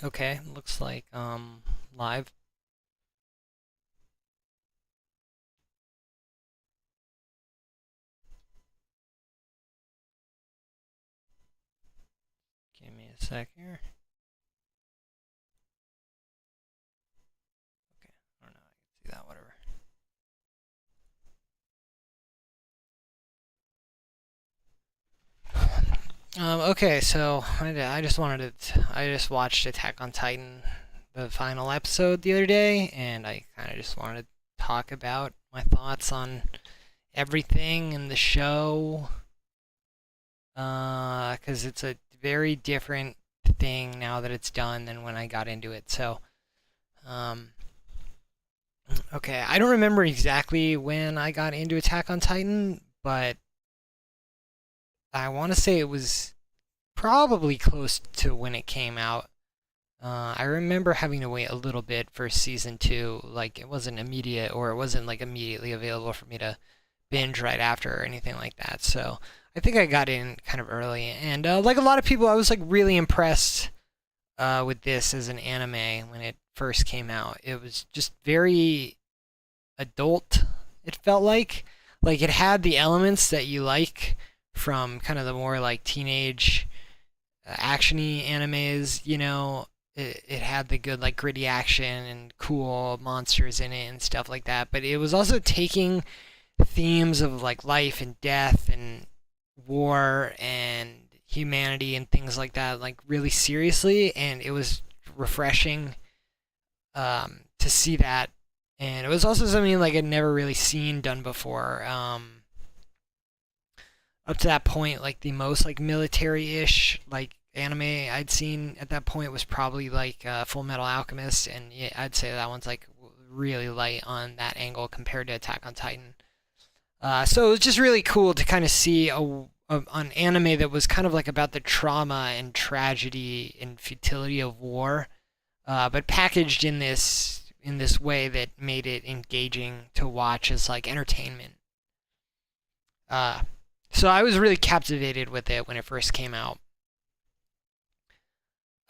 Okay, looks like live. Give me a sec here. Okay, I don't know. I can see that. Whatever. Okay, so I just I just watched Attack on Titan, the final episode the other day, and I kind of just wanted to talk about my thoughts on everything in the show, because it's a very different thing now that it's done than when I got into it. So, um, okay, I don't remember exactly when I got into Attack on Titan, but I want to say it was probably close to when it came out. I remember having to wait a little bit for season two. Like it wasn't immediate, or it wasn't like immediately available for me to binge right after or anything like that. So I think I got in kind of early, and like a lot of people, I was like really impressed with this as an anime when it first came out. It was just very adult. It felt like it had the elements that you like from kind of the more like teenage actiony animes. It had the good like gritty action and cool monsters in it and stuff like that. But it was also taking themes of like life and death and war and humanity and things like that like really seriously, and it was refreshing to see that. And it was also something like I'd never really seen done before. Up to that point, like the most like military-ish like anime I'd seen at that point was probably like Full Metal Alchemist, and yeah, I'd say that one's like really light on that angle compared to Attack on Titan. So it was just really cool to kind of see an anime that was kind of like about the trauma and tragedy and futility of war, but packaged in this way that made it engaging to watch as like entertainment. Uh, so I was really captivated with it when it first came out,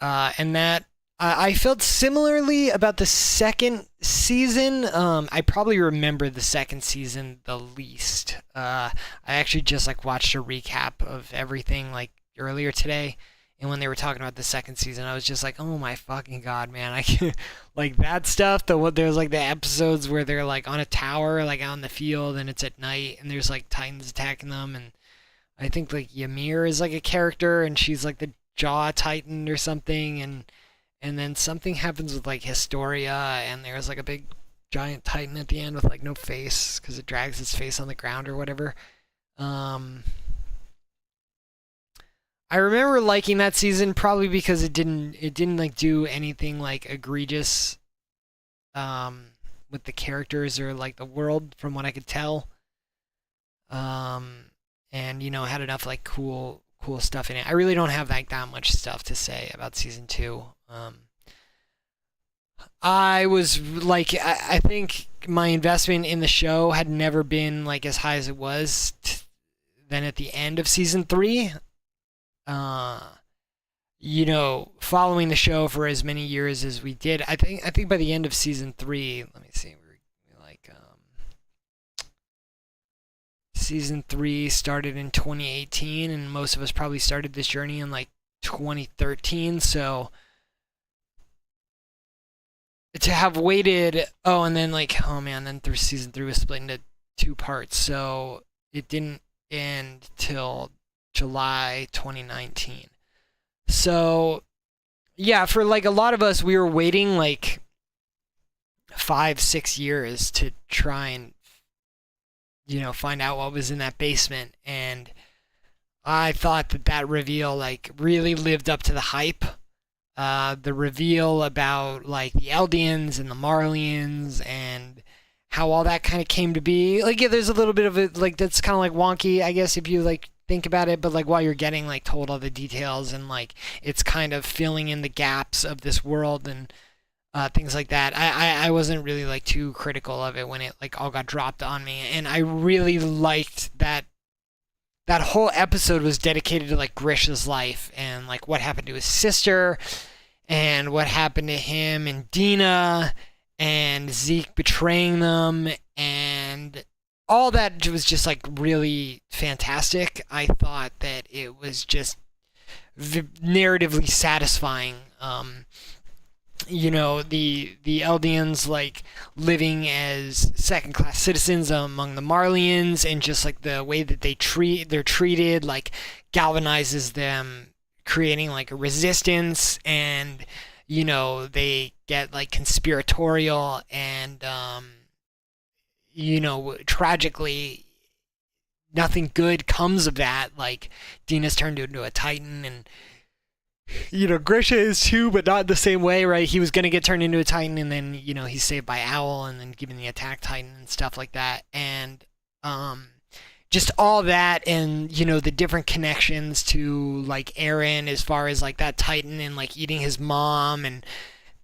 and that I felt similarly about the second season. I probably remember the second season the least. I actually just like watched a recap of everything like earlier today, and when they were talking about the second season, I was just like, "Oh my fucking god, man! I can't like that stuff." There's like the episodes where they're like on a tower, like out in the field, and it's at night, and there's like titans attacking them, and I think like Ymir is like a character, and she's like the jaw titan or something, and then something happens with like Historia, and there's like a big giant titan at the end with like no face because it drags its face on the ground or whatever. Um, I remember liking that season probably because it didn't like do anything like egregious um, with the characters or like the world from what I could tell. Um, and had enough like cool stuff in it. I really don't have like that much stuff to say about season two. I was like, I think my investment in the show had never been like as high as it was then at the end of season three. Uh, Following the show for as many years as we did, I think by the end of season three, let me see, we like season three started in 2018, and most of us probably started this journey in like 2013. So to have waited, oh, and then like, oh man, then through season three was split into two parts, so it didn't end till July 2019. So yeah, for like a lot of us, we were waiting like 5 6 years to try and find out what was in that basement, and I thought that reveal like really lived up to the hype. The reveal about like the Eldians and the Marlians and how all that kind of came to be. Like, yeah, there's a little bit of it like that's kind of like wonky, I guess, if you like think about it. But like while you're getting like told all the details, and like it's kind of filling in the gaps of this world and things like that. I wasn't really like too critical of it when it like all got dropped on me, and I really liked that whole episode was dedicated to like Grish's life and like what happened to his sister and what happened to him and Dina and Zeke betraying them and all that was just like really fantastic. I thought that it was just narratively satisfying. The Eldians like living as second class citizens among the Marlians, and just like the way that they're treated like galvanizes them, creating like a resistance, and they get like conspiratorial, and tragically nothing good comes of that. Like Dina's turned into a Titan, and Grisha is too, but not the same way, right? He was gonna get turned into a Titan, and then he's saved by Owl, and then given the attack Titan and stuff like that, and just all that, and the different connections to like Eren as far as like that Titan and like eating his mom and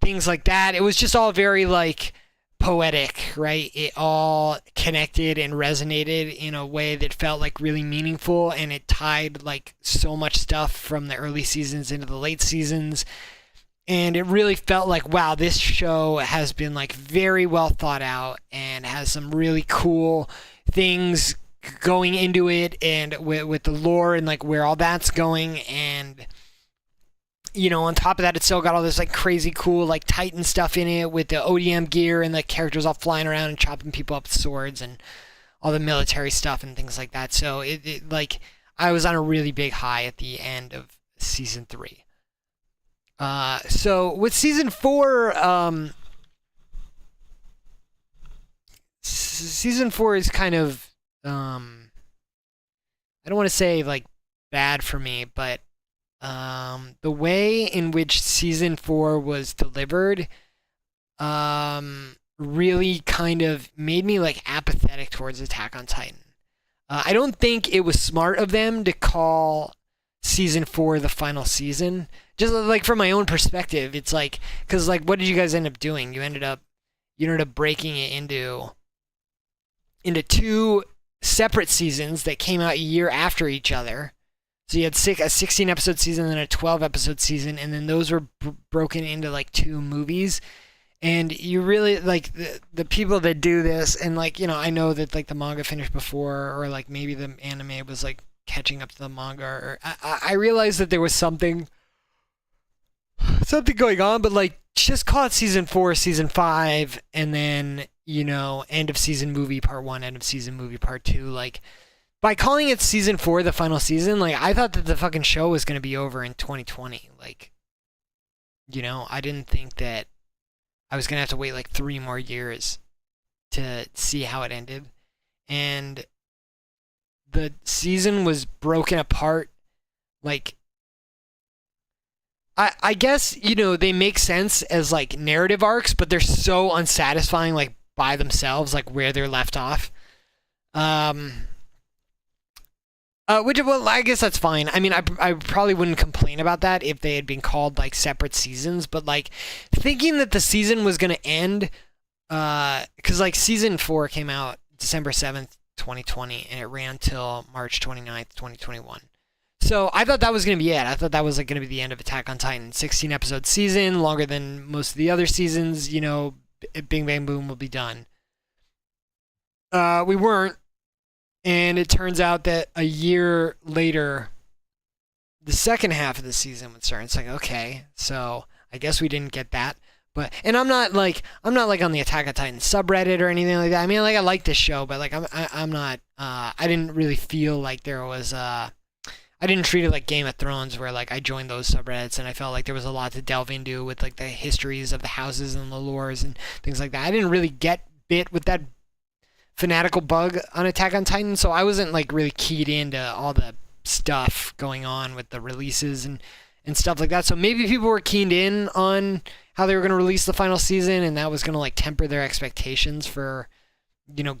things like that. It was just all very like poetic, right? It all connected and resonated in a way that felt like really meaningful, and it tied like so much stuff from the early seasons into the late seasons. And it really felt like, wow, this show has been like very well thought out and has some really cool things going into it, and with the lore and like where all that's going. And on top of that, it's still got all this like crazy cool like Titan stuff in it with the ODM gear and the characters all flying around and chopping people up with swords and all the military stuff and things like that. So it like I was on a really big high at the end of season 3. So with season 4, season 4 is kind of I don't want to say like bad for me, but the way in which season 4 was delivered really kind of made me like apathetic towards Attack on Titan. I don't think it was smart of them to call season 4 the final season. Just like from my own perspective, it's like, because like what did you guys end up doing? You ended up breaking it into 2 separate seasons that came out a year after each other. So you had a 16 episode season and a 12 episode season, and then those were broken into like 2 movies. And you really like the people that do this, and like I know that like the manga finished before, or like maybe the anime was like catching up to the manga, or I realized that there was something going on, but like just call it season 4, season 5, and then end of season movie part 1, end of season movie part 2. Like by calling it season 4 the final season, like I thought that the fucking show was gonna be over in 2020. Like I didn't think that I was gonna have to wait like 3 more years to see how it ended. And the season was broken apart. Like I guess they make sense as like narrative arcs, but they're so unsatisfying like by themselves, like where they're left off. Which, well, I guess that's fine. I mean, I probably wouldn't complain about that if they had been called like separate seasons, but like thinking that the season was gonna end, because like season 4 came out December 7th, 2020, and it ran till March 29th, 2021. So I thought that was gonna be it. I thought that was like gonna be the end of Attack on Titan. 16 episode season, longer than most of the other seasons. Bing Bang Boom will be done. We weren't. And it turns out that a year later, the second half of the season would start. It's like, okay, so I guess we didn't get that. And I'm not like on the Attack on Titan subreddit or anything like that. I mean, like I like this show, but like I'm not. I didn't really feel like there was. I didn't treat it like Game of Thrones, where like I joined those subreddits and I felt like there was a lot to delve into with like the histories of the houses and the lores and things like that. I didn't really get bit with that fanatical bug on Attack on Titan, so I wasn't like really keyed into all the stuff going on with the releases and stuff like that. So maybe people were keyed in on how they were going to release the final season, and that was going to like temper their expectations for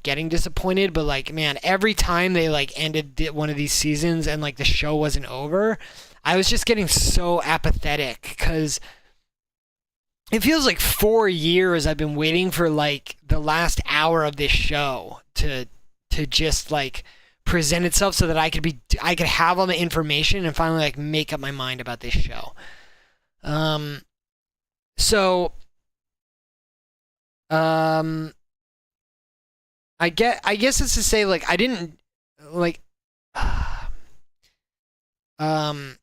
getting disappointed. But like, man, every time they like ended one of these seasons and like the show wasn't over, I was just getting so apathetic, because it feels like 4 years I've been waiting for like the last hour of this show to just like present itself so that I could have all the information and finally like make up my mind about this show. So, um, I guess it's to say like I didn't like, um,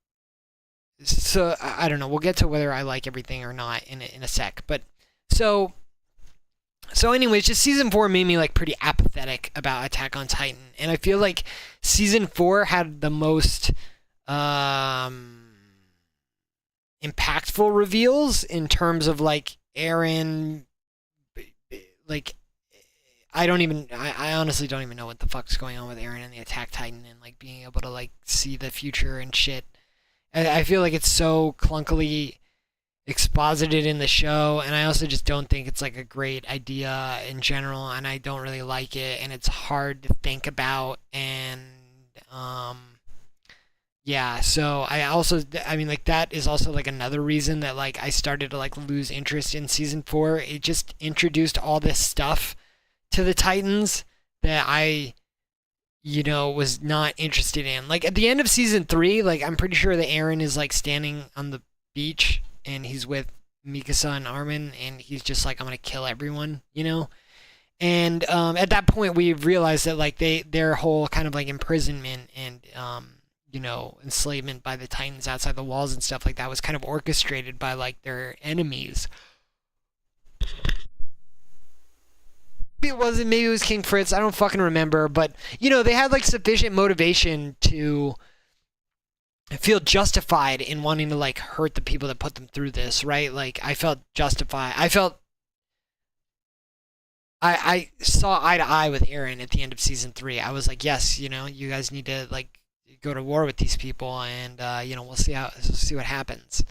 so I don't know. We'll get to whether I like everything or not in a sec. But so anyways, just season four made me like pretty apathetic about Attack on Titan, and I feel like season four had the most um impactful reveals in terms of like Aaron, like I honestly don't even know what the fuck's going on with Aaron and the Attack Titan and like being able to like see the future and shit. I feel like it's so clunkily exposited in the show, and I also just don't think it's like a great idea in general, and I don't really like it, and it's hard to think about, and um, yeah. So I mean, like that is also like another reason that like I started to like lose interest in season four. It just introduced all this stuff to the Titans that I was not interested in. Like at the end of season three, like I'm pretty sure that Aaron is like standing on the beach and he's with Mikasa and Armin, and he's just like, I'm gonna kill everyone. And at that point, we realized that like their whole kind of like imprisonment and enslavement by the Titans outside the walls and stuff like that was kind of orchestrated by like their enemies. It wasn't. Maybe it was King Fritz. I don't fucking remember. But they had like sufficient motivation to feel justified in wanting to like hurt the people that put them through this, right? Like I felt justified. I saw eye to eye with Aaron at the end of season three. I was like, yes, you guys need to like go to war with these people, and we'll see what happens.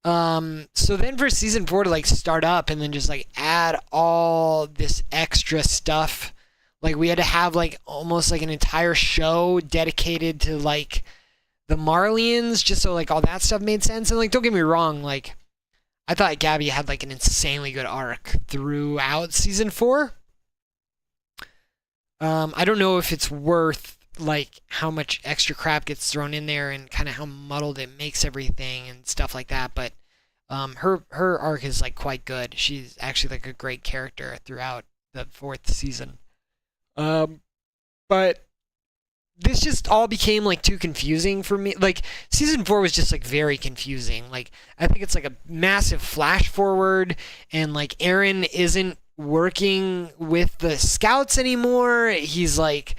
So then for season four to like start up and then just like add all this extra stuff, like we had to have like almost like an entire show dedicated to like the Marlians, just so like all that stuff made sense. And like, don't get me wrong, like I thought Gabby had like an insanely good arc throughout season four. I don't know if it's worth like how much extra crap gets thrown in there and kind of how muddled it makes everything and stuff like that, but her arc is like quite good. She's actually like a great character throughout the fourth season. But this just all became like too confusing for me. Like season four was just like very confusing. Like I think it's like a massive flash forward, and like Aaron isn't working with the scouts anymore. He's like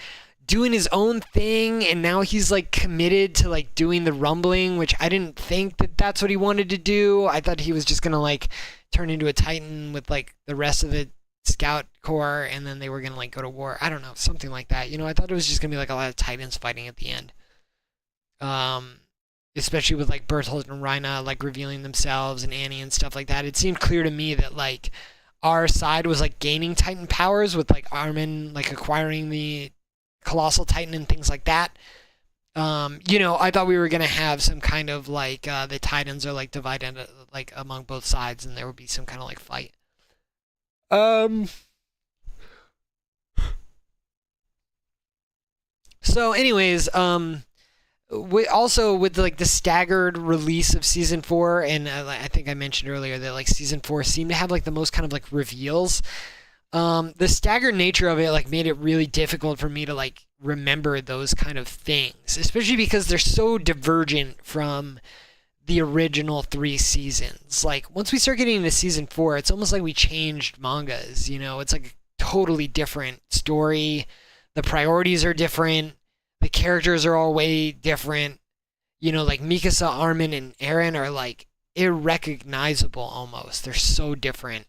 doing his own thing, and now he's like committed to like doing the rumbling, which I didn't think that that's what he wanted to do. I thought he was just gonna like turn into a Titan with like the rest of the scout corps, and then they were gonna like go to war. I don't know, something like that. I thought it was just gonna be like a lot of Titans fighting at the end. Especially with like Bertolt and Rhina like revealing themselves and Annie and stuff like that. It seemed clear to me that like our side was like gaining Titan powers with like Armin like acquiring the Colossal Titan and things like that. I thought we were gonna have some kind of like the Titans are like divided like among both sides, and there would be some kind of like fight. Um. So, anyways, we also with like the staggered release of season four, and I think I mentioned earlier that like season four seemed to have like the most kind of like reveals. The staggered nature of it like made it really difficult for me to like remember those kind of things, especially because they're so divergent from the original three seasons. Like once we start getting into season four, it's almost like we changed mangas. It's like a totally different story. The priorities are different. The characters are all way different. Like Mikasa, Armin, and Eren are like irrecognizable almost. They're so different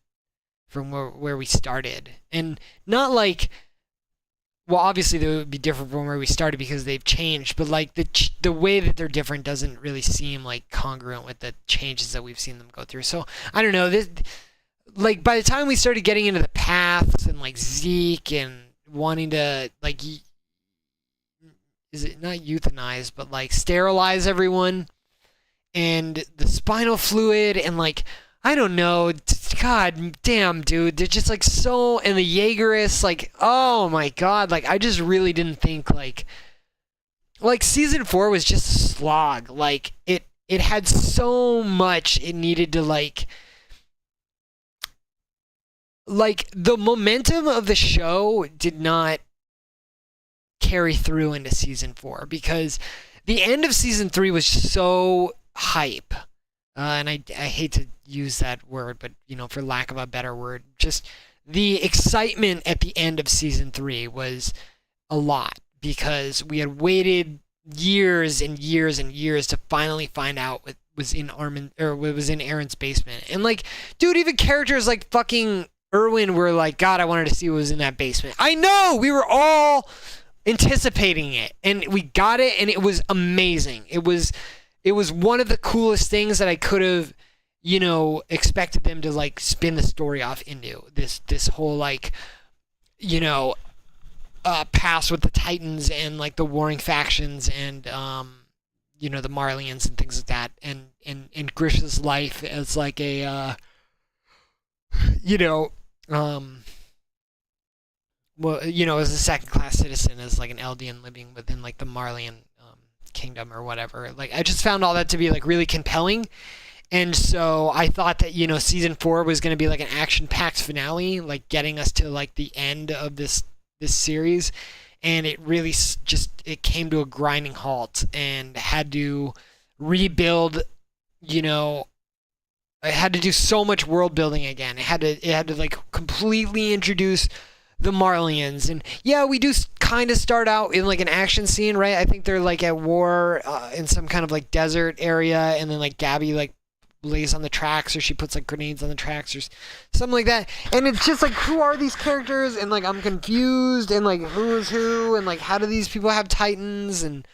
from where we started. And not like, well, obviously they would be different from where we started because they've changed, but like the way that they're different doesn't really seem like congruent with the changes that we've seen them go through. So I don't know. This, like by the time we started getting into the paths and like Zeke and wanting to like, is it not euthanize, but like sterilize everyone, and the spinal fluid, and like I don't know, god damn, dude, they're just like so, and the Jaegerists, like, oh my god, like I just really didn't think like season four was just a slog. Like it had so much it needed to like like the momentum of the show did not carry through into season 4 because the end of season 3 was so hype. And I hate to use that word, but for lack of a better word, just the excitement at the end of season 3 was a lot because we had waited years and years and years to finally find out what was in what was in Aaron's basement. And like, dude, even characters like fucking Erwin were like, God, I wanted to see what was in that basement. I know, we were all anticipating it, and we got it, and it was amazing. It was one of the coolest things that I could have, expected them to like spin the story off into. This whole like, past with the Titans and like the warring factions and the Marlians and things like that, and Grish's life as like a as a second-class citizen, as like an Eldian living within like the Marlian kingdom or whatever. Like, I just found all that to be like really compelling, and so I thought that season 4 was going to be like an action-packed finale, like getting us to like the end of this series, and it really it came to a grinding halt and had to rebuild. I had to do so much world building again. It had to like completely introduce the Marlians, and yeah, we do kind of start out in like an action scene, right? I think they're like at war in some kind of like desert area, and then like Gabby like lays on the tracks, or she puts like grenades on the tracks, or something like that. And it's just like, who are these characters? And like, I'm confused, and like, who is who? And like, how do these people have Titans? And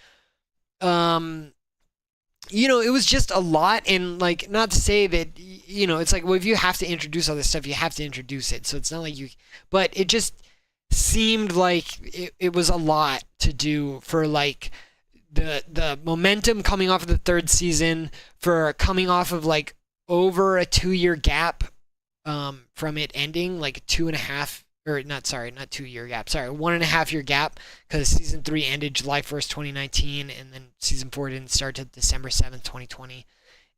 it was just a lot. And like, not to say that it's like, well, if you have to introduce all this stuff, you have to introduce it. So it's not like but it just seemed like it was a lot to do for like the momentum coming off of the 3rd season, for coming off of like over a 2-year gap from it ending, like 2.5, or not 2-year gap, 1.5-year gap, because season 3 ended July 1st, 2019, and then season 4 didn't start till December 7th, 2020.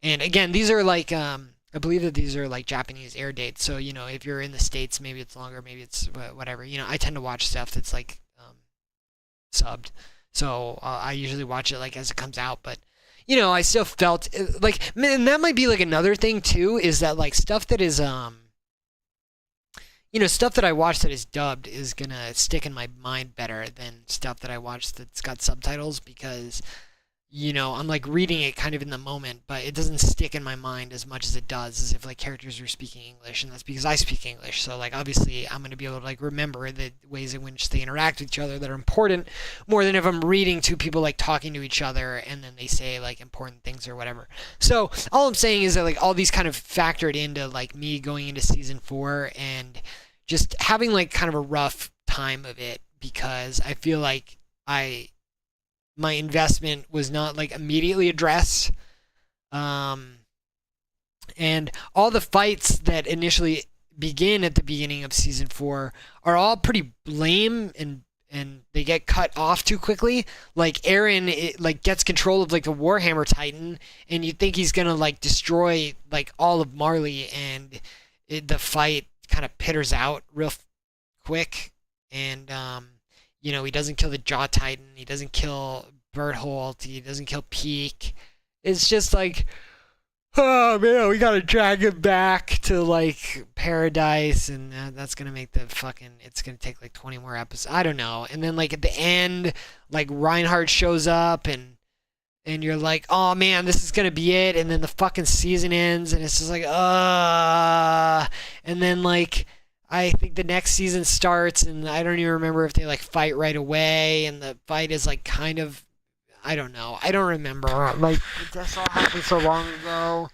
And again, these are like I believe that these are like Japanese air dates, so if you're in the States, maybe it's longer, maybe it's whatever. I tend to watch stuff that's like subbed, so I usually watch it like as it comes out. But I still felt like, man, that might be like another thing too, is that like stuff that is stuff that I watch that is dubbed is gonna stick in my mind better than stuff that I watch that's got subtitles, because I'm like reading it kind of in the moment, but it doesn't stick in my mind as much as it does as if like characters were speaking English, and that's because I speak English. So like, obviously I'm going to be able to like remember the ways in which they interact with each other that are important, more than if I'm reading to people like talking to each other and then they say like important things or whatever. So all I'm saying is that like all these kind of factored into like me going into season 4 and just having like kind of a rough time of it, because I feel like my investment was not like immediately addressed, and all the fights that initially begin at the beginning of season 4 are all pretty lame, and they get cut off too quickly. Like Aaron like gets control of like the Warhammer Titan, and you think he's gonna like destroy like all of Marley, and the fight kind of pitters out real quick, and he doesn't kill the Jaw Titan, he doesn't kill Berthold, he doesn't kill Peak. It's just like, oh man, we gotta drag him back to like paradise, and that's gonna make it's gonna take like 20 more episodes. I don't know. And then like at the end, like Reinhardt shows up, and you're like, oh man, this is gonna be it. And then the fucking season ends, and it's just like, and then like, I think the next season starts, and I don't even remember if they like fight right away, and the fight is like kind of, I don't know. I don't remember. Like, this all happened so long ago,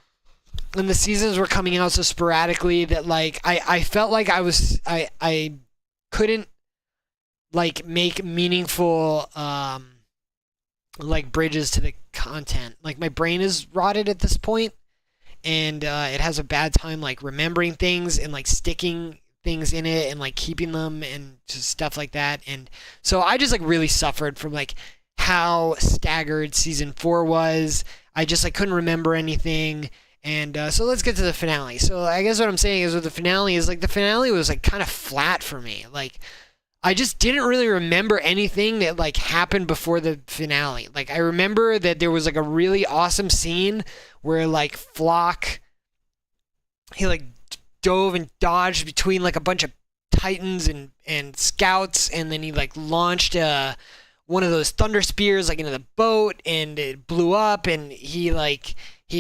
and the seasons were coming out so sporadically that like I felt like I couldn't like make meaningful like bridges to the content. Like, my brain is rotted at this point, and it has a bad time like remembering things and like sticking things in it and like keeping them and just stuff like that. And so I just like really suffered from like how staggered season 4 was. I just like couldn't remember anything, And so let's get to the finale. So I guess what I'm saying is with the finale is like the finale was like kind of flat for me. Like I just didn't really remember anything that like happened before the finale. Like I remember that there was like a really awesome scene where like Flock he like dove and dodged between like a bunch of titans and scouts, and then he like launched one of those thunder spears like into the boat, and it blew up, and he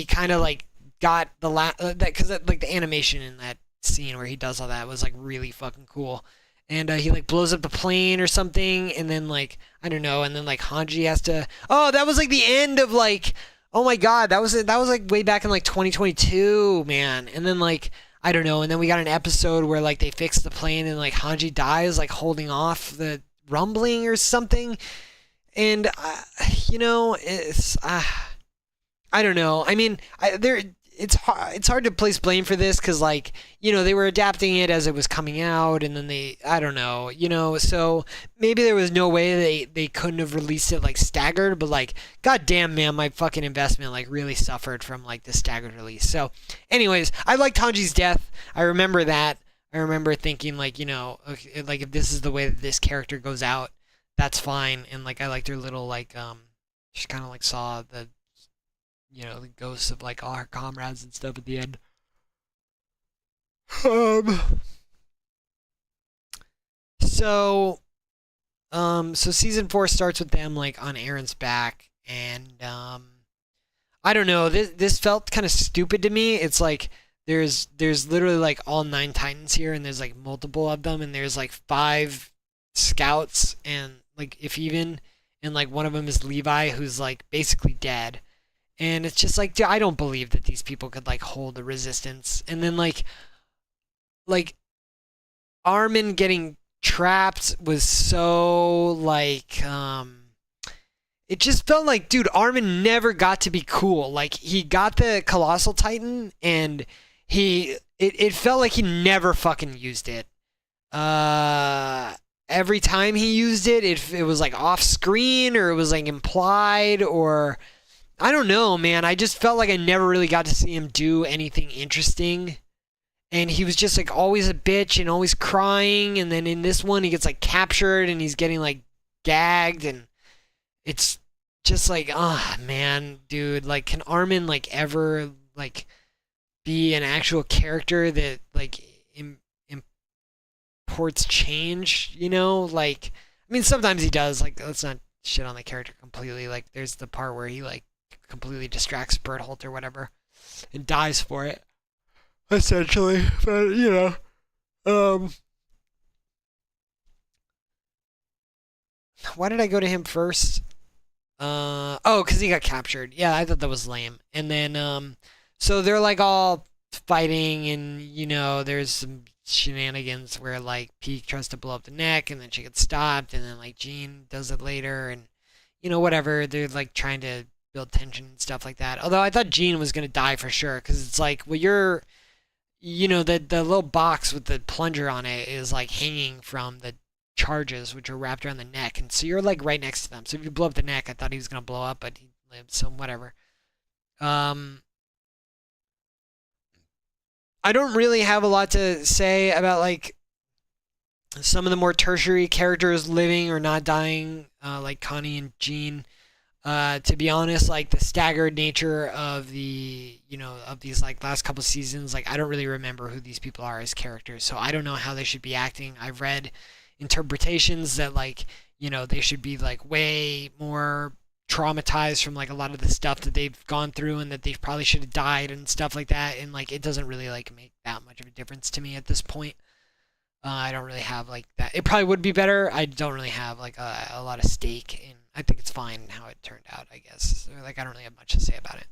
kind of like got that because like the animation in that scene where he does all that was like really fucking cool. And he like blows up the plane or something, and then like I don't know, and then like Hanji has to. Oh, that was like the end of like. Oh my god, that was like way back in like 2022, man. And then like I don't know, and then we got an episode where like they fix the plane and like Hanji dies like holding off the rumbling or something. And it's I don't know. I mean, it's hard to place blame for this because like they were adapting it as it was coming out, and then I don't know, so maybe there was no way they couldn't have released it like staggered, but like goddamn man, my fucking investment like really suffered from like the staggered release. So anyways, I liked Hanji's death. I remember that. I remember thinking like okay, like if this is the way that this character goes out, that's fine. And like I liked her little like she kind of like saw the ghosts of like all her comrades and stuff at the end. Um. So, so season 4 starts with them like on Aaron's back, and I don't know. This felt kind of stupid to me. It's like there's literally like all 9 Titans here, and there's like multiple of them, and there's like 5 scouts, and like if even, and like one of them is Levi, who's like basically dead. And it's just like, dude, I don't believe that these people could like hold the resistance. And then like Armin getting trapped was so like it just felt like, dude, Armin never got to be cool. Like he got the Colossal Titan, and it felt like he never fucking used it. Every time he used it, it was like off screen, or it was like implied, or I don't know, man. I just felt like I never really got to see him do anything interesting. And he was just like always a bitch and always crying. And then in this one, he gets like captured and he's getting like gagged. And it's just like, man, dude. Like, can Armin like ever like be an actual character that like imports change? Like, I mean, sometimes he does. Like, let's not shit on the character completely. Like, there's the part where he like completely distracts Bertholdt or whatever and dies for it, essentially. But why did I go to him first? Because he got captured. Yeah, I thought that was lame. And then so they're like all fighting, and there's some shenanigans where like Peak tries to blow up the neck, and then she gets stopped, and then like Jean does it later, and whatever. They're like trying to build tension and stuff like that. Although I thought Jean was gonna die for sure, because it's like, well, the little box with the plunger on it is like hanging from the charges, which are wrapped around the neck, and so you're like right next to them. So if you blow up the neck, I thought he was gonna blow up, but he lived. So whatever. I don't really have a lot to say about like some of the more tertiary characters living or not dying, like Connie and Jean. To be honest, like the staggered nature of of these like last couple seasons, like I don't really remember who these people are as characters, so I don't know how they should be acting. I've read interpretations that like they should be like way more traumatized from like a lot of the stuff that they've gone through, and that they probably should have died and stuff like that, and like it doesn't really like make that much of a difference to me at this point. I don't really have like that. It probably would be better. I don't really have like a lot of stake in. I think it's fine how it turned out, I guess. So, like I don't really have much to say about it.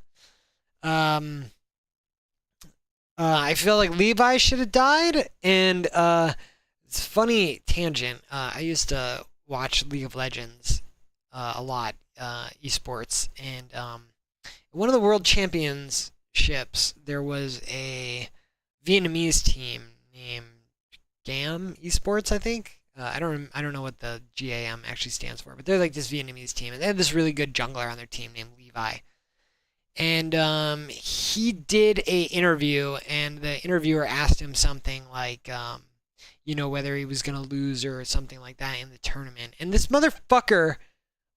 I feel like Levi should have died, and it's funny tangent. I used to watch League of Legends a lot, esports, and one of the world championships there was a Vietnamese team named GAM Esports, I think. I don't know what the GAM actually stands for, but they're like this Vietnamese team, and they had this really good jungler on their team named Levi. and he did a interview, and the interviewer asked him something like, whether he was gonna lose or something like that in the tournament. And this motherfucker,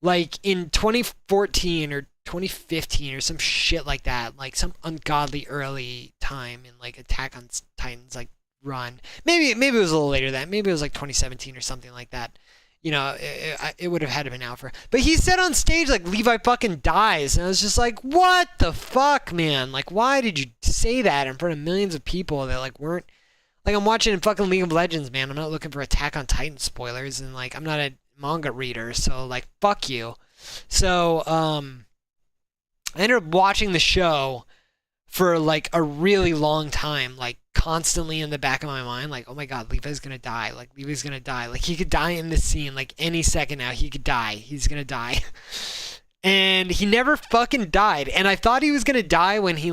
like in 2014 or 2015 or some shit like that, like some ungodly early time in like Attack on Titans like run. Maybe it was a little later than that. Maybe it was like 2017 or something like that. It would have had to been out for. But he said on stage like Levi fucking dies, and I was just like, what the fuck, man? Like, why did you say that in front of millions of people that like weren't like I'm watching fucking League of Legends, man. I'm not looking for Attack on Titan spoilers, and like I'm not a manga reader, so like fuck you. So I ended up watching the show for like a really long time, like constantly in the back of my mind, like, oh my god, Levi's gonna die. Like Levi's gonna die. Like he could die in this scene, like any second now he could die. He's gonna die. And he never fucking died. And I thought he was gonna die when he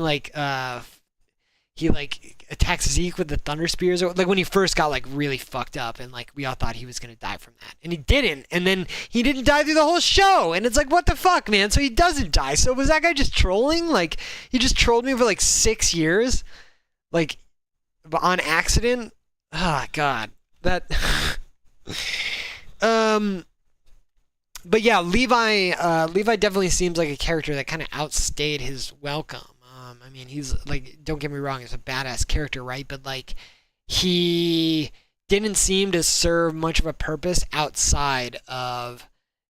attacks Zeke with the Thunder Spears, or like when he first got like really fucked up, and like we all thought he was gonna die from that, and he didn't, and then he didn't die through the whole show, and it's like, what the fuck, man? So he doesn't die. So was that guy just trolling? Like he just trolled me for like 6 years, like on accident? Ah, oh, god, that. But yeah, Levi definitely seems like a character that kind of outstayed his welcome. I mean, he's like, don't get me wrong, he's a badass character, right? But like, he didn't seem to serve much of a purpose outside of,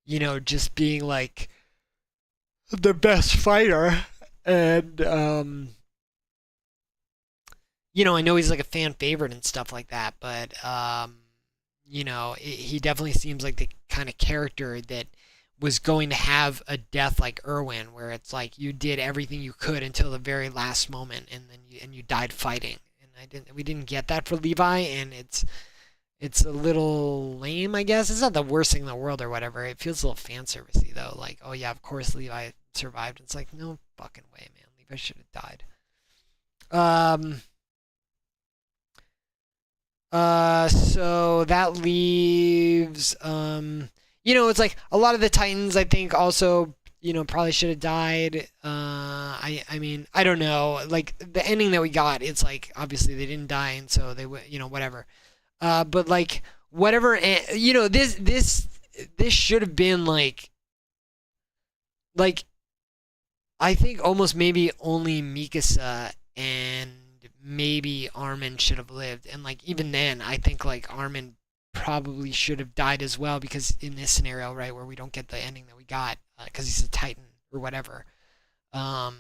just being like the best fighter. And, I know he's like a fan favorite and stuff like that, but, he definitely seems like the kind of character that was going to have a death like Irwin, where it's like you did everything you could until the very last moment, and then you died fighting. And we didn't get that for Levi, and it's a little lame, I guess. It's not the worst thing in the world or whatever. It feels a little fan servicey though. Like, oh yeah, of course Levi survived. It's like, no fucking way, man. Levi should have died. So that leaves it's like a lot of the Titans, I think, also, probably should have died. I mean, I don't know. Like, the ending that we got, it's like, obviously they didn't die, and so they would, whatever. But, like, whatever, this should have been, like, I think almost maybe only Mikasa and maybe Armin should have lived. And, like, even then, I think, like, Armin probably should have died as well, because in this scenario, right, where we don't get the ending that we got, because he's a Titan or whatever, and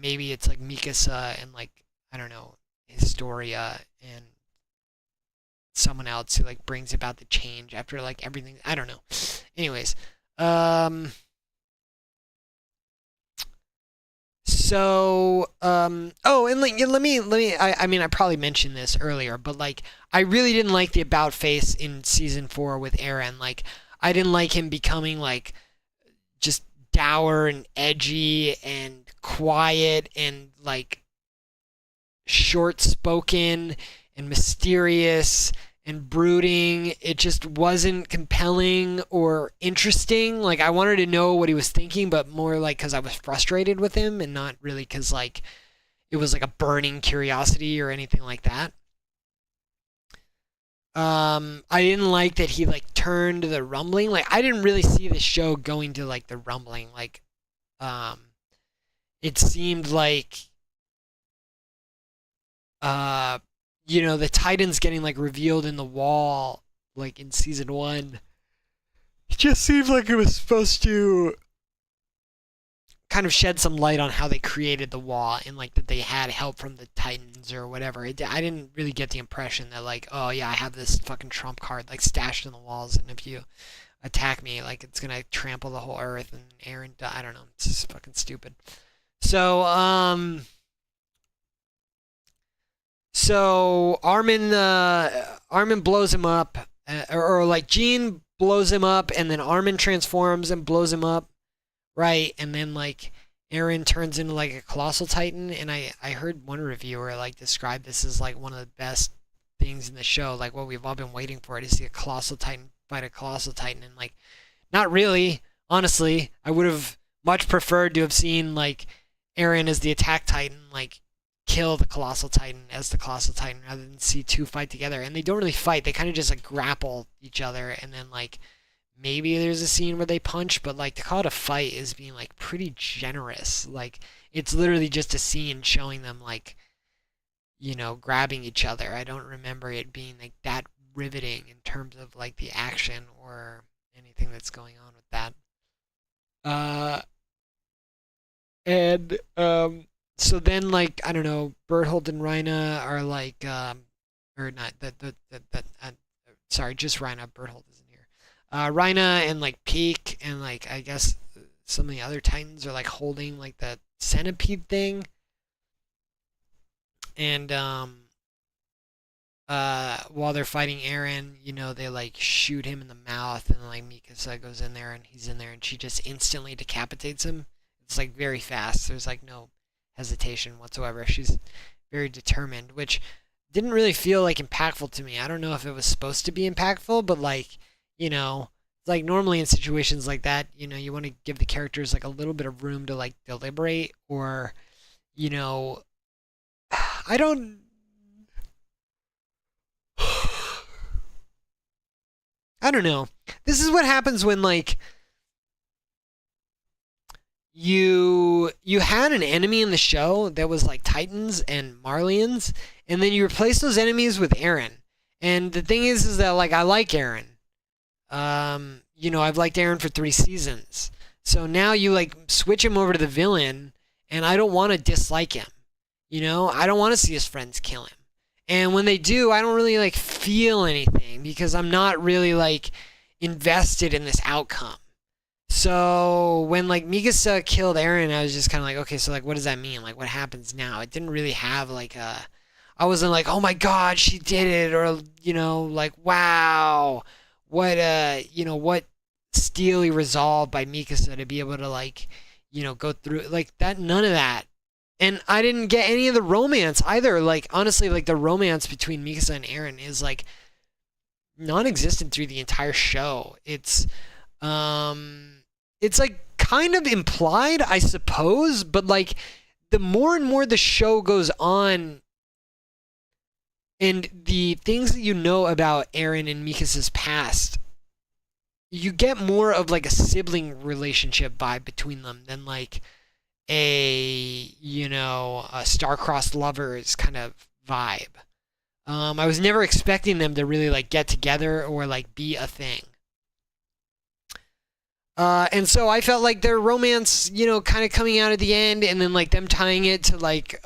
maybe it's like Mikasa and like, I don't know, Historia and someone else who like brings about the change after like everything. I don't know. Anyways, and like, let me. I mean, I probably mentioned this earlier, but like, I really didn't like the about face in season 4 with Eren. Like, I didn't like him becoming like just dour and edgy and quiet and like short spoken and mysterious and brooding. It just wasn't compelling or interesting. Like, I wanted to know what he was thinking, but more like because I was frustrated with him, and not really because like it was like a burning curiosity or anything like that. I didn't like that he like turned to the rumbling. Like, I didn't really see the show going to like the rumbling. Like, it seemed like the Titans getting like revealed in the wall like in season 1. It just seemed like it was supposed to kind of shed some light on how they created the wall, and like that they had help from the Titans or whatever. I didn't really get the impression that like, oh yeah, I have this fucking trump card like stashed in the walls, and if you attack me, like it's gonna trample the whole earth and Aaron. I don't know. It's just fucking stupid. So Armin blows him up, or like Jean blows him up, and then Armin transforms and blows him up, right? And then like Eren turns into like a colossal titan, and I heard one reviewer like describe this as like one of the best things in the show, like what we've all been waiting for, to see a colossal titan fight a colossal titan, and like not really, honestly. I would have much preferred to have seen like Eren as the attack titan, like kill the colossal titan as the colossal titan rather than see two fight together. And they don't really fight. They kind of just like grapple each other, and then like maybe there's a scene where they punch, but like to call it a fight is being like pretty generous. Like it's literally just a scene showing them like, you know, grabbing each other. I don't remember it being like that riveting in terms of like the action or anything that's going on with that. Uh, and so then like I don't know, Berthold and Reina are like or not sorry, just Reina. Berthold isn't here. Reina and like Peak and like I guess some of the other Titans are like holding like the centipede thing, and while they're fighting Eren, you know, they like shoot him in the mouth, and like Mikasa goes in there and he's in there and she just instantly decapitates him. It's like very fast. There's like no hesitation whatsoever. She's very determined, which didn't really feel like impactful to me. I don't know if it was supposed to be impactful, but like, you know, like normally in situations like that, you know, you want to give the characters like a little bit of room to like deliberate or, you know, I don't I don't know. This is what happens when like you had an enemy in the show that was like Titans and Marlians, and then you replace those enemies with Eren. And the thing is that like I like Eren. You know, I've liked Eren for 3 seasons. So now you like switch him over to the villain, and I don't want to dislike him. You know, I don't want to see his friends kill him. And when they do, I don't really like feel anything because I'm not really like invested in this outcome. So when like Mikasa killed Eren, I was just kind of like, okay, so like what does that mean? Like what happens now? It didn't really have like a I wasn't like, "Oh my god, she did it," or you know, like, "Wow, what you know, what steely resolve by Mikasa to be able to like, you know, go through like that, none of that. And I didn't get any of the romance either. Like honestly, like the romance between Mikasa and Eren is like non-existent through the entire show. It's like kind of implied, I suppose, but like the more and more the show goes on and the things that you know about Eren and Mikasa's past, you get more of like a sibling relationship vibe between them than like a, you know, a star-crossed lovers kind of vibe. I was never expecting them to really like get together or like be a thing. And so I felt like their romance, you know, kind of coming out at the end, and then like them tying it to like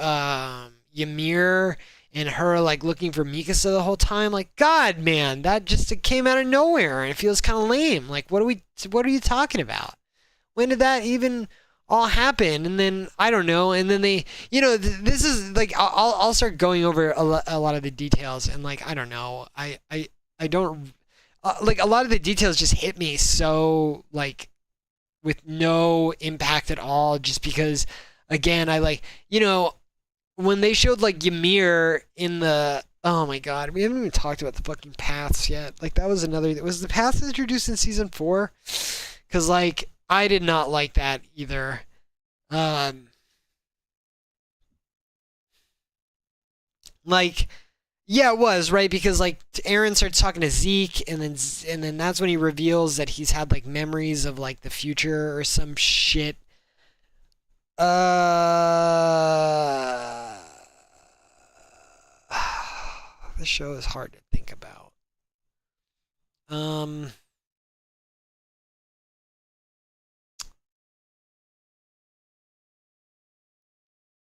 Ymir and her like looking for Mikasa the whole time. Like, God, man, that just it came out of nowhere, and it feels kind of lame. Like, what are you talking about? When did that even all happen? And then I don't know. And then they, you know, this is like I'll start going over a lot of the details, and like I don't know, I don't. Like a lot of the details just hit me so like with no impact at all, just because again I like, you know, when they showed like Ymir in the, oh my god, we haven't even talked about the fucking paths yet. Like that was another, was the paths introduced in season 4? Because like I did not like that either. Like yeah, it was right because like Eren starts talking to Zeke, and then that's when he reveals that he's had like memories of like the future or some shit. The show is hard to think about. Um.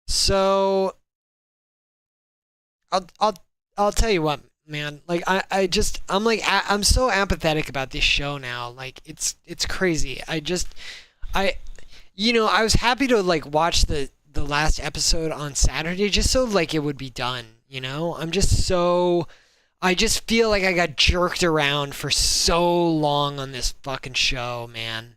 So I'll tell you what, man. Like I'm like I'm so apathetic about this show now. Like it's crazy. I you know, I was happy to like watch the last episode on Saturday just so like it would be done, you know? I just feel like I got jerked around for so long on this fucking show, man.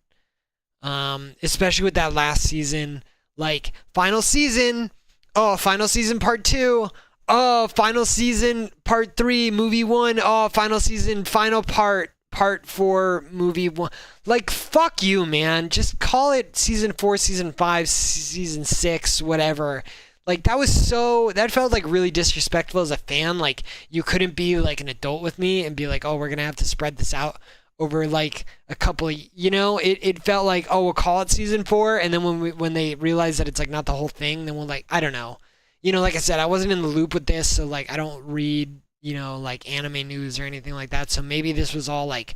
Especially with that last season, like final season, oh, final season part 2. Oh, final season part 3, movie 1. Oh, final season, final part part 4 movie 1. Like, fuck you, man. Just call it season 4, season 5, season 6, whatever. Like, that felt like really disrespectful as a fan. Like, you couldn't be like an adult with me and be like, oh, we're gonna have to spread this out over like a couple of, it felt like, oh, we'll call it season 4, and then when they realize that it's like not the whole thing, then we'll, like, I don't know. Like I said, I wasn't in the loop with this, so like I don't read, like anime news or anything like that, so maybe this was all like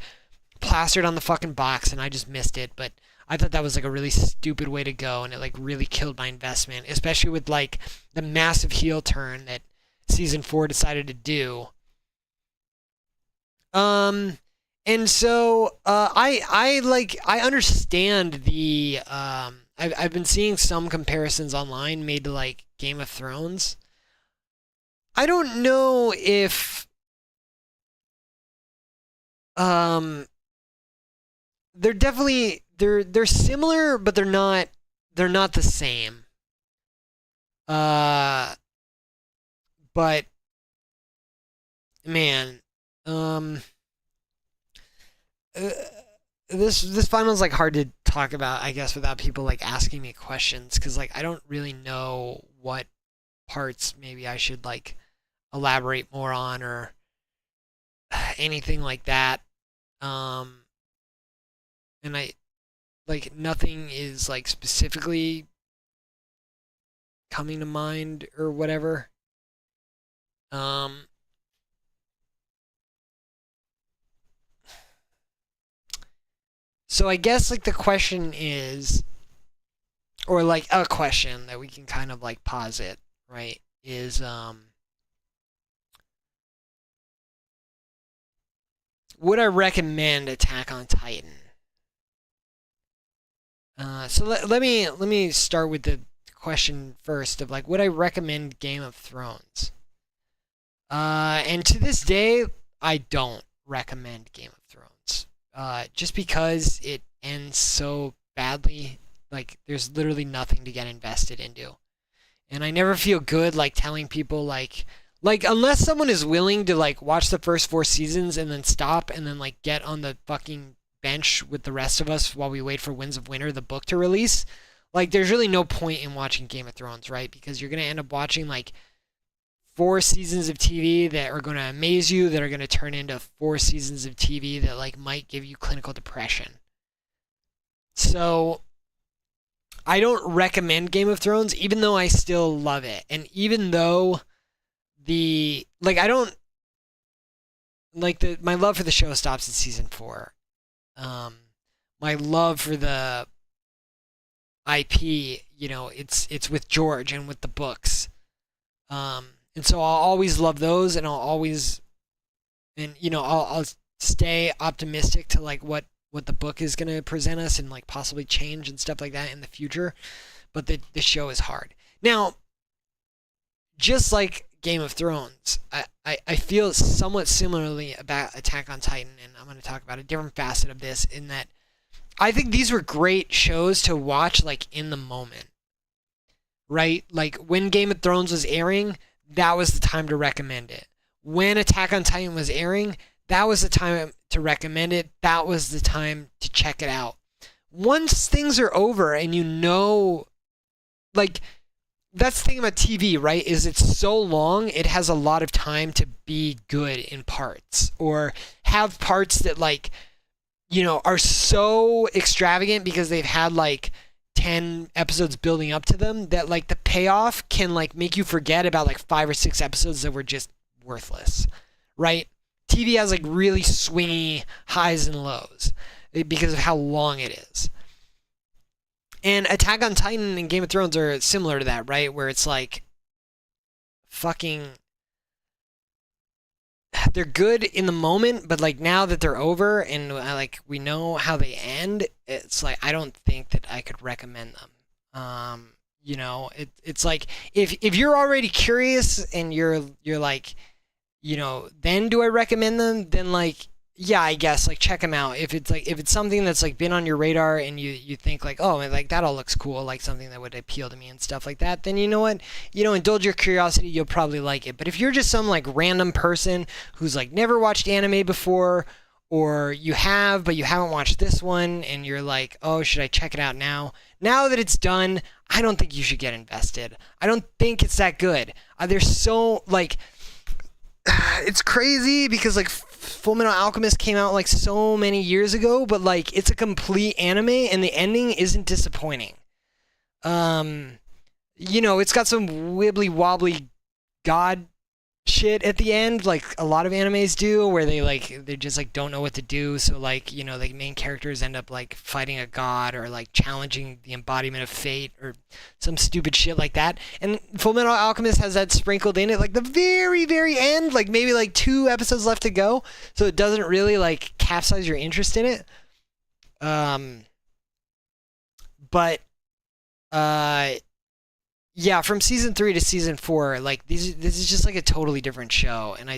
plastered on the fucking box and I just missed it. But I thought that was like a really stupid way to go, and it like really killed my investment, especially with like the massive heel turn that season 4 decided to do. And so I understand the I've been seeing some comparisons online made to like Game of Thrones. I don't know if they're definitely they're similar, but they're not the same. But man, this final's like hard to talk about, I guess, without people like asking me questions, because like I don't really know what parts maybe I should like elaborate more on or anything like that. And I like nothing is like specifically coming to mind or whatever. So I guess like the question is, or like a question that we can kind of like posit, right, is would I recommend Attack on Titan? So let me start with the question first of like, would I recommend Game of Thrones? And to this day, I don't recommend Game of Thrones. Just because it ends so badly. Like, there's literally nothing to get invested into. And I never feel good like telling people like unless someone is willing to like watch the first 4 seasons and then stop and then like get on the fucking bench with the rest of us while we wait for Winds of Winter, the book, to release, like there's really no point in watching Game of Thrones, right? Because you're going to end up watching like 4 seasons of TV that are going to amaze you, that are going to turn into 4 seasons of TV that like might give you clinical depression. So I don't recommend Game of Thrones, even though I still love it. And even though I don't like my love for the show stops at season 4. My love for the IP, it's with George and with the books. And so I'll always love those, and I'll stay optimistic to like what the book is going to present us and like possibly change and stuff like that in the future. But the show is hard. Now, just like Game of Thrones, I feel somewhat similarly about Attack on Titan, and I'm going to talk about a different facet of this, in that I think these were great shows to watch like in the moment, right? Like when Game of Thrones was airing, that was the time to recommend it. When Attack on Titan was airing, that was the time to recommend it. That was the time to check it out. Once things are over and like, that's the thing about TV, right? Is it's so long, it has a lot of time to be good in parts, or have parts that like, are so extravagant because they've had like 10 episodes building up to them that like the payoff can like make you forget about like 5 or 6 episodes that were just worthless, right? TV has like really swingy highs and lows because of how long it is. And Attack on Titan and Game of Thrones are similar to that, right? Where it's like fucking, they're good in the moment, but like now that they're over and like we know how they end, it's like I don't think that I could recommend them. It's like if you're already curious and you're like, then do I recommend them? Then like, yeah, I guess like check them out. If it's something that's like been on your radar and you think like, oh, like that all looks cool, like something that would appeal to me and stuff like that, then you know what, indulge your curiosity, you'll probably like it. But if you're just some like random person who's like never watched anime before, or you have, but you haven't watched this one, and you're like, oh, should I check it out now? Now that it's done, I don't think you should get invested. I don't think it's that good. There's so, like, it's crazy because, like, Full Metal Alchemist came out, like, so many years ago, but, like, it's a complete anime, and the ending isn't disappointing. It's got some wibbly wobbly god shit at the end, like a lot of animes do, where they just like don't know what to do. So like the main characters end up like fighting a god or like challenging the embodiment of fate or some stupid shit like that. And Full Metal Alchemist has that sprinkled in it, like the very very end, like maybe like 2 episodes left to go. So it doesn't really like capsize your interest in it. But yeah, from season 3 to season 4, like this is just like a totally different show, and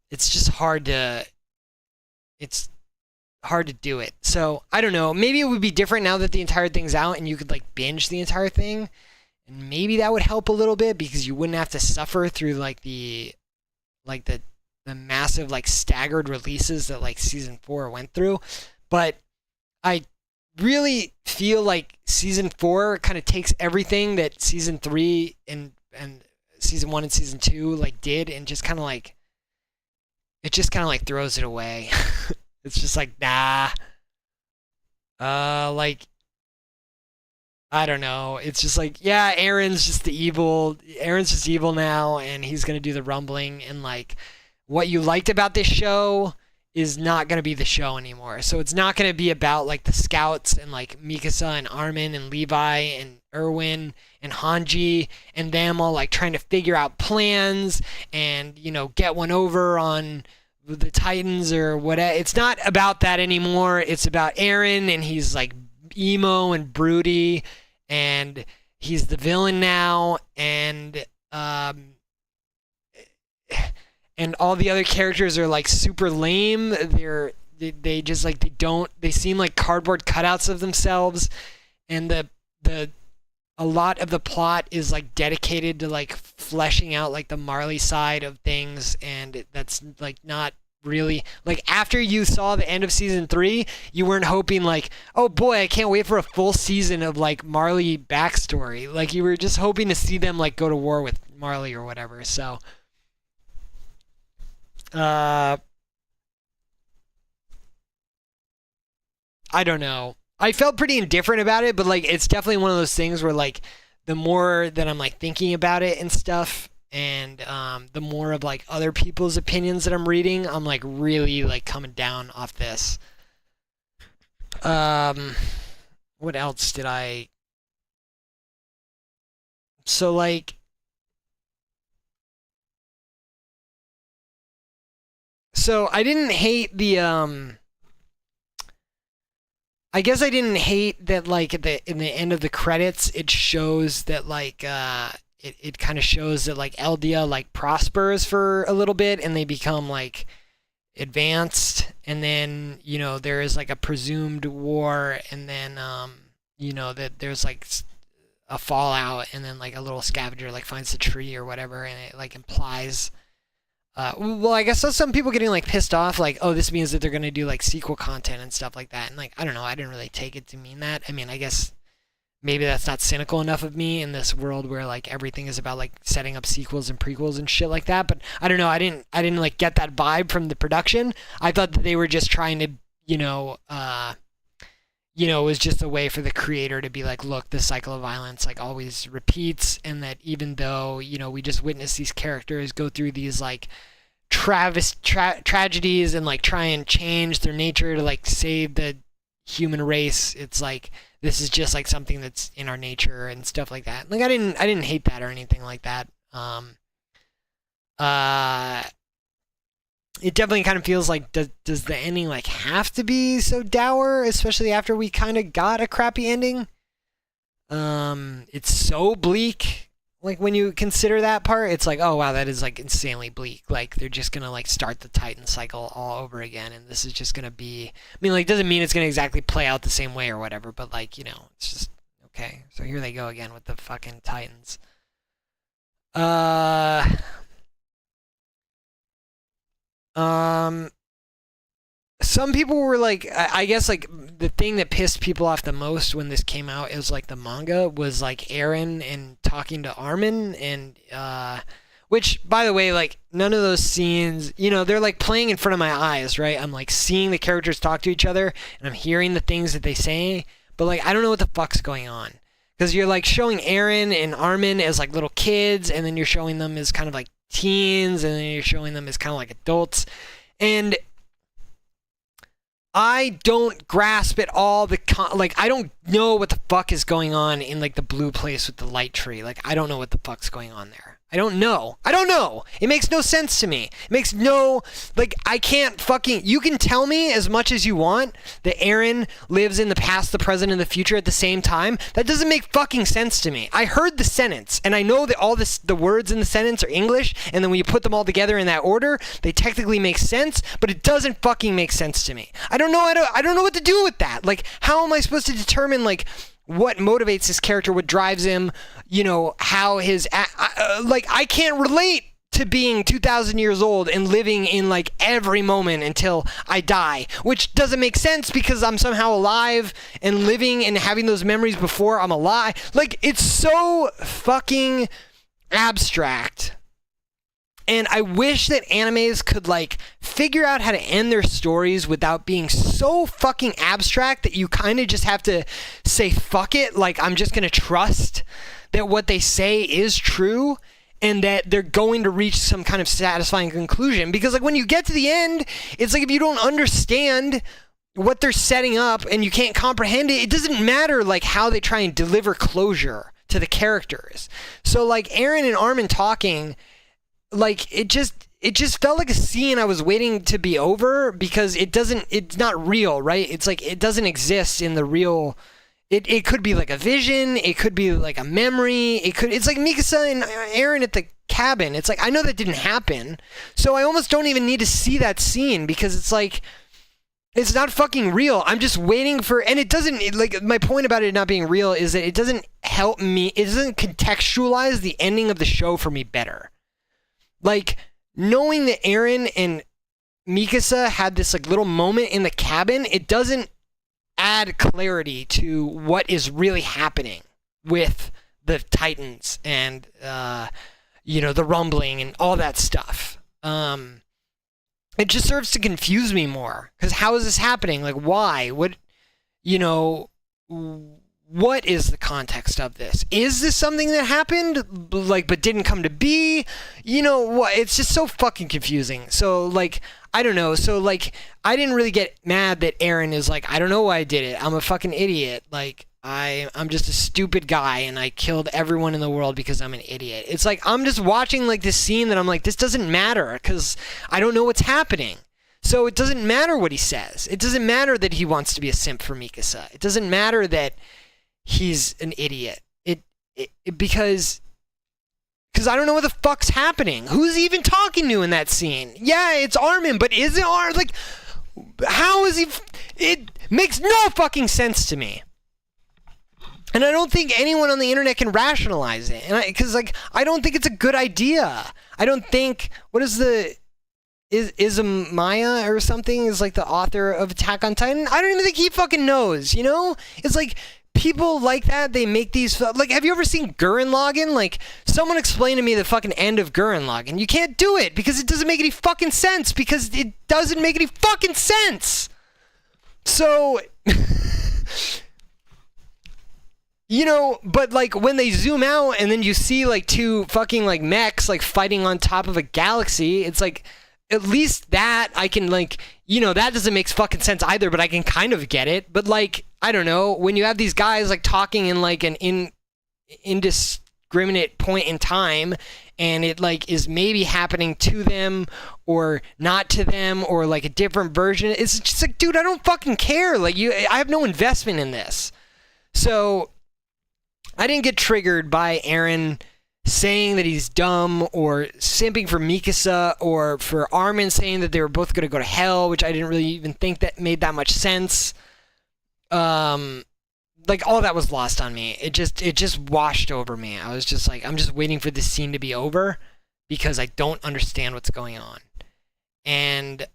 it's just it's hard to do it. So I don't know. Maybe it would be different now that the entire thing's out, and you could like binge the entire thing, and maybe that would help a little bit because you wouldn't have to suffer through like the massive like staggered releases that like season 4 went through. But I really feel like season 4 kind of takes everything that season 3 and season 1 and season 2 like did, and just kind of like throws it away. It's just like, nah. Like I don't know. It's just like, yeah, Aaron's just evil now, and he's gonna do the rumbling, and like what you liked about this show is not going to be the show anymore. So it's not going to be about like the scouts and like Mikasa and Armin and Levi and Erwin and Hanji and them all like trying to figure out plans and get one over on the Titans or whatever. It's not about that anymore. It's about Eren, and he's like emo and broody, and he's the villain now, and all the other characters are like super lame. They just like they seem like cardboard cutouts of themselves, and a lot of the plot is like dedicated to like fleshing out like the Marley side of things, and that's like not really like, after you saw the end of season 3, you weren't hoping like, oh boy, I can't wait for a full season of like Marley backstory. Like you were just hoping to see them like go to war with Marley or whatever. So I don't know. I felt pretty indifferent about it, but like it's definitely one of those things where like the more that I'm like thinking about it and stuff, and the more of like other people's opinions that I'm reading, I'm like really like coming down off this. What else did I? So like, so I didn't hate the I guess I didn't hate that like in the end of the credits it shows that like it kind of shows that like Eldia like prospers for a little bit, and they become like advanced, and then there is like a presumed war, and then that there's like a fallout, and then like a little scavenger like finds the tree or whatever, and it like implies well, I guess some people getting like pissed off, like, oh, this means that they're gonna do like sequel content and stuff like that, and like I don't know, I didn't really take it to mean that. I mean, I guess maybe that's not cynical enough of me in this world where like everything is about like setting up sequels and prequels and shit like that. But I don't know, I didn't like get that vibe from the production. I thought that they were just trying to, it was just a way for the creator to be like, look, this cycle of violence like always repeats, and that even though we just witness these characters go through these like tragedies and like try and change their nature to like save the human race, it's like this is just like something that's in our nature and stuff like that. Like I didn't hate that or anything like that. It definitely kind of feels like, does the ending like have to be so dour, especially after we kind of got a crappy ending? It's so bleak. Like when you consider that part, it's like, oh wow, that is like insanely bleak. Like they're just gonna like start the Titan cycle all over again, and this is just gonna be. I mean, like doesn't mean it's gonna exactly play out the same way or whatever, but like it's just okay. So here they go again with the fucking Titans. some people were like, I guess like the thing that pissed people off the most when this came out is like the manga was like Eren and talking to Armin and which by the way, like none of those scenes, you know, they're like playing in front of my eyes, right? I'm like seeing the characters talk to each other and I'm hearing the things that they say, but like I don't know what the fuck's going on. Because you're like showing Eren and Armin as like little kids, and then you're showing them as kind of like teens, and then you're showing them as kind of like adults. And I don't grasp at all like I don't know what the fuck is going on in like the blue place with the light tree. Like I don't know what the fuck's going on there. I don't know. It makes no sense to me. It makes no, like, I can't fucking, you can tell me as much as you want that Eren lives in the past, the present, and the future at the same time. That doesn't make fucking sense to me. I heard the sentence, and I know that all the words in the sentence are English, and then when you put them all together in that order, they technically make sense, but it doesn't fucking make sense to me. I don't know what to do with that. Like, how am I supposed to determine, like, what motivates this character, what drives him, you know, how his, like, I can't relate to being 2,000 years old and living in, like, every moment until I die, which doesn't make sense because I'm somehow alive and living and having those memories before I'm alive. Like, it's so fucking abstract. And I wish that animes could, like, figure out how to end their stories without being so fucking abstract that you kind of just have to say, fuck it, like, I'm just going to trust that what they say is true and that they're going to reach some kind of satisfying conclusion. Because, like, when you get to the end, it's like if you don't understand what they're setting up and you can't comprehend it, it doesn't matter, like, how they try and deliver closure to the characters. So, like, Eren and Armin talking, like, it just felt like a scene I was waiting to be over because it's not real, right? It's like, it doesn't exist in the real, it could be like a vision, it could be like a memory, it's like Mikasa and Eren at the cabin. It's like, I know that didn't happen, so I almost don't even need to see that scene because it's like, it's not fucking real. I'm just waiting for, and it doesn't, like, my point about it not being real is that it doesn't help me, it doesn't contextualize the ending of the show for me better. Like, knowing that Eren and Mikasa had this, like, little moment in the cabin, it doesn't add clarity to what is really happening with the Titans and, you know, the rumbling and all that stuff. It just serves to confuse me more. Because how is this happening? Like, why? What, you know, what is the context of this? Is this something that happened, like, but didn't come to be? You know what? It's just so fucking confusing. So, like, I don't know. So, like, I didn't really get mad that Eren is like, I don't know why I did it. I'm a fucking idiot. Like, I'm just a stupid guy, and I killed everyone in the world because I'm an idiot. It's like, I'm just watching, like, this scene that I'm like, this doesn't matter because I don't know what's happening. So it doesn't matter what he says. It doesn't matter that he wants to be a simp for Mikasa. It doesn't matter that he's an idiot. Because I don't know what the fuck's happening. Who's he even talking to in that scene? Yeah, it's Armin, but is it Armin? Like, how is he? It makes no fucking sense to me. And I don't think anyone on the internet can rationalize it. And because I don't think it's a good idea. I don't think, what is Izumaya or something is like the author of Attack on Titan? I don't even think he fucking knows, you know? It's like, people like that, they make these, like, have you ever seen Gurren Lagann? Like, someone explain to me the fucking end of Gurren Lagann. You can't do it because it doesn't make any fucking sense because it doesn't make any fucking sense. So, you know, but like when they zoom out and then you see like two fucking like mechs like fighting on top of a galaxy, it's like, at least that I can, like, you know, that doesn't make fucking sense either, but I can kind of get it. But, like, I don't know, when you have these guys, like, talking in, like, an indiscriminate point in time, and it, like, is maybe happening to them, or not to them, or, like, a different version, it's just like, dude, I don't fucking care. Like, I have no investment in this. So, I didn't get triggered by Eren saying that he's dumb, or simping for Mikasa, or for Armin saying that they were both going to go to hell, which I didn't really even think that made that much sense. Like, all that was lost on me. It just washed over me. I was just like, I'm just waiting for this scene to be over, because I don't understand what's going on. And,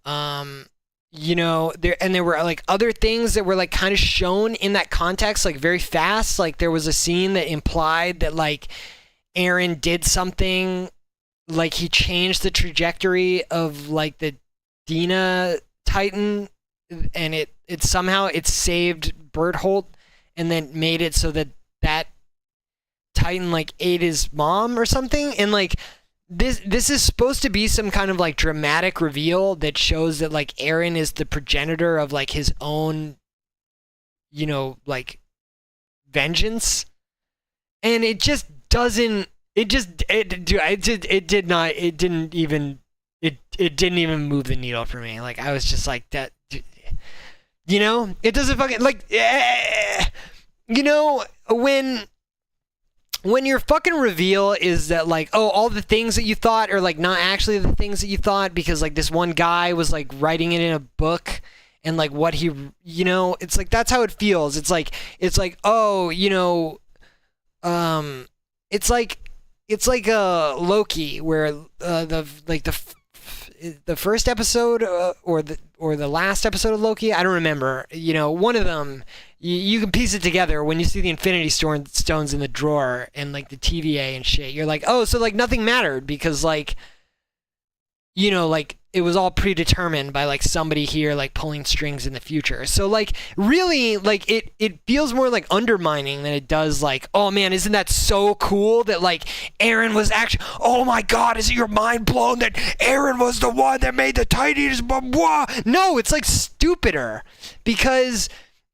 there were like other things that were like kind of shown in that context, like very fast. Like there was a scene that implied that like Aaron did something, like he changed the trajectory of like the Dina Titan, and it somehow it saved Berthold, and then made it so that that Titan like ate his mom or something, and like this is supposed to be some kind of like dramatic reveal that shows that like Aaron is the progenitor of like his own, like vengeance, and it just doesn't. It didn't even move the needle for me. Like I was just like that. It doesn't fucking like. When your fucking reveal is that like, oh, all the things that you thought are like not actually the things that you thought, because like this one guy was like writing it in a book, and like what he, it's like that's how it feels. It's like oh, it's like Loki, where the first episode or the last episode of Loki, I don't remember. One of them, you can piece it together when you see the Infinity Stones in the drawer and like the TVA and shit. You're like, oh, so like nothing mattered because like, like it was all predetermined by like somebody here like pulling strings in the future. So like really like it feels more like undermining than it does like, oh man, isn't that so cool that like Aaron was actually, oh my god, is it your mind blown that Aaron was the one that made the Titans? Blah, blah. No, it's like stupider because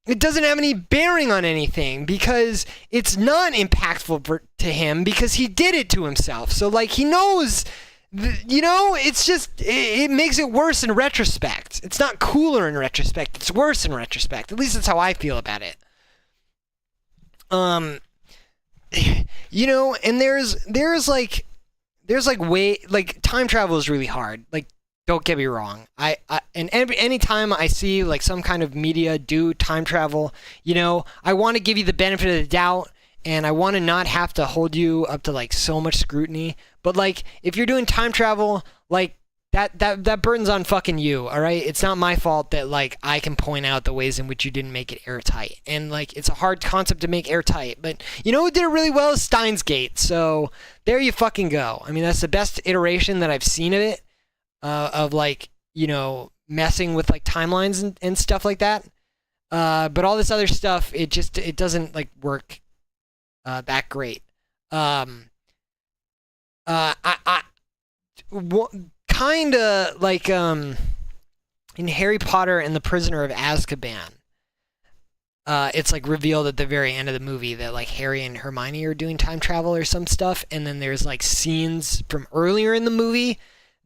it doesn't have any bearing on anything, because it's not impactful to him because he did it to himself. So like he knows. It's just, it makes it worse in retrospect. It's not cooler in retrospect. It's worse in retrospect. At least that's how I feel about it. And there's way, like time travel is really hard. Like, don't get me wrong. And any time I see like some kind of media do time travel, I want to give you the benefit of the doubt. And I want to not have to hold you up to like so much scrutiny. But like, if you're doing time travel, like that burden's on fucking you, all right? It's not my fault that like I can point out the ways in which you didn't make it airtight. And like, it's a hard concept to make airtight. But who did it really well is Steins Gate. So there you fucking go. I mean, that's the best iteration that I've seen of it, of like, messing with like timelines and stuff like that. But all this other stuff, it doesn't like work that great. Kind of like in Harry Potter and the Prisoner of Azkaban, it's like revealed at the very end of the movie that like Harry and Hermione are doing time travel or some stuff, and then there's like scenes from earlier in the movie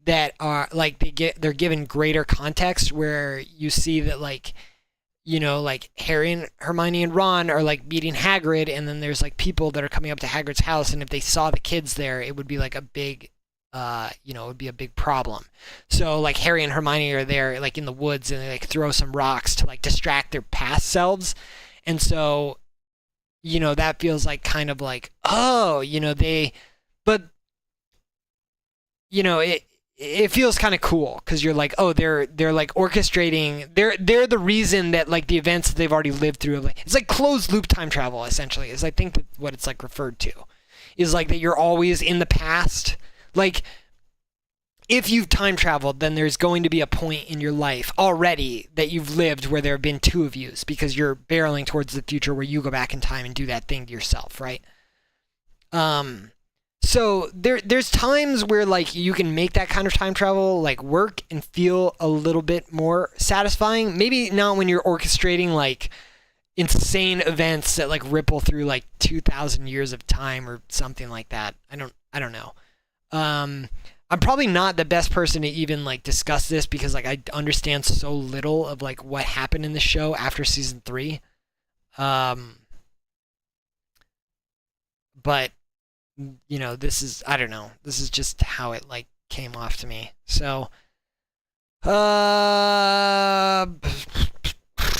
that are like they're given greater context, where you see that like like Harry and Hermione and Ron are like meeting Hagrid, and then there's like people that are coming up to Hagrid's house, and if they saw the kids there, it would be like a big, it would be a big problem. So like Harry and Hermione are there like in the woods, and they like throw some rocks to like distract their past selves, and so that feels like kind of like, oh, but it feels kind of cool because you're like, oh, they're like orchestrating, they're the reason that like the events that they've already lived through, it's like closed loop time travel essentially, is I think that what it's like referred to is like that you're always in the past. Like if you've time traveled, then there's going to be a point in your life already that you've lived where there have been two of yous, because you're barreling towards the future where you go back in time and do that thing to yourself, right? So there's times where like you can make that kind of time travel like work and feel a little bit more satisfying. Maybe not when you're orchestrating like insane events that like ripple through like 2,000 years of time or something like that. I don't know. I'm probably not the best person to even like discuss this, because like I understand so little of like what happened in the show after season 3. But this is, I don't know, this is just how it like came off to me. So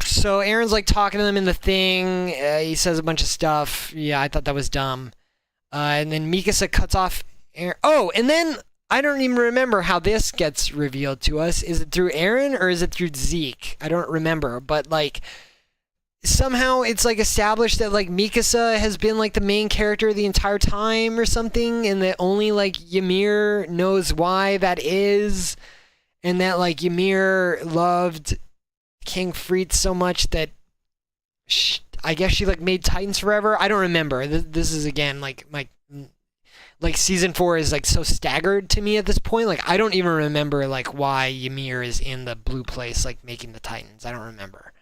so Aaron's like talking to them in the thing, he says a bunch of stuff. Yeah, I thought that was dumb. And then Mikasa cuts off Aaron. Oh, and then I don't even remember how this gets revealed to us. Is it through Aaron or is it through Zeke? I don't remember, but like somehow it's like established that like Mikasa has been like the main character the entire time or something, and that only like Ymir knows why that is, and that like Ymir loved King Fritz so much that I guess she like made Titans forever. I don't remember. This is again like my like season 4 is like so staggered to me at this point. Like I don't even remember like why Ymir is in the blue place like making the Titans. I don't remember.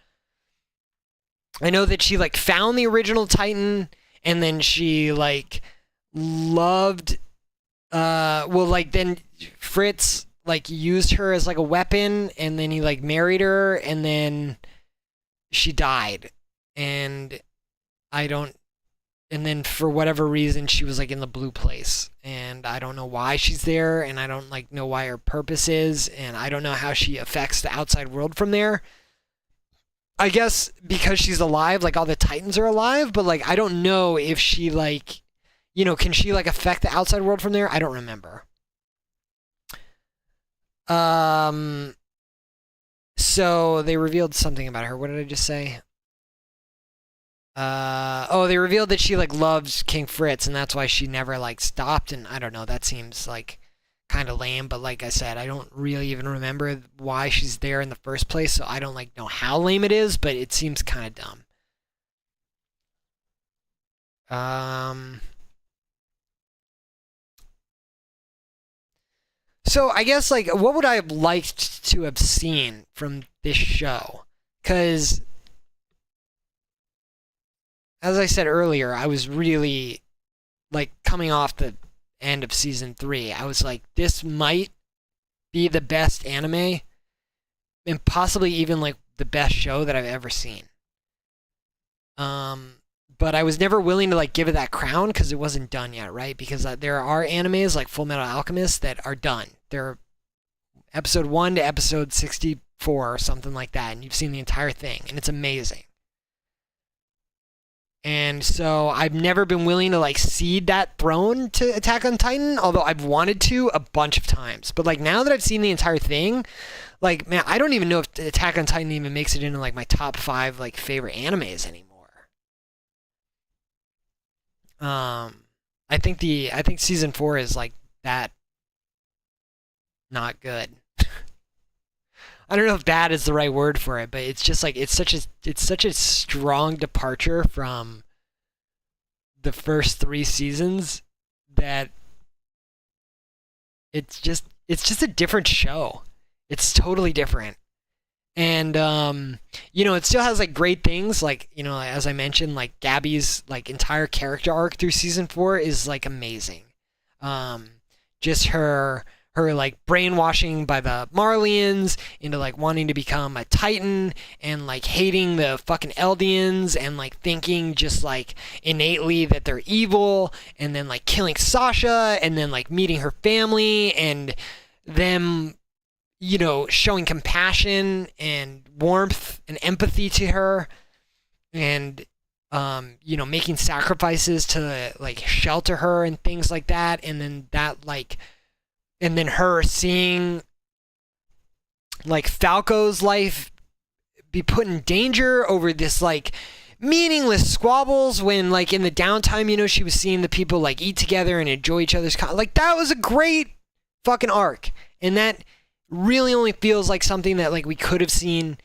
I know that she like found the original Titan, and then she like loved well like then Fritz like used her as like a weapon, and then he like married her, and then she died. And and then for whatever reason she was like in the blue place, and I don't know why she's there, and I don't like know why her purpose is, and I don't know how she affects the outside world from there. I guess because she's alive, like all the Titans are alive, but like I don't know if she like, you know, can she like affect the outside world from there? I don't remember. So they revealed something about her. What did I just say? They revealed that she like loves King Fritz, and that's why she never like stopped. And I don't know, that seems like kind of lame, but like I said, I don't really even remember why she's there in the first place, so I don't like know how lame it is, but it seems kind of dumb. So I guess like what would I have liked to have seen from this show? Because as I said earlier, I was really like coming off the end of season 3. I was like, this might be the best anime, and possibly even like the best show that I've ever seen. But I was never willing to like give it that crown because it wasn't done yet, right? Because there are animes like Full Metal Alchemist that are done. They're episode 1 to episode 64 or something like that, and you've seen the entire thing, and it's amazing. And so I've never been willing to like cede that throne to Attack on Titan, although I've wanted to a bunch of times. But like now that I've seen the entire thing, like man, I don't even know if Attack on Titan even makes it into like my top 5 like favorite animes anymore. I think season 4 is like that not good. I don't know if bad is the right word for it, but it's just like it's such a strong departure from the first 3 seasons that it's just a different show. It's totally different. And you know, it still has like great things, like, you know, as I mentioned, like Gabby's like entire character arc through season 4 is like amazing. Just her like brainwashing by the Marlians into like wanting to become a Titan, and like hating the fucking Eldians, and like thinking just like innately that they're evil, and then like killing Sasha, and then like meeting her family and them, you know, showing compassion and warmth and empathy to her, and you know, making sacrifices to like shelter her and things like that, and then that like, and then her seeing like Falco's life be put in danger over this like meaningless squabbles, when like in the downtime, you know, she was seeing the people like eat together and enjoy each other's like that was a great fucking arc, and that really only feels like something that like we could have seen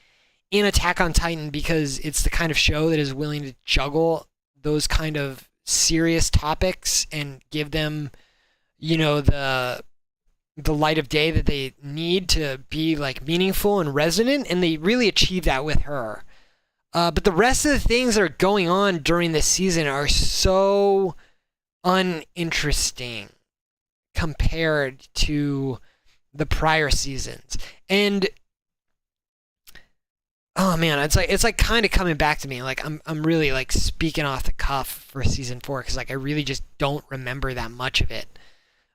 in Attack on Titan, because it's the kind of show that is willing to juggle those kind of serious topics and give them, you know, the light of day that they need to be like meaningful and resonant, and they really achieve that with her. But the rest of the things that are going on during this season are so uninteresting compared to the prior seasons. And oh man, it's like kind of coming back to me. Like I'm really like speaking off the cuff for season 4, because like I really just don't remember that much of it.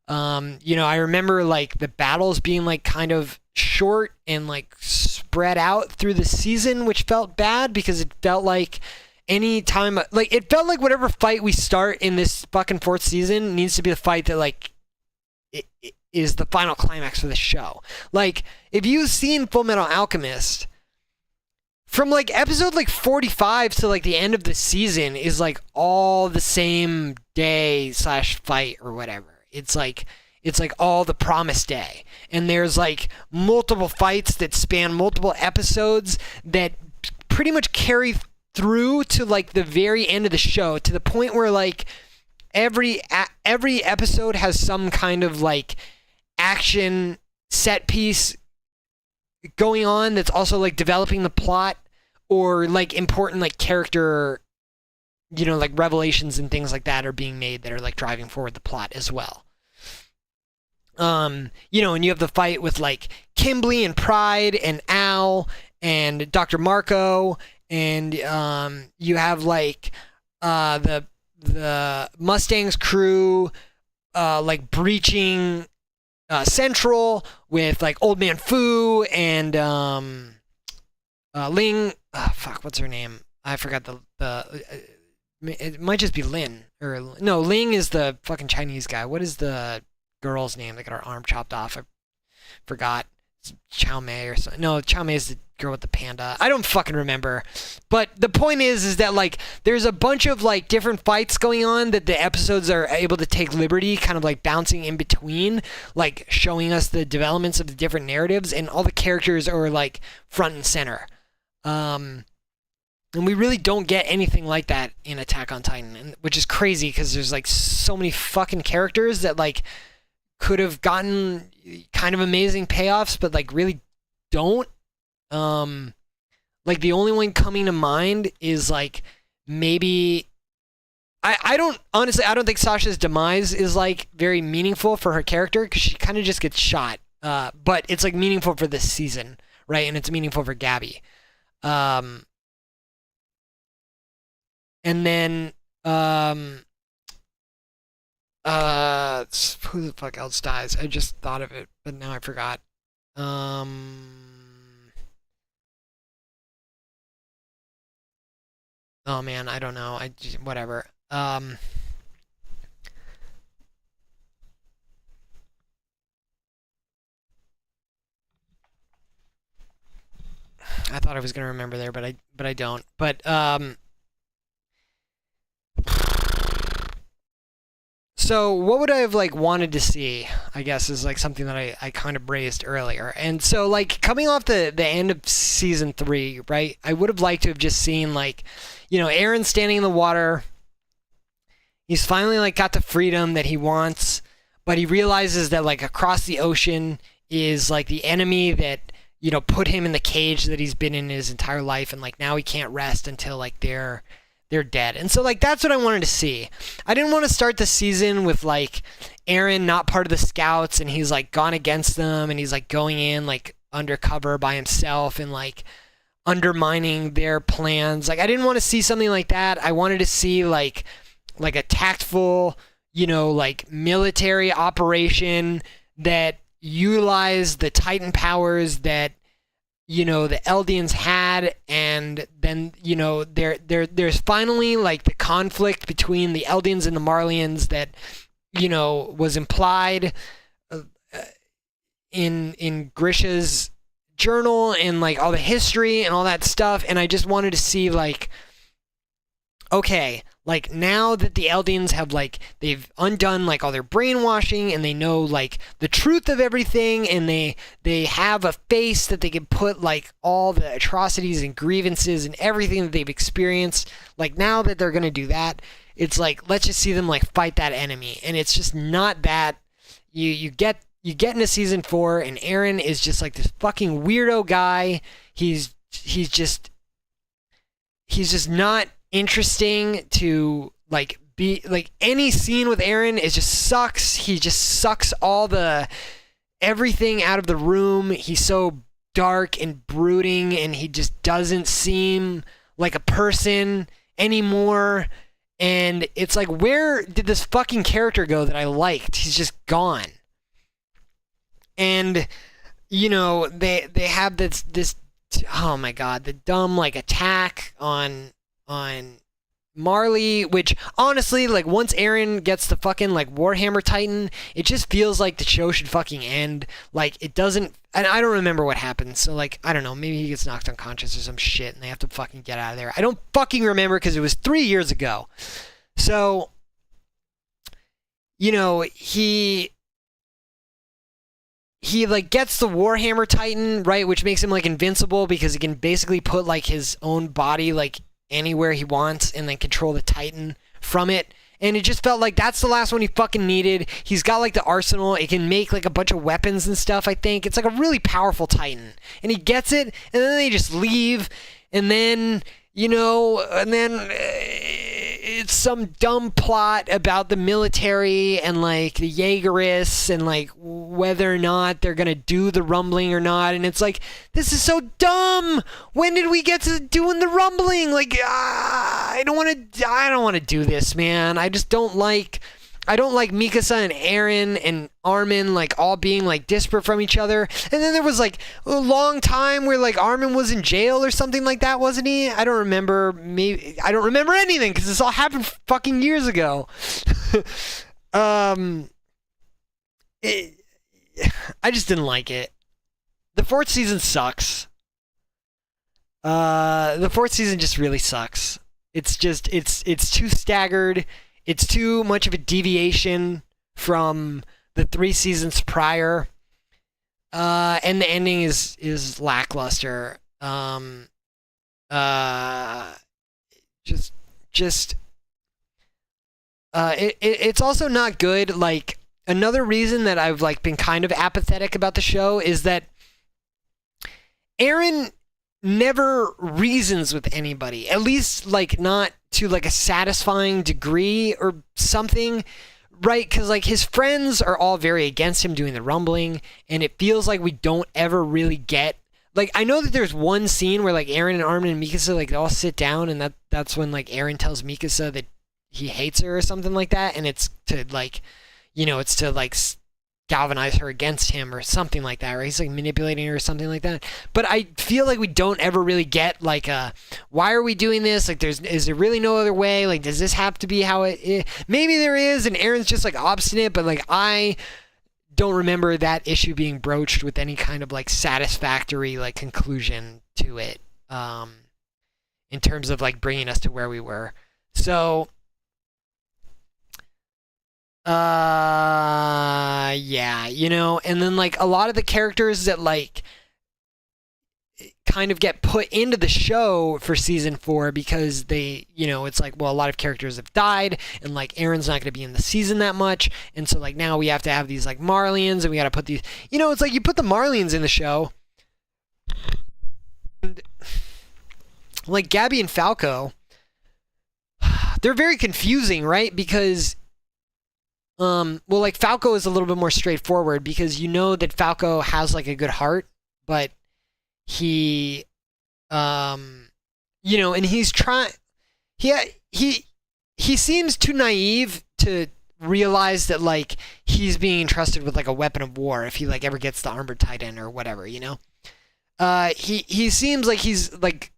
You know, I remember like the battles being like kind of short and like spread out through the season, which felt bad because it felt like any time, like it felt like whatever fight we start in this fucking 4th season needs to be the fight that like is the final climax for the show. Like, if you've seen Full Metal Alchemist, from like episode like 45 to like the end of the season is like all the same day slash fight or whatever. It's like all the promised day, and there's like multiple fights that span multiple episodes that pretty much carry through to like the very end of the show, to the point where like every episode has some kind of like action set piece going on that's also like developing the plot, or like important like character, like revelations and things like that are being made that are like driving forward the plot as well. And you have the fight with like Kimberly and Pride and Al and Dr. Marco, and you have like the Mustang's crew like breaching Central with like Old Man Fu and Ling. Fuck, what's her name? I forgot it might just be Lin, or no, Ling is the fucking Chinese guy. What is the girl's name that got her arm chopped off? I forgot. It's Chow Mei or something. No, Chow Mei is the girl with the panda. I don't fucking remember. But the point is that like there's a bunch of like different fights going on that the episodes are able to take liberty, kind of like bouncing in between, like showing us the developments of the different narratives, and all the characters are like front and center. And we really don't get anything like that in Attack on Titan, which is crazy because there's like so many fucking characters that like could have gotten kind of amazing payoffs, but like really don't. Like the only one coming to mind is like maybe I don't think Sasha's demise is like very meaningful for her character, because she kind of just gets shot. But it's like meaningful for this season, right? And it's meaningful for Gabby. And then who the fuck else dies? I just thought of it, but now I forgot. Oh man, I don't know. Whatever. I thought I was gonna remember there, but I don't. But so what would I have like wanted to see, I guess, is like something that I kind of raised earlier. And so like coming off the end of season 3, right? I would have liked to have just seen like, Aaron standing in the water. He's finally like got the freedom that he wants, but he realizes that like across the ocean is like the enemy that, put him in the cage that he's been in his entire life, and like now he can't rest until like they're dead. And so like that's what I wanted to see. I didn't want to start the season with like Aaron not part of the scouts and he's like gone against them and he's like going in like undercover by himself and like undermining their plans. Like I didn't want to see something like that. I wanted to see like a tactful, like military operation that utilized the Titan powers that the Eldians had, and then there's finally like the conflict between the Eldians and the Marlians that was implied in Grisha's journal and like all the history and all that stuff. And I just wanted to see like, okay, like now that the Eldians have like they've undone like all their brainwashing and they know like the truth of everything, and they have a face that they can put like all the atrocities and grievances and everything that they've experienced. Like now that they're gonna do that, it's like let's just see them like fight that enemy. And it's just not that. You get into season 4 and Aaron is just like this fucking weirdo guy. He's just not interesting to like be like. Any scene with Aaron is just sucks. He just sucks all the everything out of the room. He's so dark and brooding, and he just doesn't seem like a person anymore. And it's like, where did this fucking character go that I liked? He's just gone. And they have this oh my god, the dumb like attack on Marley, which honestly, like once Eren gets the fucking like Warhammer Titan, it just feels like the show should fucking end. Like it doesn't, and I don't remember what happens. So like I don't know, maybe he gets knocked unconscious or some shit, and they have to fucking get out of there. I don't fucking remember because it was 3 years ago. So he like gets the Warhammer Titan, right, which makes him like invincible because he can basically put like his own body like anywhere he wants and then control the Titan from it. And it just felt like that's the last one he fucking needed. He's got like the arsenal. It can make like a bunch of weapons and stuff, I think. It's like a really powerful Titan. And he gets it, and then they just leave. And then, it's some dumb plot about the military and like the Jaegerists and like whether or not they're gonna do the rumbling or not. And it's like, this is so dumb. When did we get to doing the rumbling? Like, I don't want to do this, man. I don't like Mikasa and Eren and Armin like all being like disparate from each other. And then there was like a long time where like Armin was in jail or something like that, wasn't he? I don't remember. Maybe I don't remember anything because this all happened fucking years ago. I just didn't like it. The fourth season sucks. The fourth season just really sucks. It's too staggered. It's too much of a deviation from the 3 seasons prior, and the ending is lackluster. It's also not good. Like another reason that I've like been kind of apathetic about the show is that Eren never reasons with anybody, at least like not to like a satisfying degree or something, right? Because like his friends are all very against him doing the rumbling, and it feels like we don't ever really get like, I know that there's one scene where like Eren and Armin and Mikasa like they all sit down, and that's when like Eren tells Mikasa that he hates her or something like that, and it's to like galvanize her against him or something like that, right? He's like manipulating her or something like that. But I feel like we don't ever really get like why are we doing this? Like is there really no other way? Like does this have to be how it is? Maybe there is, and Eren's just like obstinate, but like I don't remember that issue being broached with any kind of like satisfactory like conclusion to it, in terms of like bringing us to where we were. So yeah, and then like a lot of the characters that like kind of get put into the show for season 4 because they, it's like, well, a lot of characters have died and like Eren's not going to be in the season that much, and so like now we have to have these like Marlians, and we got to put these, it's like you put the Marlians in the show, and like Gabby and Falco, they're very confusing, right? Because well, like Falco is a little bit more straightforward because that Falco has like a good heart, but he, and he's trying. He seems too naive to realize that like he's being entrusted with like a weapon of war if he like ever gets the armored titan or whatever. He seems like he's like.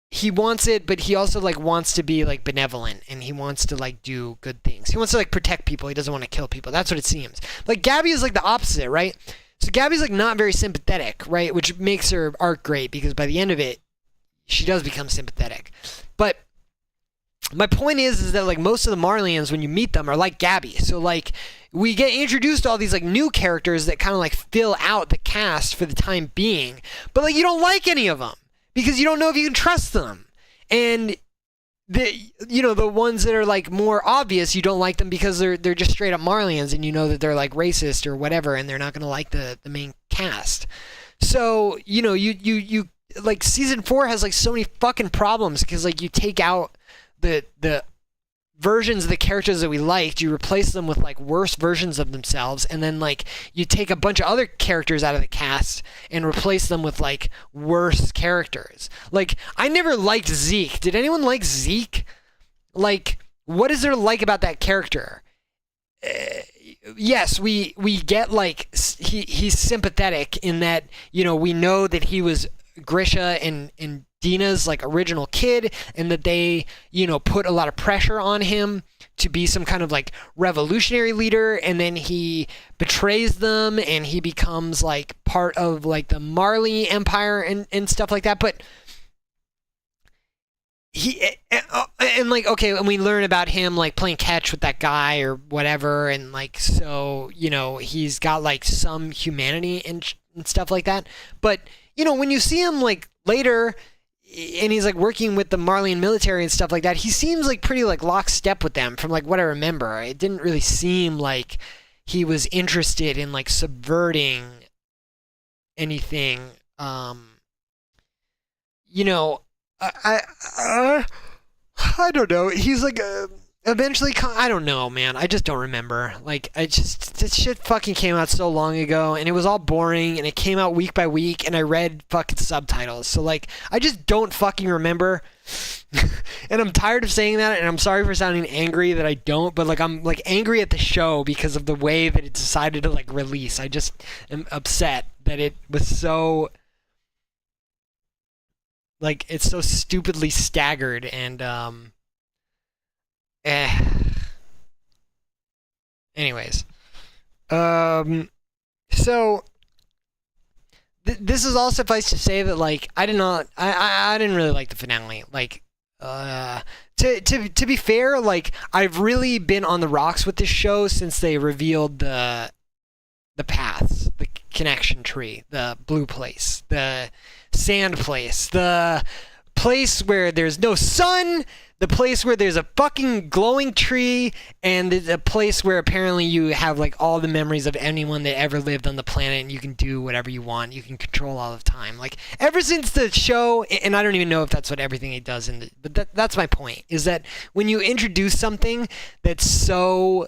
He wants it, but he also like wants to be like benevolent, and he wants to like do good things. He wants to like protect people. He doesn't want to kill people. That's what it seems. Like Gabby is like the opposite, right? So Gabby's like not very sympathetic, right? Which makes her arc great because by the end of it, she does become sympathetic. But my point is that like most of the Marlians, when you meet them, are like Gabby. So like we get introduced to all these like new characters that kind of like fill out the cast for the time being, but like you don't like any of them. Because you don't know if you can trust them. And the ones that are like more obvious, you don't like them because they're just straight up Marlians, and you know that they're like racist or whatever, and they're not gonna like the main cast. So, you like season 4 has like so many fucking problems because like you take out the versions of the characters that we liked, you replace them with like worse versions of themselves, and then like you take a bunch of other characters out of the cast and replace them with like worse characters. Like I never liked Zeke. Did anyone like Zeke? Like what is there to like about that character? Yes, we get like he's sympathetic in that we know that he was Grisha and Dina's like original kid, and that they, put a lot of pressure on him to be some kind of like revolutionary leader, and then he betrays them and he becomes like part of like the Marley Empire and stuff like that. But and like, okay, and we learn about him like playing catch with that guy or whatever, and like, so he's got like some humanity and stuff like that. But when you see him like later and he's like working with the Marleyan military and stuff like that, he seems like pretty like lockstep with them from like what I remember. It didn't really seem like he was interested in like subverting anything. I don't know. He's like eventually. I don't know, man. I just don't remember. Like, this shit fucking came out so long ago, and it was all boring, and it came out week by week, and I read fucking subtitles. So like, I just don't fucking remember. And I'm tired of saying that, and I'm sorry for sounding angry that I don't, but like, I'm like angry at the show because of the way that it decided to like release. I just am upset that it was so. Like, it's so stupidly staggered, and anyways, so this is all suffice to say that like I didn't really like the finale. Like, to be fair, like I've really been on the rocks with this show since they revealed the paths, the connection tree, the blue place, the sand place, the place where there's no sun, the place where there's a fucking glowing tree, and the place where apparently you have like all the memories of anyone that ever lived on the planet, and you can do whatever you want, you can control all of time. Like, ever since the show, and I don't even know if that's what everything it does, but that's my point, is that when you introduce something that's so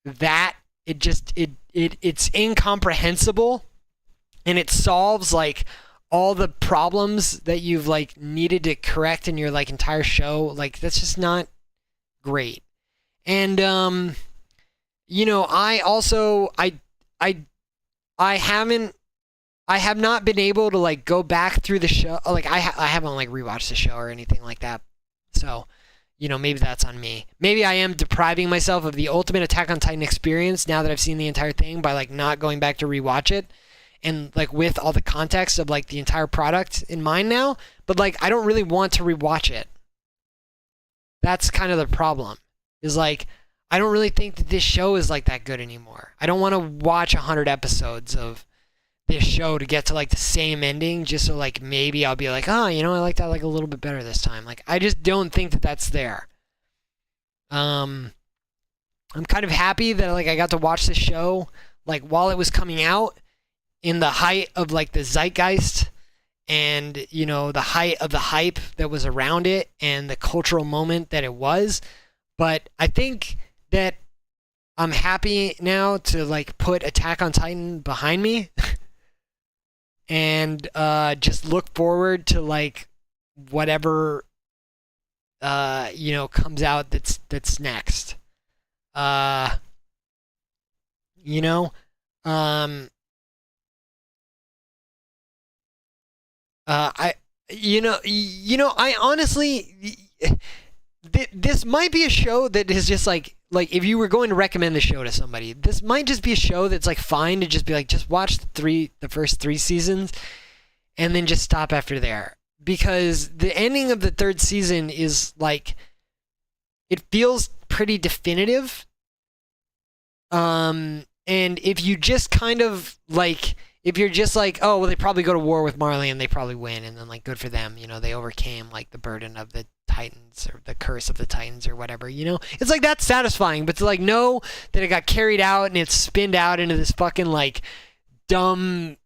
that it's incomprehensible, and it solves like all the problems that you've like needed to correct in your like entire show, like that's just not great. And I also I have not been able to like go back through the show. Like I haven't like rewatched the show or anything like that. So maybe that's on me. Maybe I am depriving myself of the ultimate Attack on Titan experience now that I've seen the entire thing by like not going back to rewatch it. And like with all the context of like the entire product in mind now, but like I don't really want to rewatch it. That's kind of the problem. Is like I don't really think that this show is like that good anymore. I don't want to watch 100 episodes of this show to get to like the same ending just so like maybe I'll be like, oh, I like that like a little bit better this time. Like I just don't think that that's there. I'm kind of happy that like I got to watch the show like while it was coming out, in the height of like the zeitgeist and the height of the hype that was around it and the cultural moment that it was. But I think that I'm happy now to like put Attack on Titan behind me and just look forward to like whatever comes out that's next. I honestly, this might be a show that is just like if you were going to recommend the show to somebody, this might just be a show that's like fine to just be like, just watch the first 3 seasons and then just stop after there, because the ending of the 3rd season is like, it feels pretty definitive. And if you just kind of like, if you're just like, oh, well, they probably go to war with Marley and they probably win, and then like good for them, they overcame like the burden of the Titans or the curse of the Titans or whatever, it's like that's satisfying. But to like know that it got carried out and it's spinned out into this fucking like dumb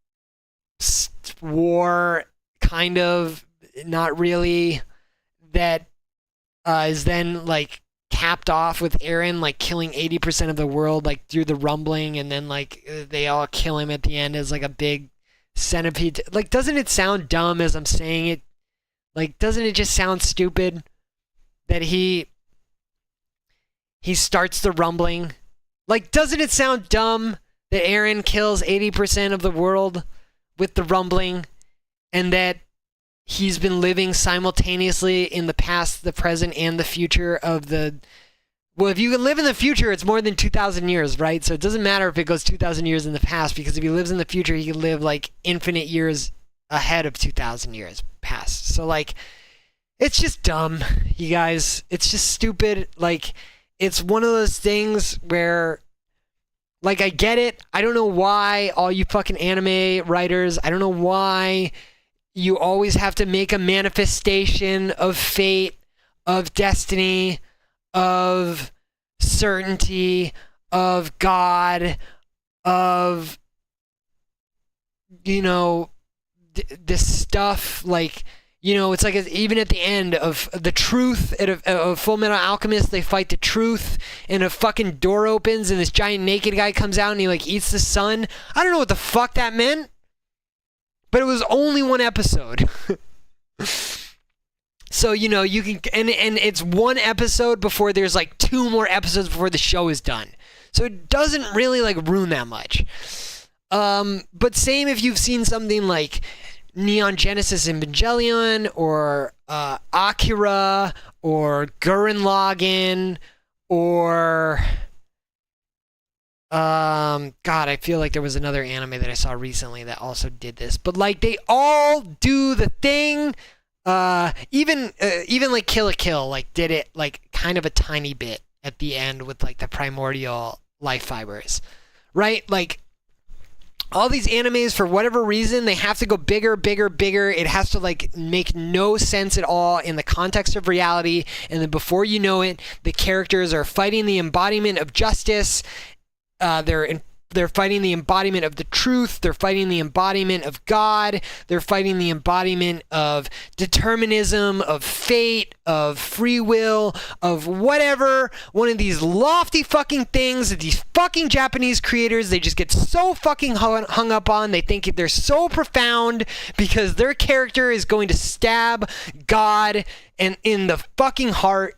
war, kind of, not really, that is then like capped off with Eren like killing 80% of the world like through the rumbling, and then like they all kill him at the end as like a big centipede. Like, doesn't it sound dumb as I'm saying it? Like, doesn't it just sound stupid that he starts the rumbling? Like, doesn't it sound dumb that Eren kills 80% of the world with the rumbling, and that he's been living simultaneously in the past, the present, and the future of the... Well, if you can live in the future, it's more than 2,000 years, right? So it doesn't matter if it goes 2,000 years in the past, because if he lives in the future, he can live like infinite years ahead of 2,000 years past. So like, it's just dumb, you guys. It's just stupid. Like, it's one of those things where, like, I get it. I don't know why all you fucking anime writers, I don't know why you always have to make a manifestation of fate, of destiny, of certainty, of God, of, you know, this stuff, like, you know, it's like even at the end of the truth of Full Metal Alchemist, they fight the truth, and a fucking door opens, and this giant naked guy comes out, and he, like, eats the sun. I don't know what the fuck that meant, but it was only one episode. So, you know, you can, and it's one episode before there's like 2 more episodes before the show is done. So it doesn't really like ruin that much. But same if you've seen something like Neon Genesis Evangelion, or Akira, or Gurren Lagann, or God, I feel like there was another anime that I saw recently that also did this. But like, they all do the thing. Even like Kill la Kill, like, did it like kind of a tiny bit at the end with like the primordial life fibers, right? Like, all these animes, for whatever reason, they have to go bigger, bigger, bigger. It has to like make no sense at all in the context of reality, and then before you know it, the characters are fighting the embodiment of justice. They're fighting the embodiment of the truth. They're fighting the embodiment of God. They're fighting the embodiment of determinism, of fate, of free will, of whatever. One of these lofty fucking things that these fucking Japanese creators, they just get so fucking hung up on. They think they're so profound because their character is going to stab God and in the fucking heart.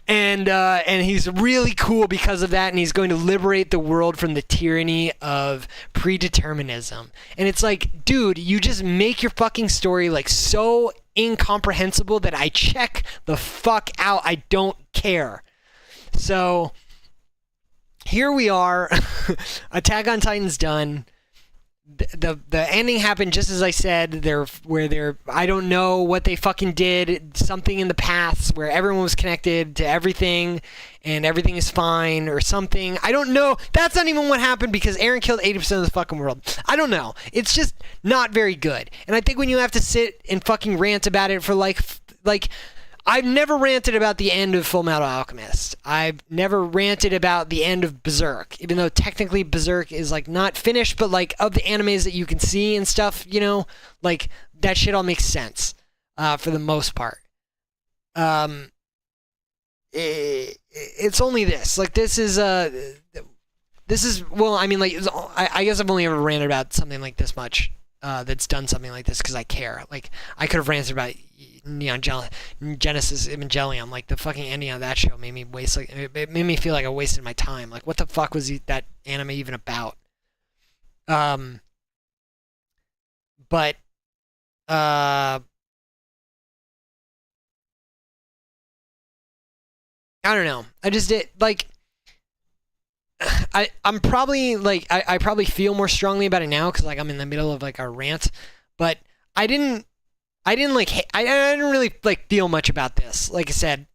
And he's really cool because of that, and he's going to liberate the world from the tyranny of predeterminism. And it's like, dude, you just make your fucking story like so incomprehensible that I check the fuck out. I don't care. So here we are. Attack on Titan's done. The ending happened just as I said. I don't know what they fucking did. Something in the paths where everyone was connected to everything, and everything is fine or something. I don't know. That's not even what happened, because Eren killed 80% of the fucking world. I don't know. It's just not very good. And I think when you have to sit and fucking rant about it for like I've never ranted about the end of Full Metal Alchemist. I've never ranted about the end of Berserk, even though technically Berserk is like not finished, but like of the animes that you can see and stuff, you know, like that shit all makes sense for the most part. It's only this. Like, this is well, I mean, like, I guess I've only ever ranted about something like this much. That's done something like this because I care. Like, I could have ranted about Neon Genesis Evangelion. Like, the fucking ending of that show made me waste, like, it made me feel like I wasted my time. Like, what the fuck was that anime even about? But I don't know. I just did, like, I'm probably, like, I probably feel more strongly about it now because, like, I'm in the middle of, like, a rant, but I didn't really, like, feel much about this. Like I said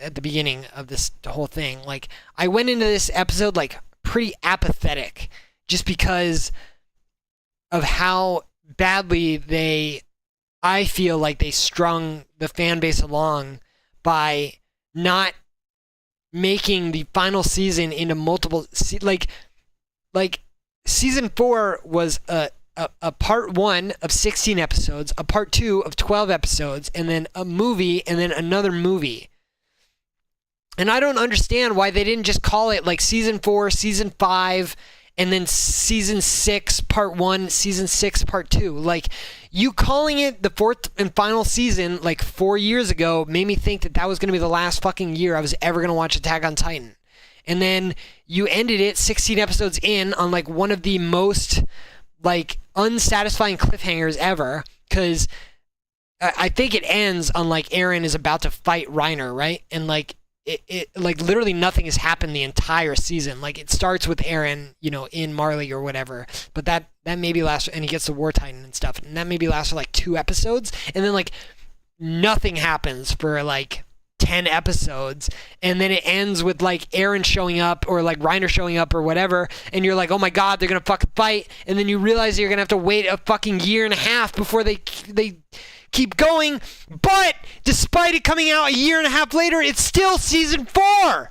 at the beginning of this whole thing, like, I went into this episode, like, pretty apathetic just because of how badly I feel like they strung the fan base along by not making the final season into multiple like season 4 was a part 1 of 16 episodes, a part 2 of 12 episodes, and then a movie, and then another movie. And I don't understand why they didn't just call it like season 4, season 5, and then season 6 part 1, season 6 part 2. Like, you calling it the 4th and final season like 4 years ago made me think that was going to be the last fucking year I was ever going to watch Attack on Titan. And then you ended it 16 episodes in on like one of the most like unsatisfying cliffhangers ever, because I think it ends on like Eren is about to fight Reiner, right? And like it like literally nothing has happened the entire season. Like it starts with Eren, in Marley or whatever, but that maybe lasts, and he gets the War Titan and stuff, and that maybe lasts for like 2 episodes, and then like nothing happens for like 10 episodes, and then it ends with like Eren showing up or like Reiner showing up or whatever, and you're like, oh my god, they're gonna fucking fight, and then you realize you're gonna have to wait a fucking year and a half before they keep going. But despite it coming out a year and a half later, it's still season 4.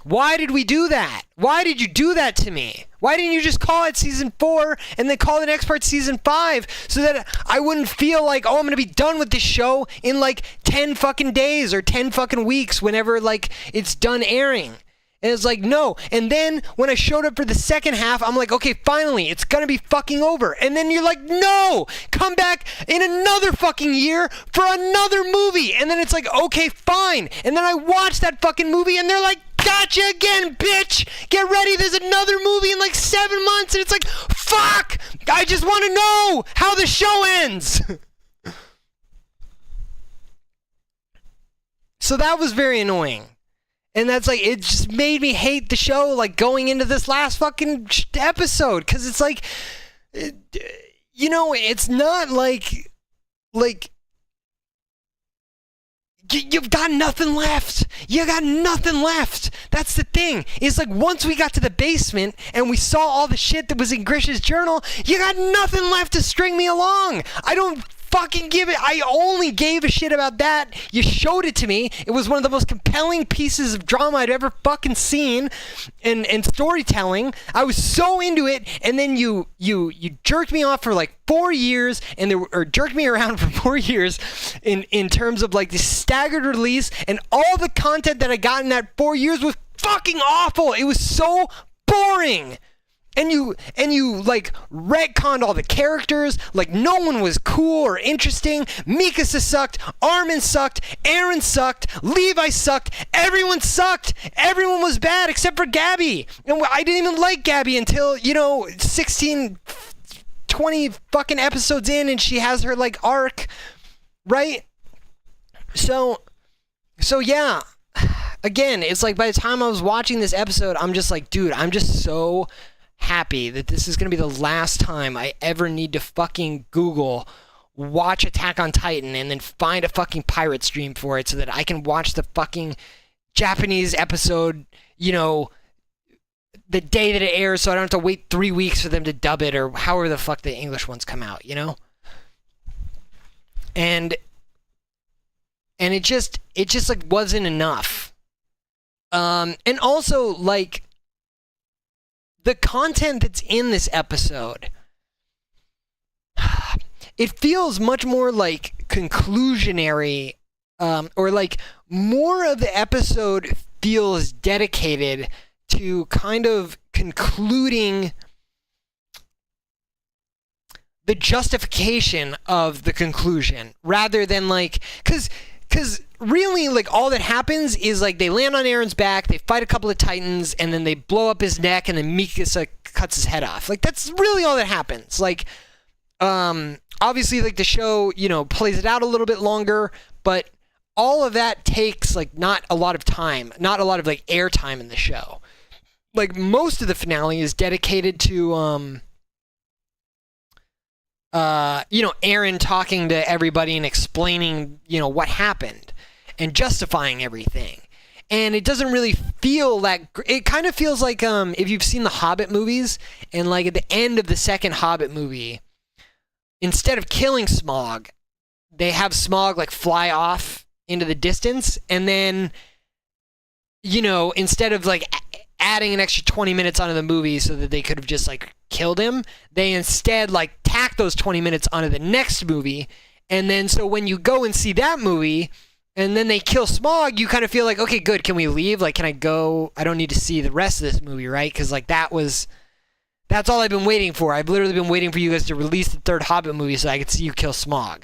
Why did we do that? Why did you do that to me? Why didn't you just call it season 4 and then call the next part season 5 so that I wouldn't feel like, oh, I'm going to be done with this show in like 10 fucking days or 10 fucking weeks whenever like it's done airing? And it's like, no. And then when I showed up for the second half, I'm like, okay, finally, it's going to be fucking over. And then you're like, no, come back in another fucking year for another movie. And then it's like, okay, fine. And then I watch that fucking movie and they're like, gotcha again, bitch. Get ready. There's another movie in like 7 months. And it's like, fuck. I just want to know how the show ends. So that was very annoying. And that's like, it just made me hate the show, like going into this last fucking episode. Cause it's like, it's not like you've got nothing left. You got nothing left. That's the thing. It's like once we got to the basement and we saw all the shit that was in Grish's journal, you got nothing left to string me along. I don't fucking give it. I only gave a shit about that. You showed it to me. It was one of the most compelling pieces of drama I'd ever fucking seen, and storytelling. I was so into it, and then you jerked me off for like 4 years, or jerked me around for 4 years in terms of like the staggered release, and all the content that I got in that 4 years was fucking awful. It was so boring. And you like retconned all the characters, like no one was cool or interesting. Mikasa sucked, Armin sucked, Eren sucked, Levi sucked, everyone sucked. Everyone was bad except for Gabby. And I didn't even like Gabby until, 16, 20 fucking episodes in, and she has her like arc, right? So yeah. Again, it's like by the time I was watching this episode, I'm just like, dude, I'm just so happy that this is going to be the last time I ever need to fucking Google watch Attack on Titan and then find a fucking pirate stream for it so that I can watch the fucking Japanese episode, the day that it airs, so I don't have to wait 3 weeks for them to dub it or however the fuck the English ones come out, And it just like wasn't enough. And also like the content that's in this episode, it feels much more like conclusionary, or like more of the episode feels dedicated to kind of concluding the justification of the conclusion, rather than like, because really, like, all that happens is, like, they land on Eren's back, they fight a couple of Titans, and then they blow up his neck, and then Mikasa cuts his head off. Like, that's really all that happens. Like, obviously, like, the show, plays it out a little bit longer, but all of that takes, like, not a lot of time, not a lot of, like, airtime in the show. Like, most of the finale is dedicated to, Eren talking to everybody and explaining, what happened and justifying everything. And it doesn't really feel that, it kind of feels like, if you've seen the Hobbit movies, and like at the end of the second Hobbit movie, instead of killing Smaug, they have Smaug like fly off into the distance, and then, instead of like adding an extra 20 minutes onto the movie so that they could have just like killed him, they instead like tack those 20 minutes onto the next movie. And then so when you go and see that movie and then they kill Smaug, you kind of feel like, okay, good, can we leave? Like, can I go? I don't need to see the rest of this movie, right? Because like that's all I've been waiting for. I've literally been waiting for you guys to release the third Hobbit movie so I could see you kill Smaug.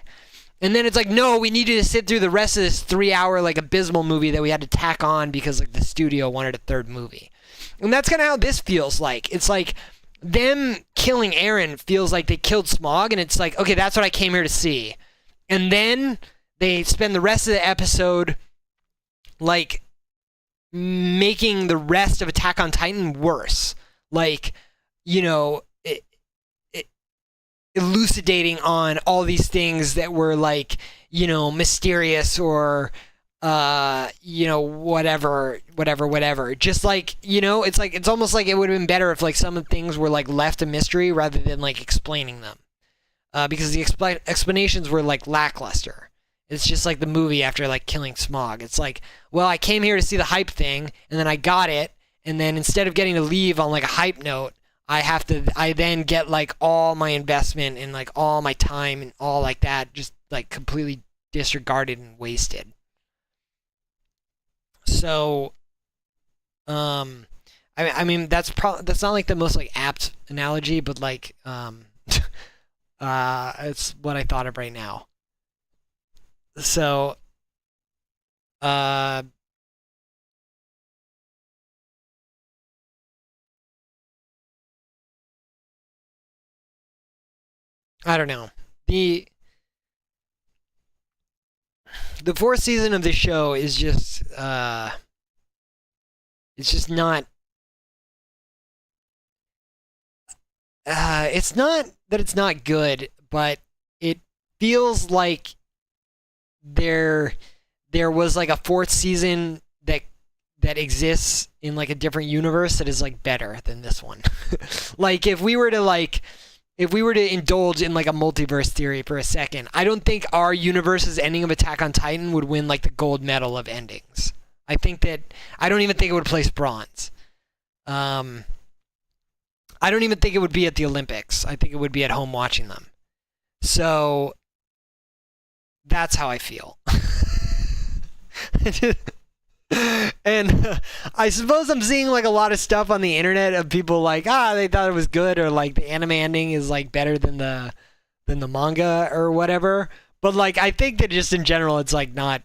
And then it's like, no, we need you to sit through the rest of this 3-hour like abysmal movie that we had to tack on because like the studio wanted a third movie. And that's kind of how this feels like. It's like, them killing Eren feels like they killed Smaug, and it's like, okay, that's what I came here to see. And then they spend the rest of the episode like making the rest of Attack on Titan worse. Like, you know, elucidating on all these things that were like, you know, mysterious or you know, whatever. Just like, you know, it's like, it's almost like it would have been better if like some of the things were like left a mystery rather than like explaining them. Because the explanations were like lackluster. It's just like the movie after like killing Smaug. It's like, well, I came here to see the hype thing, and then I got it, and then instead of getting to leave on like a hype note, I then get like all my investment and like all my time and all like that just like completely disregarded and wasted. So, I mean that's not like the most like apt analogy, but like it's what I thought of right now. So, uh, I don't know. the The fourth season of the show is just it's just not. It's not that it's not good, but it feels like there there was like a fourth season that exists in like a different universe that is like better than this one. Like if we were to indulge in like a multiverse theory for a second, I don't think our universe's ending of Attack on Titan would win like the gold medal of endings. I don't even think it would place bronze. Um, I don't even think it would be at the Olympics. I think it would be at home watching them. So that's how I feel. And I suppose I'm seeing like a lot of stuff on the internet of people like, they thought it was good, or like the anime ending is like better than the manga or whatever. But like I think that just in general it's like not,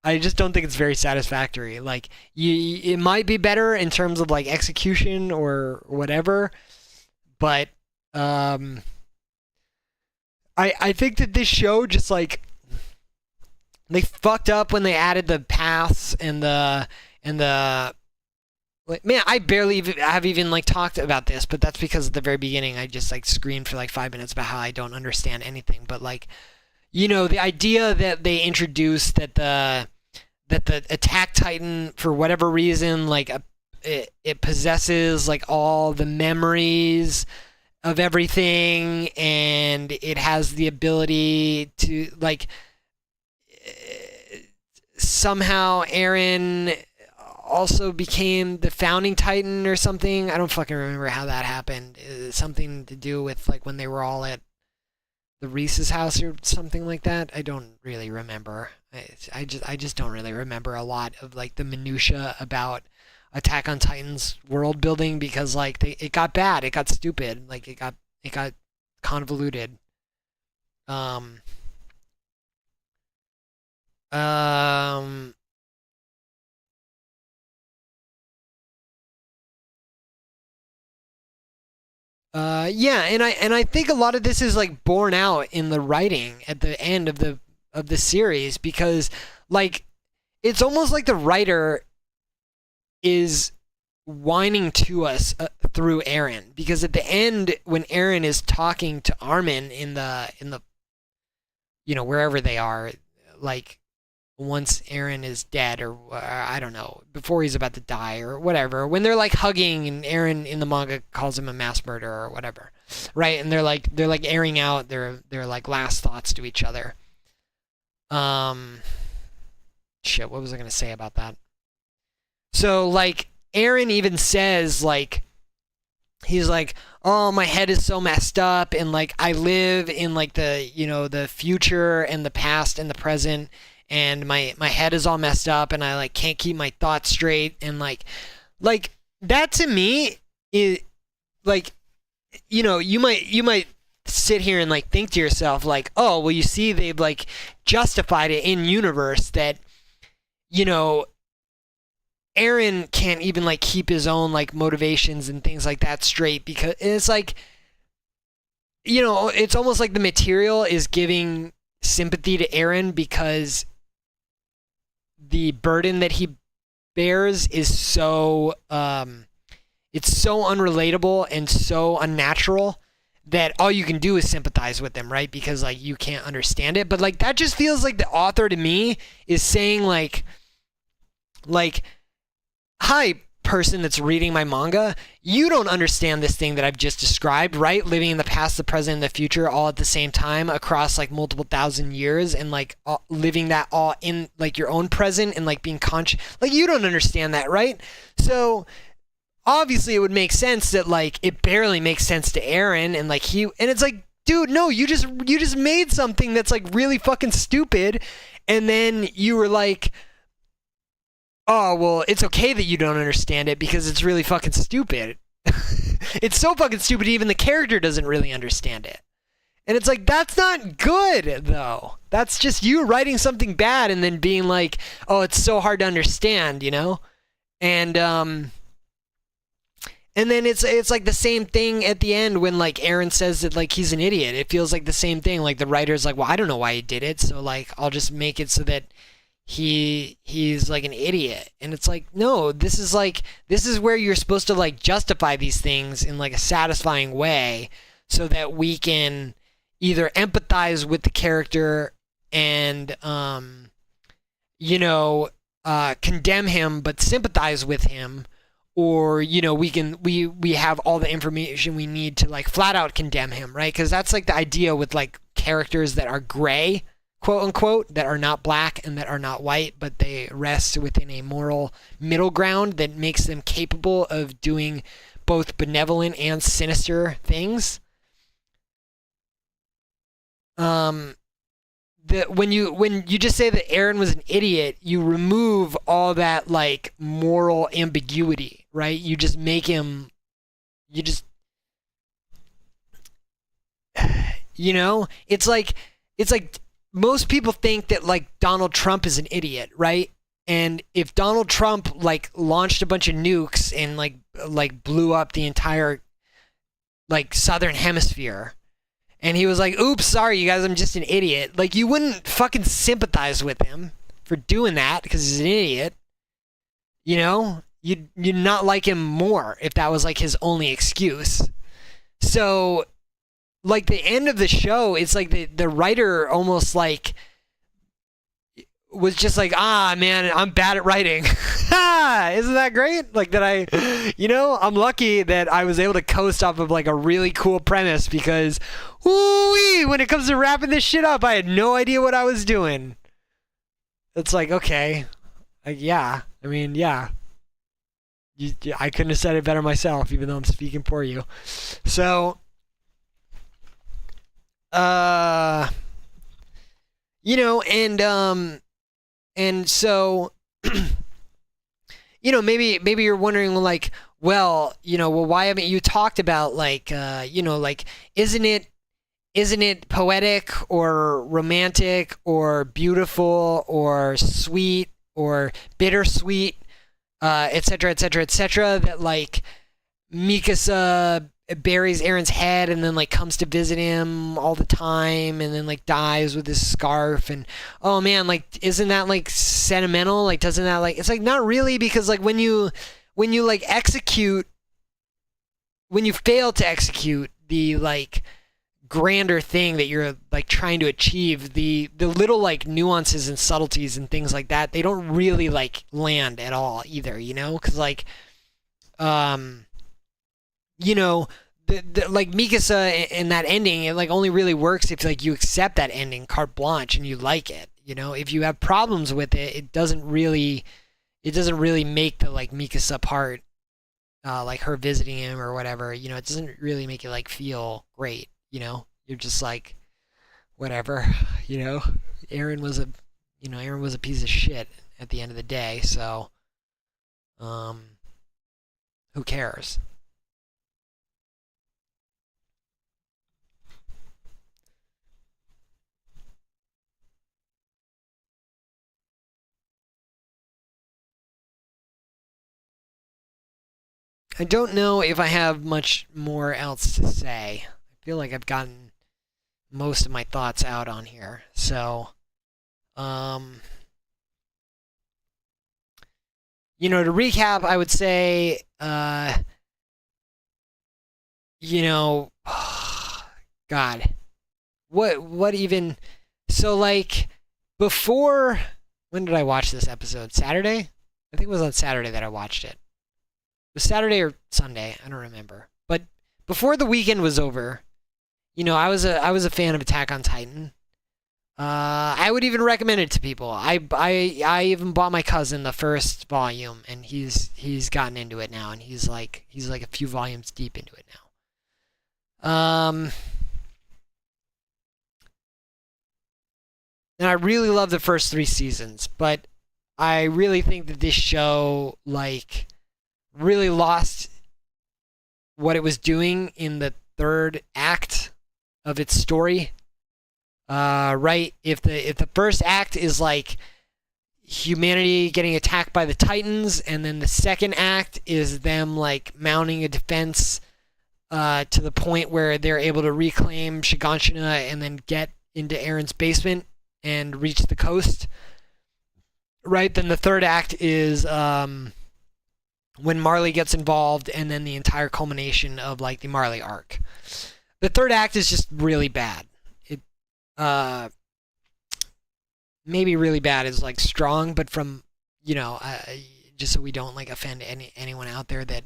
I just don't think it's very satisfactory. Like it might be better in terms of like execution or whatever, but I think that this show just like they fucked up when they added the paths and the like, man, I barely have even like talked about this, but that's because at the very beginning I just like screamed for like 5 minutes about how I don't understand anything. But like, you know, the idea that they introduced that the Attack Titan for whatever reason like it possesses like all the memories of everything, and it has the ability to like somehow Eren also became the founding Titan or something. I don't fucking remember how that happened. Something to do with like when they were all at the Reese's house or something like that. I don't really remember. I just don't really remember a lot of like the minutia about Attack on Titan's world building, because like it got bad, it got stupid, like it got convoluted. Um, um, yeah, and I think a lot of this is like borne out in the writing at the end of the series, because like it's almost like the writer is whining to us through Eren, because at the end when Eren is talking to Armin in the you know, wherever they are, like once Eren is dead, or I don't know, before he's about to die or whatever, when they're like hugging and Eren in the manga calls him a mass murderer or whatever, right? And they're like airing out their like last thoughts to each other. Um, shit, what was I gonna say about that? So like Eren even says like he's like, oh, my head is so messed up, and like I live in like the, you know, the future and the past and the present, and my head is all messed up, and I like can't keep my thoughts straight, and like that to me is like, you know, you might sit here and like think to yourself like, oh well, you see they've like justified it in universe that, you know, Aaron can't even like keep his own like motivations and things like that straight, because it's like, it's almost like the material is giving sympathy to Aaron because the burden that he bears is so it's so unrelatable and so unnatural that all you can do is sympathize with him, right? Because like you can't understand it. But like that just feels like the author to me is saying like hi, person that's reading my manga, you don't understand this thing that I've just described, right? Living in the past, the present, and the future all at the same time across like multiple thousand years, and like living that all in like your own present and like being conscious. Like you don't understand that, right? So obviously it would make sense that like it barely makes sense to Aaron, and like it's like, dude, no, you just made something that's like really fucking stupid, and then you were like, oh, well, it's okay that you don't understand it because it's really fucking stupid. It's so fucking stupid even the character doesn't really understand it. And it's like, that's not good, though. That's just you writing something bad and then being like, oh, it's so hard to understand, you know? And then it's like the same thing at the end when like Aaron says that like he's an idiot. It feels like the same thing. Like the writer's like, well, I don't know why he did it, so like I'll just make it so that he's like an idiot. And it's like, no, this is where you're supposed to like justify these things in like a satisfying way so that we can either empathize with the character and condemn him but sympathize with him, or we have all the information we need to like flat out condemn him, right? Because that's like the idea with like characters that are gray, quote unquote, that are not black and that are not white, but they rest within a moral middle ground that makes them capable of doing both benevolent and sinister things. When you just say that Aaron was an idiot, you remove all that like moral ambiguity, right? You just make him, you just, it's like most people think that like Donald Trump is an idiot, right? And if Donald Trump like launched a bunch of nukes and like blew up the entire like southern hemisphere, and he was like, oops, sorry you guys, I'm just an idiot, like you wouldn't fucking sympathize with him for doing that because he's an idiot. You'd not like him more if that was like his only excuse. So like the end of the show, it's like the writer almost like was just like, ah, man, I'm bad at writing. Isn't that great? Like that I'm lucky that I was able to coast off of like a really cool premise because, woo-wee, when it comes to wrapping this shit up, I had no idea what I was doing. It's like, okay, yeah, I mean, yeah. I couldn't have said it better myself, even though I'm speaking for you. So, and so, maybe you're wondering, like, well, why haven't you talked about like, like, isn't it poetic or romantic or beautiful or sweet or bittersweet, et cetera, et cetera, et cetera, that like Mikasa buries Aaron's head and then like comes to visit him all the time and then like dies with his scarf, and oh man, like isn't that like sentimental? Like doesn't that like, it's like not really, because like when you like execute, when you fail to execute the like grander thing that you're like trying to achieve, the little like nuances and subtleties and things like that, they don't really like land at all either, because like like Mikasa in that ending, it like only really works if like you accept that ending carte blanche and you like it. If you have problems with it, it doesn't really make the like Mikasa part, like her visiting him or whatever, it doesn't really make it like feel great. You're just like, whatever. Aaron was a Aaron was a piece of shit at the end of the day, so who cares? I don't know if I have much more else to say. I feel like I've gotten most of my thoughts out on here. So, um, to recap, I would say, God, what even? So like before, when did I watch this episode? Saturday? I think it was on Saturday that I watched it. It was Saturday or Sunday, I don't remember. But before the weekend was over, I was a fan of Attack on Titan. I would even recommend it to people. I even bought my cousin the first volume, and he's gotten into it now, and he's like a few volumes deep into it now. And I really love the first 3 seasons, but I really think that this show like really lost what it was doing in the third act of its story. Right? If the first act is like humanity getting attacked by the Titans, and then the second act is them like mounting a defense to the point where they're able to reclaim Shiganshina and then get into Aaron's basement and reach the coast. Right? Then the third act is when Marley gets involved, and then the entire culmination of like the Marley arc. The third act is just really bad. Maybe really bad is like strong, but from just so we don't like offend anyone out there that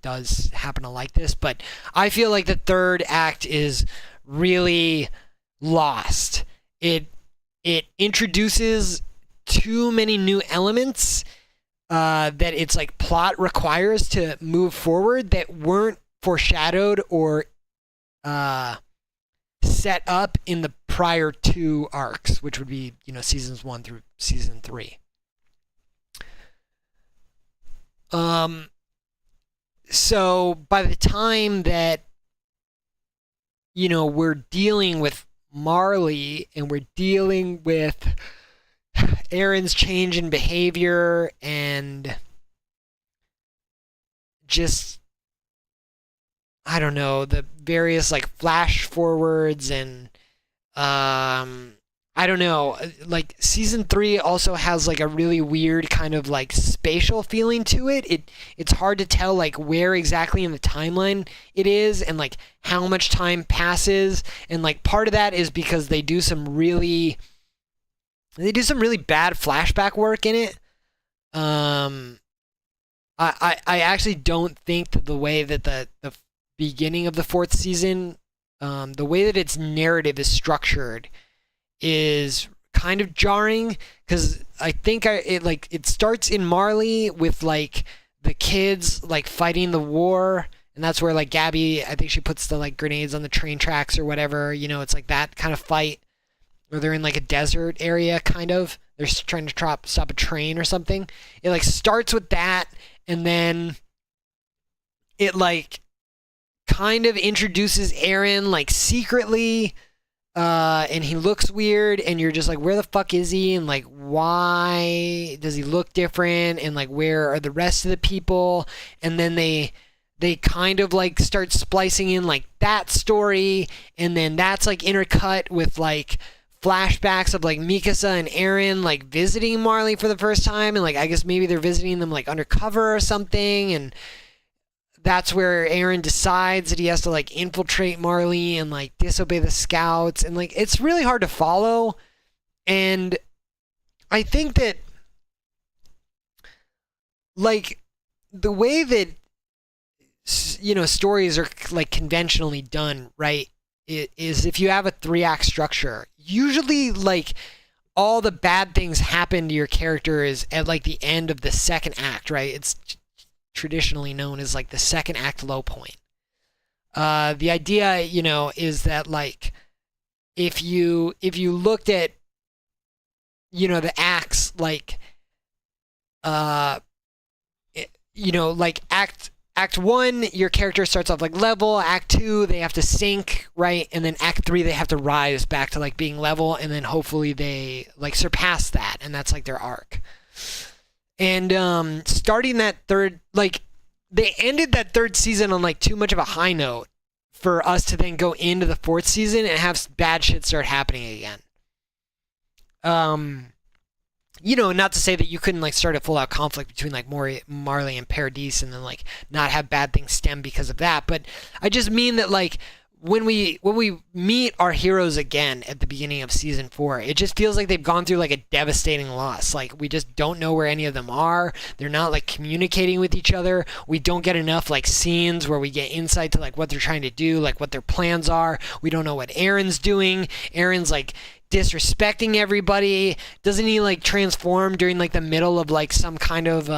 does happen to like this, but I feel like the third act is really lost. It introduces too many new elements that its like plot requires to move forward that weren't foreshadowed or set up in the prior 2 arcs, which would be seasons 1 through season 3. So by the time that we're dealing with Marley and we're dealing with Aaron's change in behavior and just I don't know, the various like flash forwards and I don't know, like season 3 also has like a really weird kind of like spatial feeling to it. It's hard to tell like where exactly in the timeline it is and like how much time passes, and like part of that is because they do some really bad flashback work in it. I actually don't think that the way that the beginning of the 4th season, the way that its narrative is structured is kind of jarring, because I think it starts in Marley with like the kids like fighting the war, and that's where like Gabby, I think she puts the like grenades on the train tracks or whatever, it's like that kind of fight where they're in like a desert area kind of. They're trying to stop a train or something. It like starts with that, and then it like kind of introduces Aaron like secretly, and he looks weird, and you're just like, where the fuck is he, and like why does he look different, and like where are the rest of the people? And then they kind of like start splicing in like that story, and then that's like intercut with like flashbacks of like Mikasa and Aaron like visiting Marley for the first time, and like I guess maybe they're visiting them like undercover or something, and that's where Aaron decides that he has to like infiltrate Marley and like disobey the scouts, and like it's really hard to follow. And I think that like the way that stories are like conventionally done, right, is if you have a 3-act structure, usually like all the bad things happen to your characters at like the end of the 2nd act, right? It's traditionally known as like the 2nd act low point. The idea, is that like if you looked at the acts like like Act 1, your character starts off like level. Act 2, they have to sink, right? And then Act 3, they have to rise back to like being level, and then hopefully they like surpass that, and that's like their arc. And starting that third, like they ended that third season on like too much of a high note for us to then go into the fourth season and have bad shit start happening again. Not to say that you couldn't like start a full out conflict between like Marley and Paradis and then like not have bad things stem because of that, but I just mean that like when we meet our heroes again at the beginning of season 4, it just feels like they've gone through like a devastating loss. Like we just don't know where any of them are. They're not like communicating with each other. We don't get enough like scenes where we get insight to like what they're trying to do, like what their plans are. We don't know what Aaron's doing. Aaron's like disrespecting everybody. Doesn't he like transform during like the middle of like some kind of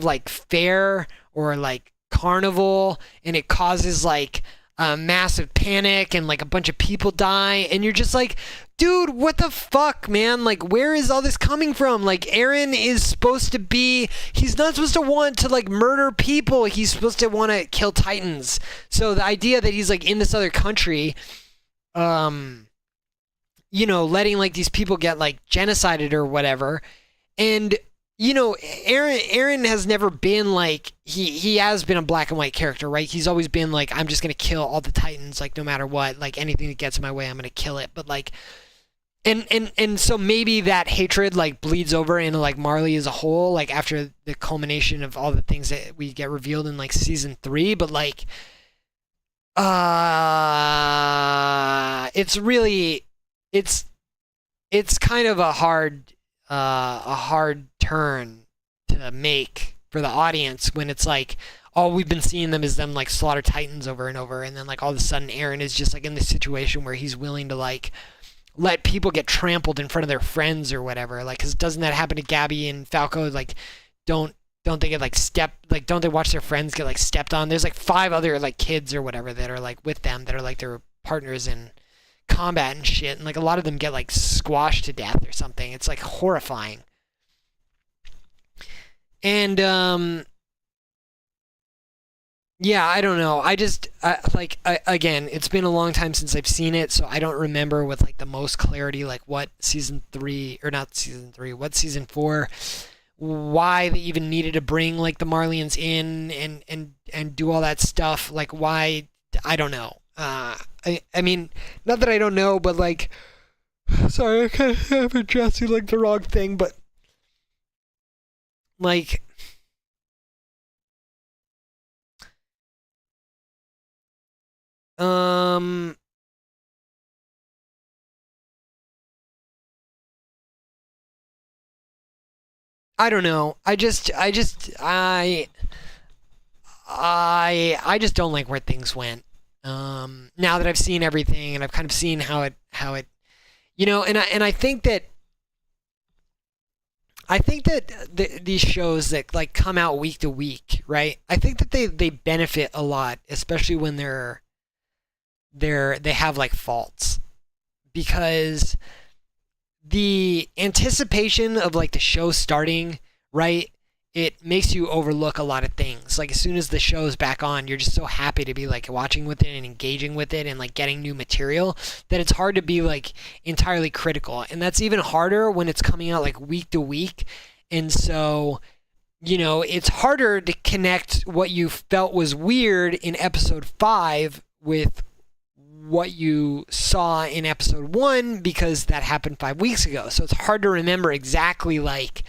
like fair or like carnival, and it causes like a massive panic and like a bunch of people die, and you're just like, dude, what the fuck, man? Like, where is all this coming from? Like, Aaron is supposed to be, he's not supposed to want to like murder people. He's supposed to want to kill Titans. So the idea that he's like in this other country, letting like these people get like genocided or whatever, and Aaron has never been like, he has been a black and white character, right? He's always been like, I'm just going to kill all the Titans, like no matter what, like anything that gets in my way, I'm going to kill it. But like, and so maybe that hatred like bleeds over into like Marley as a whole, like after the culmination of all the things that we get revealed in like season 3. But like, it's really, it's kind of a hard turn to make for the audience when it's like all we've been seeing them is them like slaughter Titans over and over, and then like all of a sudden Aaron is just like in this situation where he's willing to like let people get trampled in front of their friends or whatever. Like, cause doesn't that happen to Gabby and Falco? Like, don't they get like don't they watch their friends get like stepped on? There's like 5 other like kids or whatever that are like with them that are like their partners in combat and shit, and like a lot of them get like squashed to death or something. It's like horrifying. And yeah, I don't know. Again, it's been a long time since I've seen it, so I don't remember with like the most clarity like what season 3, or not season 3, what season 4, why they even needed to bring like the Marlians in and do all that stuff. Like why, I don't know. I mean, not that I don't know, but like, sorry, I kind of am addressing like the wrong thing, but like, I don't know. I just don't like where things went. Now that I've seen everything and I've kind of seen how it, and I think that these shows that like come out week to week, right? I think that they benefit a lot, especially when they have like faults, because the anticipation of like the show starting, right? It makes you overlook a lot of things. Like as soon as the show's back on, you're just so happy to be like watching with it and engaging with it and like getting new material that it's hard to be like entirely critical. And that's even harder when it's coming out like week to week. And so, it's harder to connect what you felt was weird in episode 5 with what you saw in episode 1, because that happened 5 weeks ago. So it's hard to remember exactly like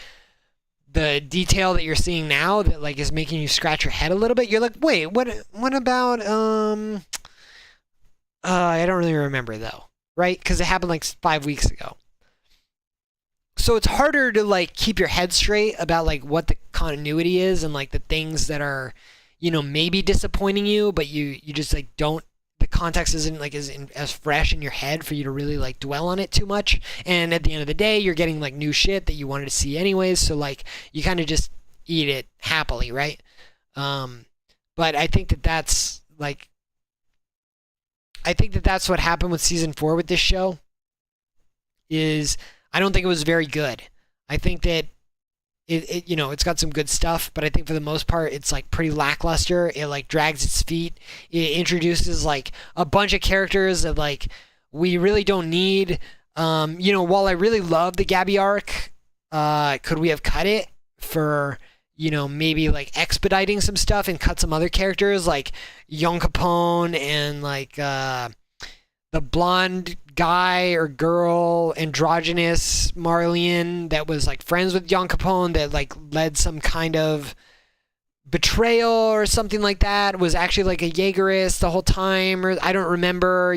the detail that you're seeing now that like is making you scratch your head a little bit. You're like, wait, what about I don't really remember though, right? Because it happened like 5 weeks ago. So it's harder to like keep your head straight about like what the continuity is and like the things that are, maybe disappointing you, but you just like don't, the context isn't like as fresh in your head for you to really like dwell on it too much. And at the end of the day, you're getting like new shit that you wanted to see anyways. So like you kind of just eat it happily, right? But I think that's what happened with season 4 with this show. Is I don't think it was very good. I think that it's got some good stuff, but I think for the most part, it's like pretty lackluster. It like drags its feet. It introduces like a bunch of characters that like we really don't need. While I really love the Gabby arc, could we have cut it for, maybe like expediting some stuff and cut some other characters like Young Capone and like the blonde guy or girl, androgynous Marlian that was like friends with Young Capone that like led some kind of betrayal or something like that, was actually like a Jaegerist the whole time, or I don't remember.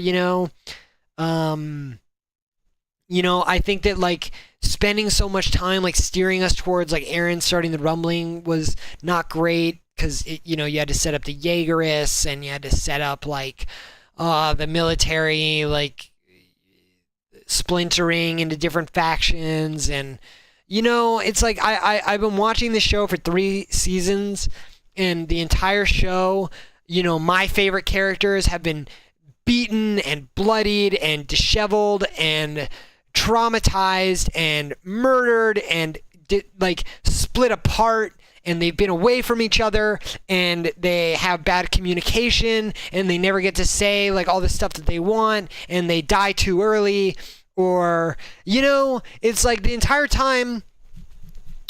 I think that like spending so much time like steering us towards like Aaron starting the rumbling was not great, because you had to set up the Jaegerists and you had to set up like the military like splintering into different factions. And it's like I've been watching this show for 3 seasons, and the entire show, my favorite characters have been beaten and bloodied and disheveled and traumatized and murdered and like split apart, and they've been away from each other, and they have bad communication, and they never get to say like all the stuff that they want, and they die too early, or it's like the entire time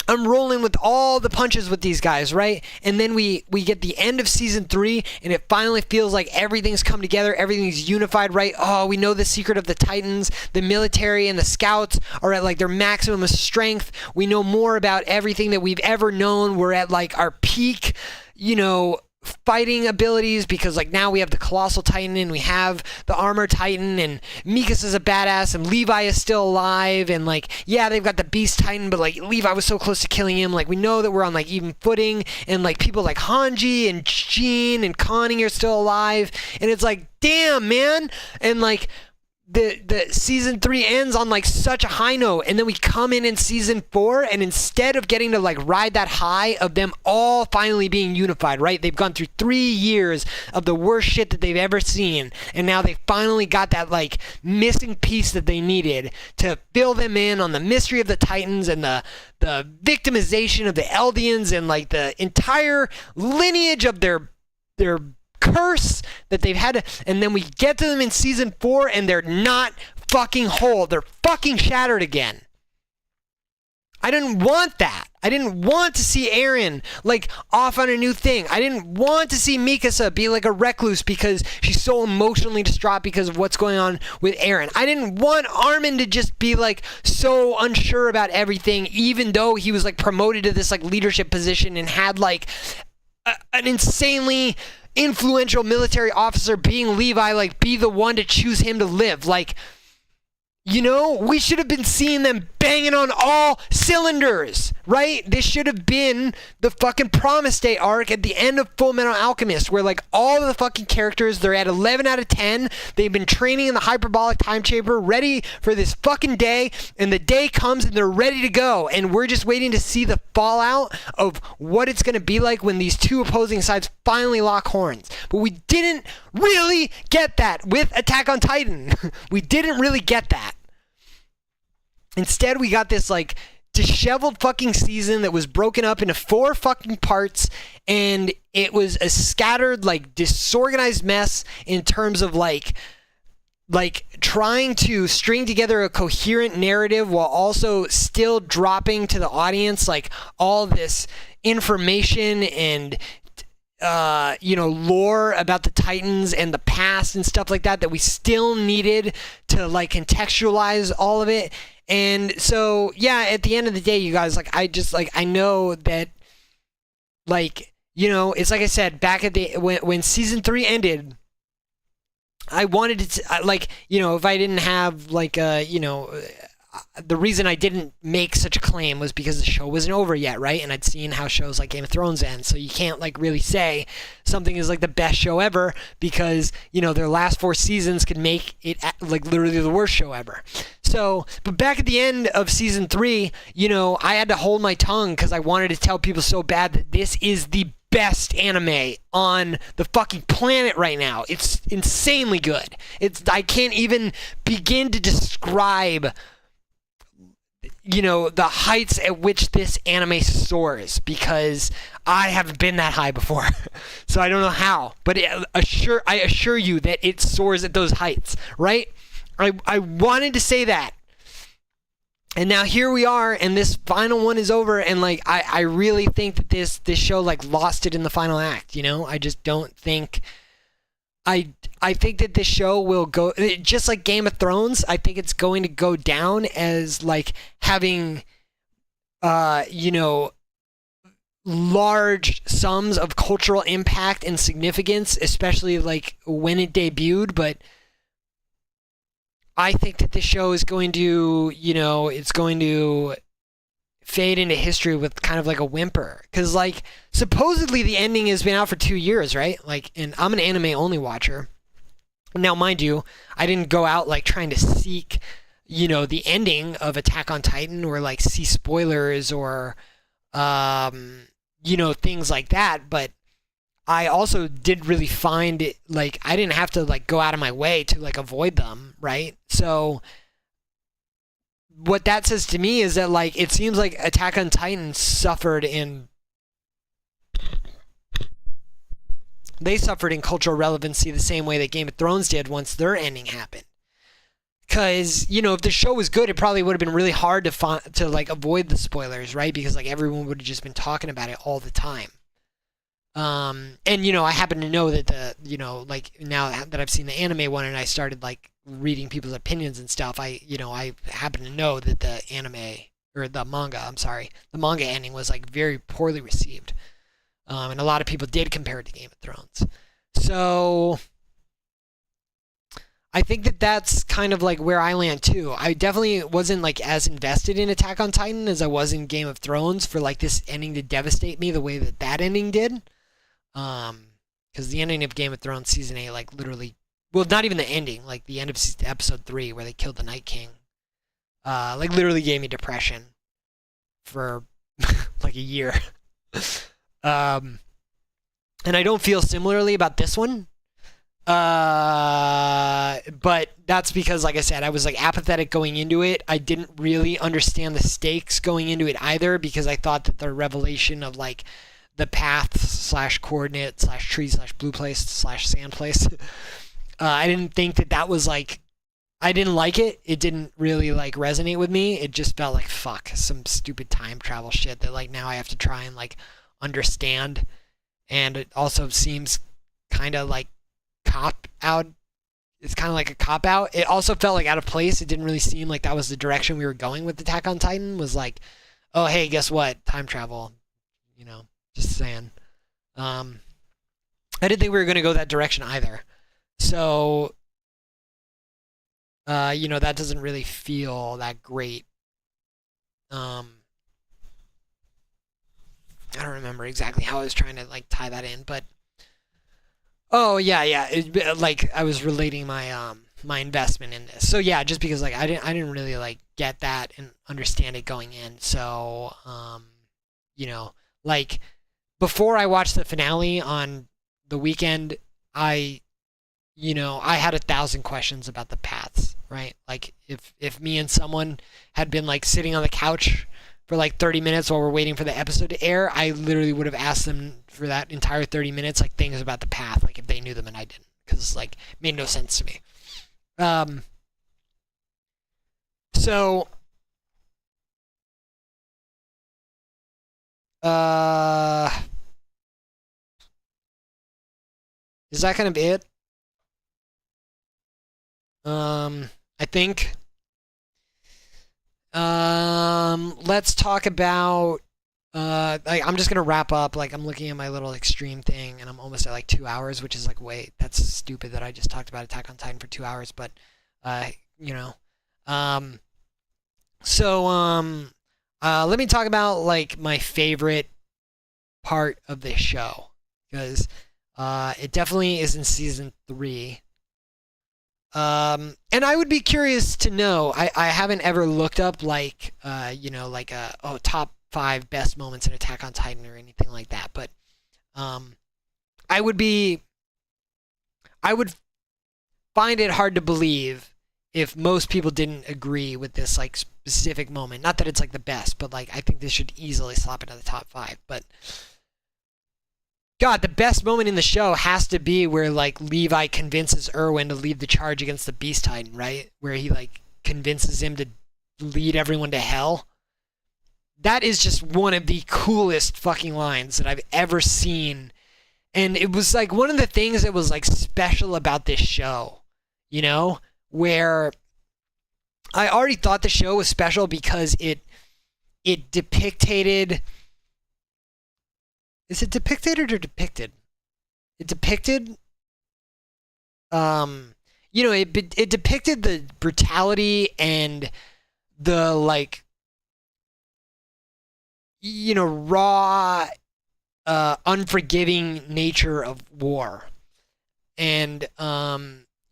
I'm rolling with all the punches with these guys, right? And then we get the end of season 3, and it finally feels like everything's come together, everything's unified, right? Oh, we know the secret of the Titans. The military and the scouts are at like their maximum of strength. We know more about everything that we've ever known. We're at like our peak, fighting abilities, because like now we have the Colossal Titan and we have the Armor Titan, and Mikas is a badass, and Levi is still alive, and like they've got the Beast Titan, but like Levi was so close to killing him. Like we know that we're on like even footing, and like people like Hanji and Jean and Connie are still alive, and it's like damn, man. And like the season 3 ends on like such a high note, and then we come in season 4, and instead of getting to like ride that high of them all finally being unified, right? They've gone through 3 years of the worst shit that they've ever seen, and now they finally got that like missing piece that they needed to fill them in on the mystery of the Titans and the victimization of the Eldians and like the entire lineage of their curse that they've had to, and then we get to them in season 4 and they're not fucking whole. They're fucking shattered again. I didn't want that. I didn't want to see Eren like off on a new thing. I didn't want to see Mikasa be like a recluse because she's so emotionally distraught because of what's going on with Eren. I didn't want Armin to just be like so unsure about everything, even though he was like promoted to this like leadership position and had like an insanely influential military officer being Levi, like be the one to choose him to live. Like, we should have been seeing them banging on all cylinders, right? This should have been the fucking Promise Day arc at the end of Full Metal Alchemist, where like all of the fucking characters, they're at 11 out of 10. They've been training in the hyperbolic time chamber, ready for this fucking day, and the day comes and they're ready to go. And we're just waiting to see the fallout of what it's going to be like when these two opposing sides finally lock horns. But we didn't really get that with Attack on Titan. We didn't really get that. Instead, we got this like disheveled fucking season that was broken up into 4 fucking parts, and it was a scattered, like disorganized mess in terms of like trying to string together a coherent narrative while also still dropping to the audience like all this information and lore about the Titans and the past and stuff like that we still needed to like contextualize all of it. And so, yeah, at the end of the day, you guys, like, I know that, like, it's like I said, back at when season 3 ended, I wanted to, like, if I didn't have, like, the reason I didn't make such a claim was because the show wasn't over yet, right? And I'd seen how shows like Game of Thrones end, so you can't like really say something is like the best show ever because their last 4 seasons could make it like literally the worst show ever. So, but back at the end of season 3, I had to hold my tongue because I wanted to tell people so bad that this is the best anime on the fucking planet right now. It's insanely good. I can't even begin to describe the heights at which this anime soars, because I haven't been that high before. So I don't know how, but I assure you that it soars at those heights, right? I wanted to say that. And now here we are, and this final one is over, and like I really think that this show like lost it in the final act. I just don't think. I think that this show will go just like Game of Thrones. I think it's going to go down as like having, large sums of cultural impact and significance, especially like when it debuted. But I think that this show is going to, it's going to fade into history with kind of like a whimper. Because, like, supposedly the ending has been out for 2 years, right? Like, and I'm an anime only watcher. Now, mind you, I didn't go out like trying to seek, the ending of Attack on Titan or like see spoilers or, things like that. But I also did really find it like I didn't have to like go out of my way to like avoid them, right? So what that says to me is that like it seems like Attack on Titan suffered in cultural relevancy the same way that Game of Thrones did once their ending happened. Because if the show was good, it probably would have been really hard to like avoid the spoilers, right? Because like everyone would have just been talking about it all the time. And I happen to know that like now that I've seen the anime one and I started like reading people's opinions and stuff, I happen to know that the manga ending was like very poorly received. And a lot of people did compare it to Game of Thrones. So I think that that's kind of like where I land too. I definitely wasn't like as invested in Attack on Titan as I was in Game of Thrones for like this ending to devastate me the way that ending did. Because the ending of Game of Thrones season 8, like literally, well, not even the ending, like the end of episode 3 where they killed the Night King, like literally gave me depression for like a year. And I don't feel similarly about this one. But that's because, like I said, I was like apathetic going into it. I didn't really understand the stakes going into it either because I thought that the revelation of like the path / coordinate / tree / blue place / sand place. I didn't think that was like, I didn't like it. It didn't really like resonate with me. It just felt like fuck, some stupid time travel shit that like now I have to try and like understand. And it also seems kind of like cop out. It's kind of like a cop out. It also felt like out of place. It didn't really seem like that was the direction we were going with Attack on Titan. Was like, oh hey, guess what? Time travel. Just saying. I didn't think we were going to go that direction either. So, that doesn't really feel that great. I don't remember exactly how I was trying to like tie that in, but oh yeah. Like I was relating my my investment in this. So yeah, just because like I didn't really like get that and understand it going in. So like before I watched the finale on the weekend, I had 1,000 questions about the paths, right? Like if me and someone had been like sitting on the couch for like 30 minutes while we're waiting for the episode to air, I literally would have asked them for that entire 30 minutes like things about the path, like if they knew them and I didn't, because like it made no sense to me. So is that kind of it? I think. Let's talk about. Like I'm just gonna wrap up. Like I'm looking at my little extreme thing, and I'm almost at like 2 hours, which is like, wait, that's stupid that I just talked about Attack on Titan for 2 hours. But, let me talk about like my favorite part of this show, because it definitely is in season 3. And I would be curious to know. I haven't ever looked up like top 5 best moments in Attack on Titan or anything like that. But I would find it hard to believe if most people didn't agree with this like specific moment. Not that it's like the best, but like I think this should easily slap into the top 5. But God, the best moment in the show has to be where like Levi convinces Erwin to lead the charge against the Beast Titan, right? Where he like convinces him to lead everyone to hell. That is just one of the coolest fucking lines that I've ever seen. And it was like one of the things that was like special about this show, you know, where I already thought the show was special because it depicted. Is it depicted or depicted? It depicted. It depicted the brutality and the like, raw, unforgiving nature of war, and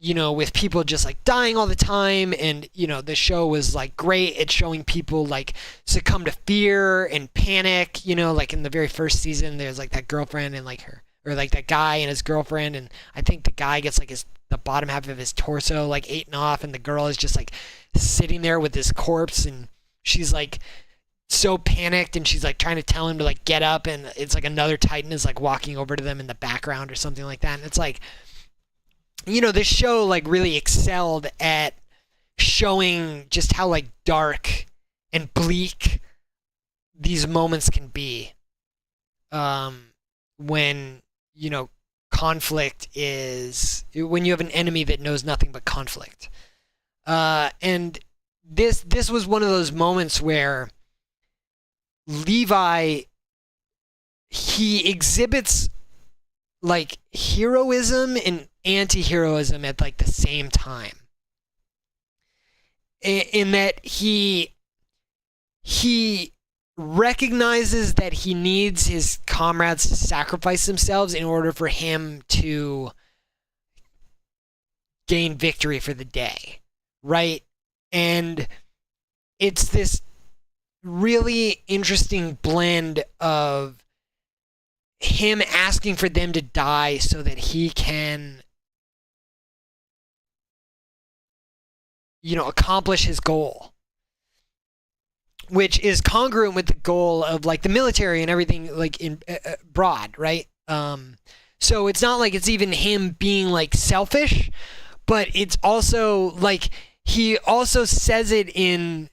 with people just like dying all the time, and the show was like great at showing people like succumb to fear and panic. Like in the very first season, there's like that girlfriend and like her, or like that guy and his girlfriend, and I think the guy gets like the bottom half of his torso like eaten off, and the girl is just like sitting there with his corpse, and she's like so panicked, and she's like trying to tell him to like get up, and it's like another Titan is like walking over to them in the background or something like that. And it's like, this show like really excelled at showing just how like dark and bleak these moments can be, when conflict is, when you have an enemy that knows nothing but conflict. And this was one of those moments where Levi, he exhibits like heroism and anti-heroism at like the same time, in that he recognizes that he needs his comrades to sacrifice themselves in order for him to gain victory for the day, right? And it's this really interesting blend of him asking for them to die so that he can, accomplish his goal, which is congruent with the goal of like the military and everything, like in broad, right? So it's not like it's even him being like selfish, but it's also like he also says it in,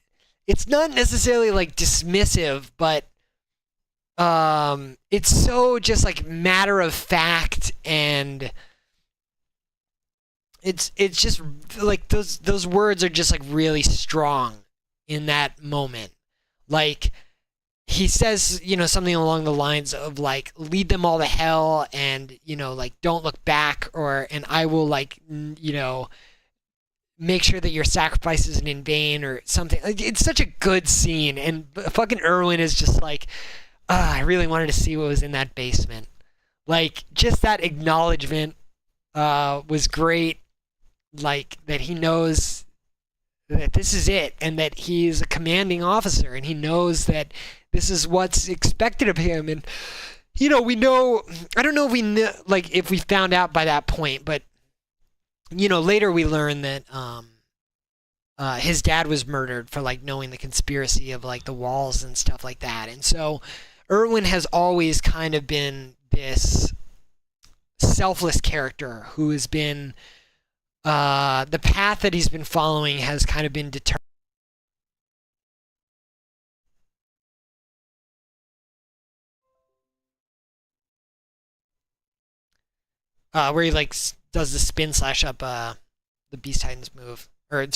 it's not necessarily like dismissive, but it's so just like matter of fact, and it's just like those words are just like really strong in that moment. Like he says, something along the lines of like, lead them all to hell, and like don't look back, and I will like make sure that your sacrifice isn't in vain, or something. Like, it's such a good scene, and fucking Erwin is just like, I really wanted to see what was in that basement. Like, just that acknowledgement was great. Like, that he knows that this is it, and that he's a commanding officer, and he knows that this is what's expected of him. And we know, I don't know if we know, like if we found out by that point, but later we learn that his dad was murdered for like knowing the conspiracy of like the walls and stuff like that. And so Erwin has always kind of been this selfless character who has been, the path that he's been following has kind of been determined. Where he like does the spin slash up the Beast Titan's move, or he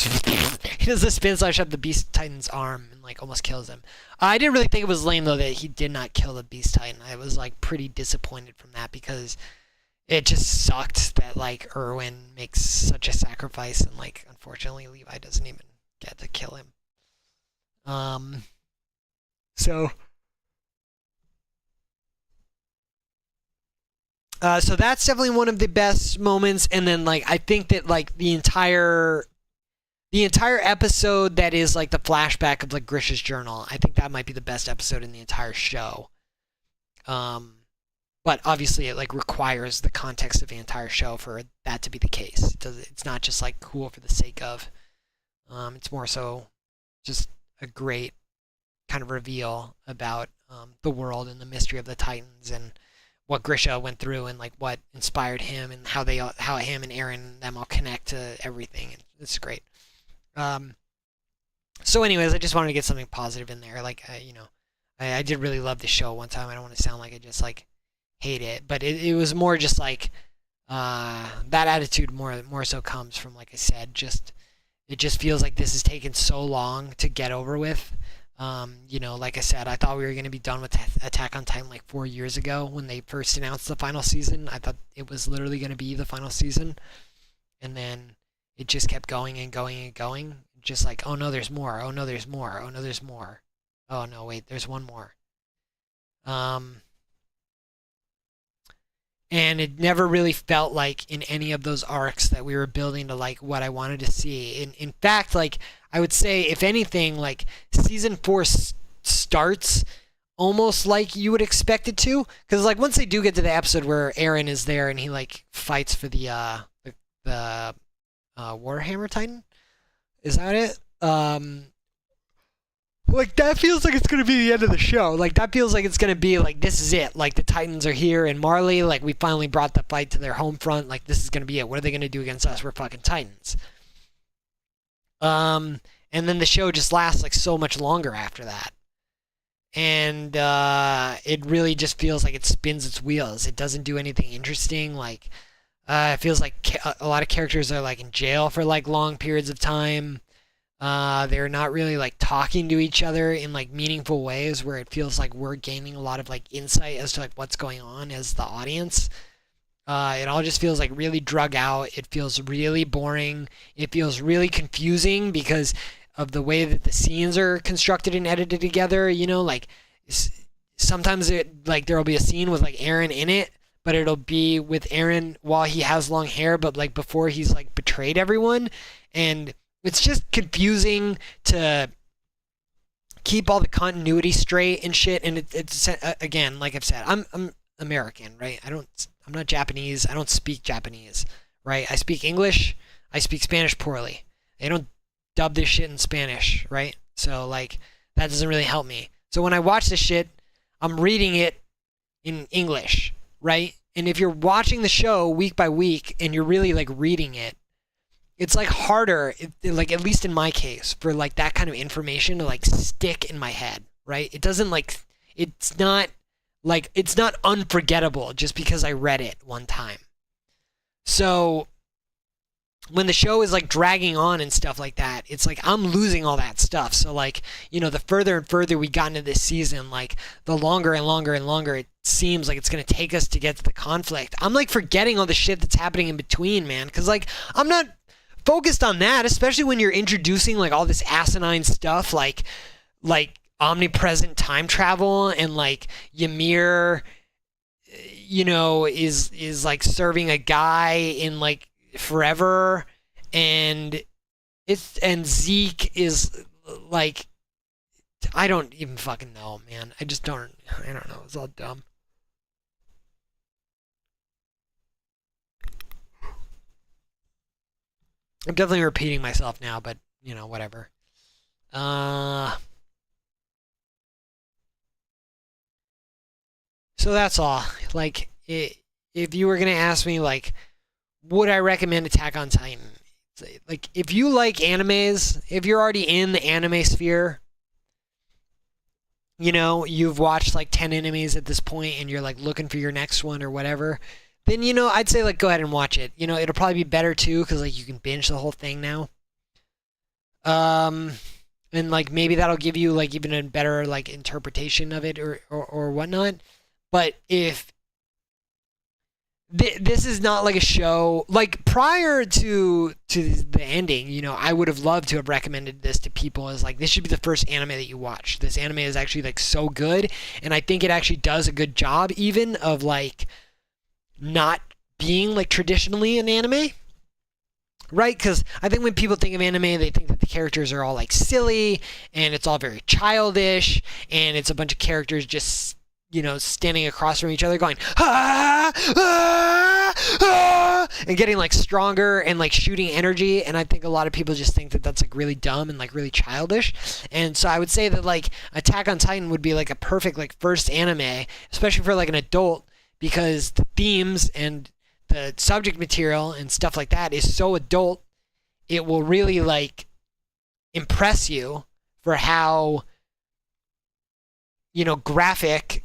does the spin slash up the Beast Titan's arm and like almost kills him. I didn't really think it was lame though that he did not kill the Beast Titan. I was like pretty disappointed from that, because it just sucked that like Erwin makes such a sacrifice, and like unfortunately Levi doesn't even get to kill him. So so that's definitely one of the best moments. And then like I think that like the entire episode that is like the flashback of like Grisha's journal, I think that might be the best episode in the entire show. But obviously it like requires the context of the entire show for that to be the case. It's not just like cool for the sake of. It's more so just a great kind of reveal about the world and the mystery of the Titans, and what Grisha went through, and like what inspired him, and how him and Eren and them all connect to everything. It's great. So, anyways, I just wanted to get something positive in there. Like, I did really love the show one time. I don't want to sound like I just like hate it, but it was more just like that attitude more so comes from, like I said, just it just feels like this has taken so long to get over with. Like I said, I thought we were going to be done with Attack on Titan like 4 years ago when they first announced the final season. I thought it was literally going to be the final season, and then it just kept going and going and going. Just like, oh no, there's more. Oh no, there's more. Oh no, there's more. Oh no, wait, there's one more. Um, and it never really felt like in any of those arcs that we were building to like what I wanted to see. In fact, like I would say, if anything, like season four starts almost like you would expect it to, because like once they do get to the episode where Eren is there and he like fights for the Warhammer Titan, is that it? Like that feels like it's gonna be the end of the show. Like that feels like it's gonna be like this is it. Like the Titans are here and Marley. Like we finally brought the fight to their home front. Like this is gonna be it. What are they gonna do against us? We're fucking Titans. And then the show just lasts like so much longer after that. And it really just feels like it spins its wheels. It doesn't do anything interesting. Like it feels like a lot of characters are like in jail for like long periods of time. They're not really like talking to each other in like meaningful ways where it feels like we're gaining a lot of like insight as to like what's going on as the audience. It all just feels like really drug out. It feels really boring. It feels really confusing because of the way that the scenes are constructed and edited together. Like sometimes there'll be a scene with like Eren in it, but it'll be with Eren while he has long hair, but like before he's like betrayed everyone, and it's just confusing to keep all the continuity straight and shit. And it's again, like I've said, I'm American, right? I'm not Japanese. I don't speak Japanese, right? I speak English. I speak Spanish poorly. They don't dub this shit in Spanish, right? So like that doesn't really help me. So when I watch this shit, I'm reading it in English, right? And if you're watching the show week by week and you're really like reading it, it's like harder, like at least in my case, for like that kind of information to like stick in my head, right? It doesn't like, it's not unforgettable just because I read it one time. So when the show is like dragging on and stuff like that, it's like I'm losing all that stuff. So like, the further and further we got into this season, like the longer and longer and longer it seems like it's going to take us to get to the conflict. I'm like forgetting all the shit that's happening in between, man. Cause like I'm not focused on that, especially when you're introducing like all this asinine stuff like omnipresent time travel, and like Ymir is like serving a guy in like forever, and Zeke is like, I don't even fucking know, man. I don't know. It's all dumb. I'm definitely repeating myself now, but whatever. So that's all. Like, if you were gonna ask me, like, would I recommend Attack on Titan? Like, if you like animes, if you're already in the anime sphere, you've watched like 10 animes at this point, and you're like looking for your next one or whatever, then I'd say like go ahead and watch it. It'll probably be better too because like you can binge the whole thing now. And like maybe that'll give you like even a better like interpretation of it or whatnot. But if this is not like a show like prior to the ending, I would have loved to have recommended this to people as like this should be the first anime that you watch. This anime is actually like so good, and I think it actually does a good job even of like not being like traditionally an anime, right? Because I think when people think of anime, they think that the characters are all like silly and it's all very childish and it's a bunch of characters just standing across from each other going ah, ah, ah, and getting like stronger and like shooting energy. And I think a lot of people just think that that's like really dumb and like really childish. And so I would say that like Attack on Titan would be like a perfect like first anime, especially for like an adult, because the themes and the subject material and stuff like that is so adult, it will really like impress you. for how, graphic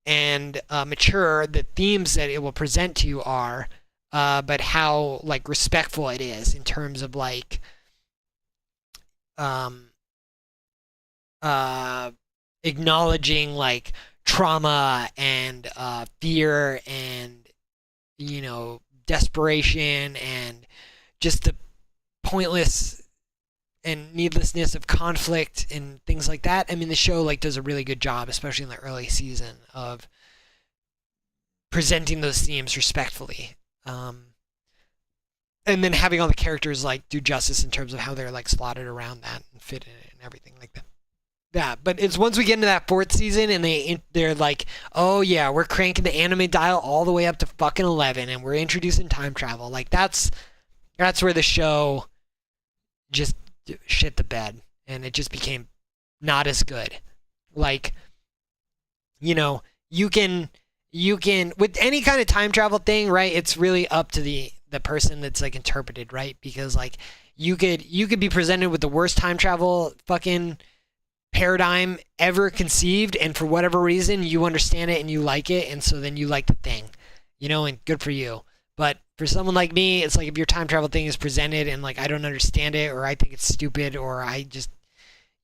and mature the themes that it will present to you are, but how like respectful it is in terms of like um, uh, acknowledging like trauma and fear and desperation and just the pointless and needlessness of conflict and things like that. I mean, the show like does a really good job, especially in the early season, of presenting those themes respectfully. And then having all the characters like do justice in terms of how they're like slotted around that and fit in it and everything like that. But it's once we get into that fourth season and they're like, oh yeah, we're cranking the anime dial all the way up to fucking 11 and we're introducing time travel. Like that's where the show just shit the bed and it just became not as good. Like, you can with any kind of time travel thing, right? It's really up to the person that's like interpreted, right? Because like you could be presented with the worst time travel fucking paradigm ever conceived, and for whatever reason you understand it and you like it, and so then you like the thing, and good for you. But for someone like me, it's like if your time travel thing is presented and like I don't understand it, or I think it's stupid, or I just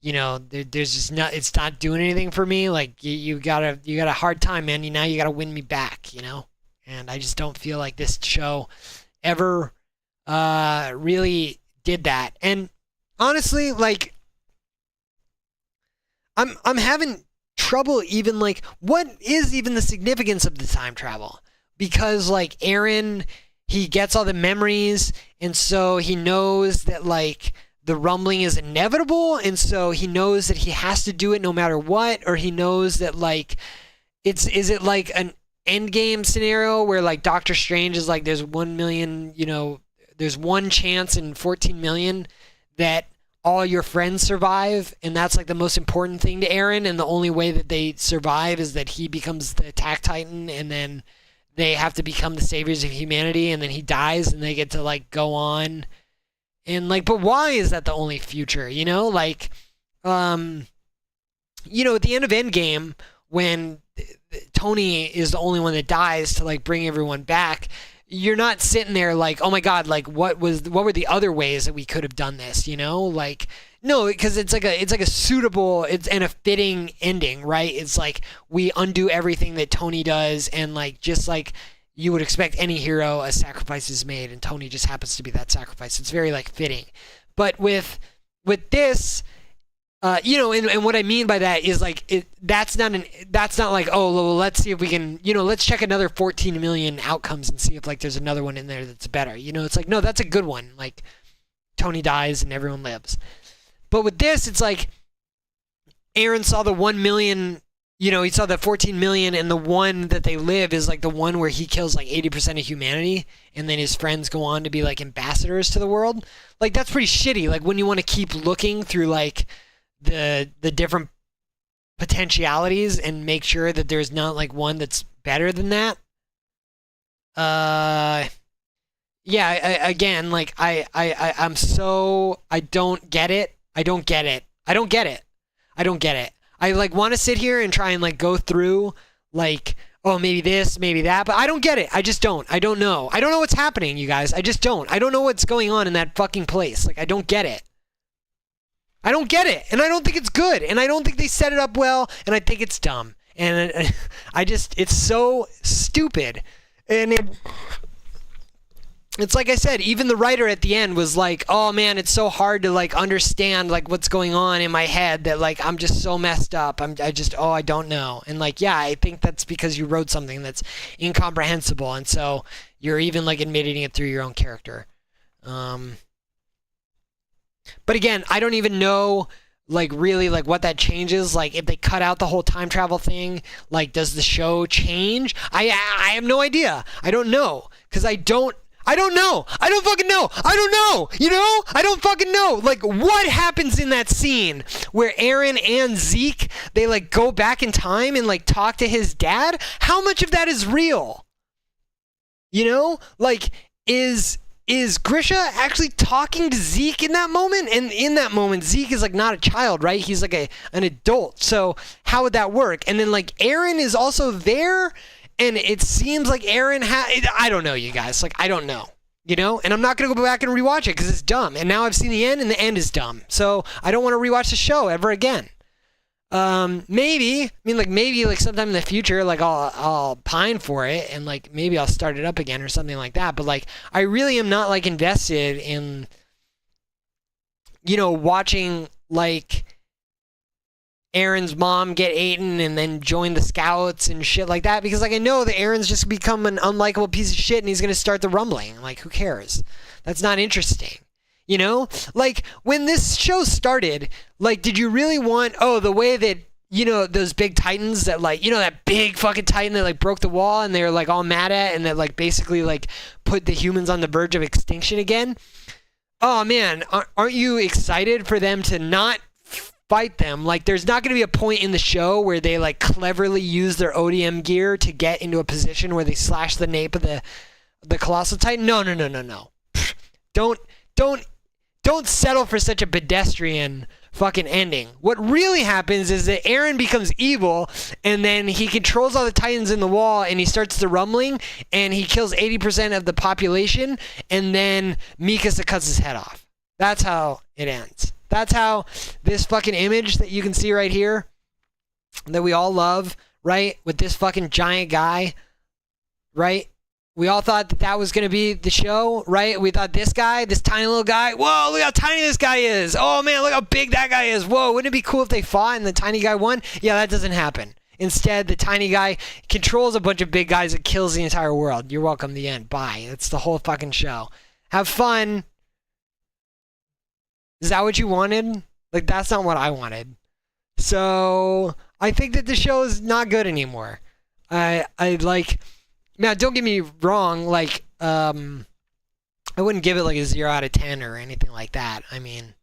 there's just not, it's not doing anything for me. Like you got a hard time, man. Now you got to win me back, and I just don't feel like this show ever really did that. And honestly, like I'm having trouble even like what is even the significance of the time travel? Because like Aaron, he gets all the memories, and so he knows that like the rumbling is inevitable, and so he knows that he has to do it no matter what, or he knows that like is it like an endgame scenario where like Doctor Strange is like there's 1 million, there's one chance in 14 million that all your friends survive, and that's like the most important thing to Aaron, and the only way that they survive is that he becomes the Attack Titan, and then they have to become the saviors of humanity, and then he dies and they get to like go on. And like, but why is that the only future? Like at the end of Endgame, when Tony is the only one that dies to like bring everyone back, you're not sitting there like, oh my god, like what were the other ways that we could have done this? Like no, because it's like a suitable, and a fitting ending, right? It's like we undo everything that Tony does, and like just like you would expect any hero, a sacrifice is made, and Tony just happens to be that sacrifice. It's very like fitting. But with this, and what I mean by that is like that's not like, oh well, let's see if we can, let's check another 14 million outcomes and see if like there's another one in there that's better. It's like, no, that's a good one. Like Tony dies and everyone lives. But with this, it's like Aaron saw the 1 million, he saw the 14 million, and the one that they live is like the one where he kills like 80% of humanity, and then his friends go on to be like ambassadors to the world. Like that's pretty shitty. Like when you want to keep looking through like the different potentialities and make sure that there's not like one that's better than that. Again, like I'm so, I don't get it. I don't get it. I like want to sit here and try and like go through like, oh, maybe this, maybe that, but I don't get it. I just don't. I don't know. I don't know what's happening, you guys. I just don't. I don't know what's going on in that fucking place. Like I don't get it. I don't get it, and I don't think it's good, and I don't think they set it up well, and I think it's dumb, and it's so stupid, and it's like I said, even the writer at the end was like, oh man, it's so hard to like understand like what's going on in my head, that like I'm just so messed up, I don't know, and like, yeah, I think that's because you wrote something that's incomprehensible, and so you're even like admitting it through your own character. But again, I don't even know like really like what that changes. Like if they cut out the whole time travel thing, like does the show change? I have no idea. I don't know, because I don't know. I don't fucking know. I don't know. I don't fucking know. Like what happens in that scene where Aaron and Zeke, they like go back in time and like talk to his dad? How much of that is real? Like is is Grisha actually talking to Zeke in that moment? And in that moment, Zeke is like not a child, right? He's like an adult. So how would that work? And then like Aaron is also there, and it seems like Aaron I don't know, you guys. Like, I don't know. You know? And I'm not going to go back and rewatch it because it's dumb. And now I've seen the end, and the end is dumb. So I don't want to rewatch the show ever again. Maybe sometime in the future, like I'll pine for it, and like maybe I'll start it up again or something like that. But like, I really am not like invested in, watching like Aaron's mom get Aiden and then join the scouts and shit like that, because like I know that Aaron's just become an unlikable piece of shit and he's gonna start the rumbling. Like, who cares? That's not interesting. Like when this show started, like, did you really want, the way that, those big titans that like, that big fucking titan that like broke the wall and they're like all mad at, and that like basically like put the humans on the verge of extinction again? Oh man, aren't you excited for them to not fight them? Like, there's not going to be a point in the show where they like cleverly use their ODM gear to get into a position where they slash the nape of the colossal titan. No. Don't settle for such a pedestrian fucking ending. What really happens is that Aaron becomes evil, and then he controls all the titans in the wall, and he starts the rumbling, and he kills 80% of the population, and then Mikasa cuts his head off. That's how it ends. That's how this fucking image that you can see right here, that we all love, right, with this fucking giant guy, right? We all thought that was going to be the show, right? We thought this guy, this tiny little guy, whoa, look how tiny this guy is. Oh, man, look how big that guy is. Whoa, wouldn't it be cool if they fought and the tiny guy won? Yeah, that doesn't happen. Instead, the tiny guy controls a bunch of big guys and kills the entire world. You're welcome, the end. Bye. That's the whole fucking show. Have fun. Is that what you wanted? Like, that's not what I wanted. So, I think that the show is not good anymore. Now, don't get me wrong, like, I wouldn't give it like a 0 out of 10 or anything like that. I mean,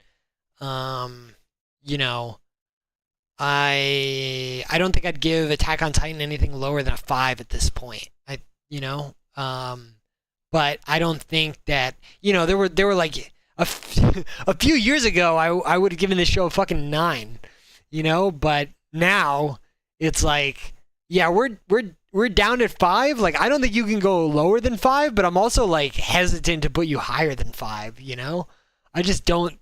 I don't think I'd give Attack on Titan anything lower than a 5 at this point. But I don't think that, there were like a few years ago, I would have given this show a fucking 9, but now it's like, yeah, we're down at 5. Like, I don't think you can go lower than 5, but I'm also like hesitant to put you higher than 5, I just don't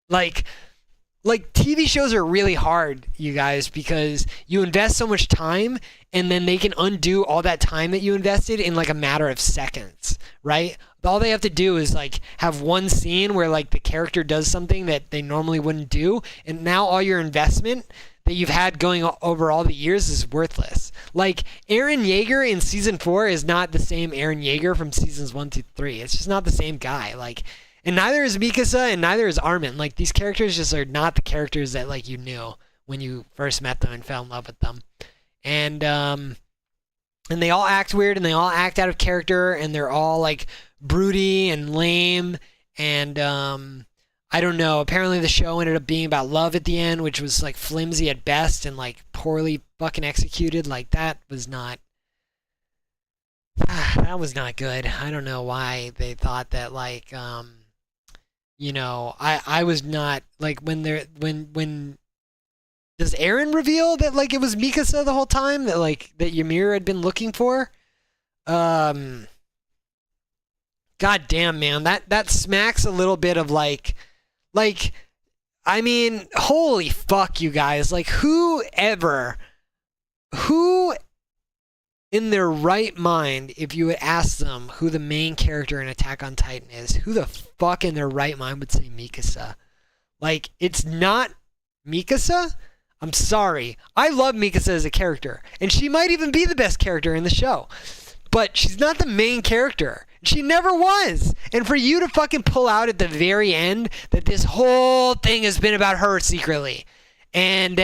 like TV shows are really hard, you guys, because you invest so much time and then they can undo all that time that you invested in like a matter of seconds, right? All they have to do is like have one scene where like the character does something that they normally wouldn't do, and now all your investment that you've had going over all the years is worthless. Like, Eren Yeager in season 4 is not the same Eren Yeager from seasons 1 to 3. It's just not the same guy. Like, and neither is Mikasa, and neither is Armin. Like, these characters just are not the characters that like you knew when you first met them and fell in love with them. And they all act weird, and they all act out of character, and they're all like broody and lame, and I don't know. Apparently the show ended up being about love at the end, which was like flimsy at best and like poorly fucking executed. Like, that was not good. I don't know why they thought that, like, I was not like, when does Eren reveal that like it was Mikasa the whole time that like that Ymir had been looking for? God damn, man, that smacks a little bit of like, I mean, holy fuck, you guys. Like, who in their right mind, if you would ask them who the main character in Attack on Titan is, who the fuck in their right mind would say Mikasa? Like, it's not Mikasa? I'm sorry. I love Mikasa as a character, and she might even be the best character in the show. But she's not the main character. She never was. And for you to fucking pull out at the very end that this whole thing has been about her secretly, and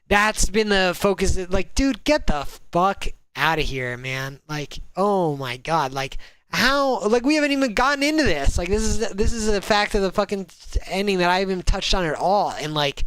that's been the focus, like, dude, get the fuck out of here, man. Like, oh my god, like, how, like, we haven't even gotten into this. Like, this is a fact of the fucking ending that I haven't touched on at all. And like,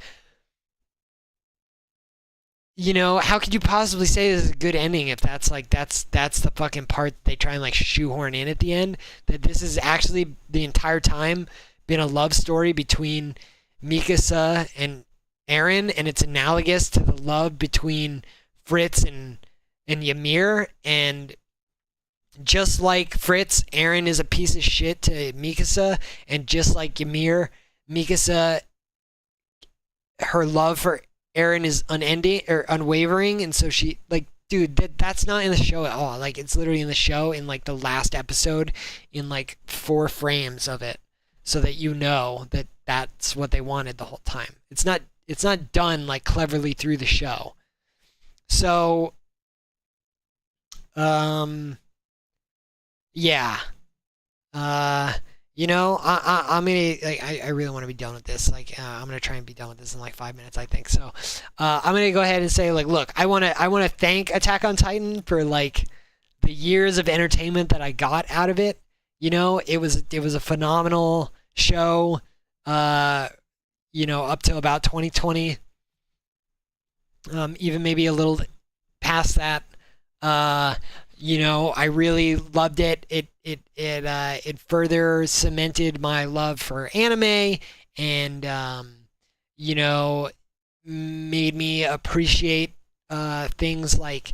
how could you possibly say this is a good ending if that's the fucking part they try and like shoehorn in at the end? That this is actually the entire time been a love story between Mikasa and Eren, and it's analogous to the love between Fritz and Ymir, and just like Fritz, Eren is a piece of shit to Mikasa, and just like Ymir, Mikasa, her love for Eren is unending or unwavering, and so she like, dude, that's not in the show at all. Like, it's literally in the show in like the last episode, in like 4 frames of it, so that you know that that's what they wanted the whole time. It's not done like cleverly through the show. So, um, yeah. Uh, I'm gonna like I really want to be done with this. Like, I'm gonna try and be done with this in like 5 minutes, I think. So, I'm gonna go ahead and say like, look, I wanna thank Attack on Titan for like the years of entertainment that I got out of it. It was a phenomenal show. Uh, up to about 2020, even maybe a little past that. Uh, I really loved it. It further cemented my love for anime, and you know, made me appreciate things like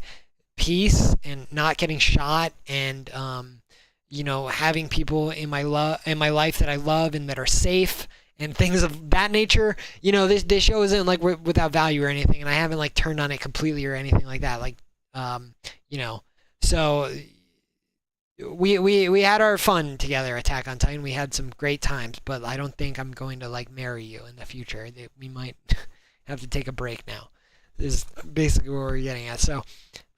peace and not getting shot, and having people in my life that I love and that are safe, and things of that nature. This show isn't like without value or anything, and I haven't like turned on it completely or anything like that. Like, um, you know, so we had our fun together, Attack on Titan. We had some great times, but I don't think I'm going to like marry you in the future. We might have to take a break now. This is basically what we're getting at. So,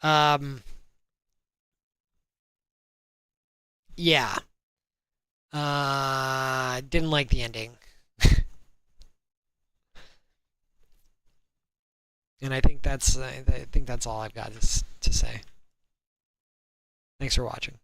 um, yeah, didn't like the ending, and I think that's all I've got to say. Thanks for watching.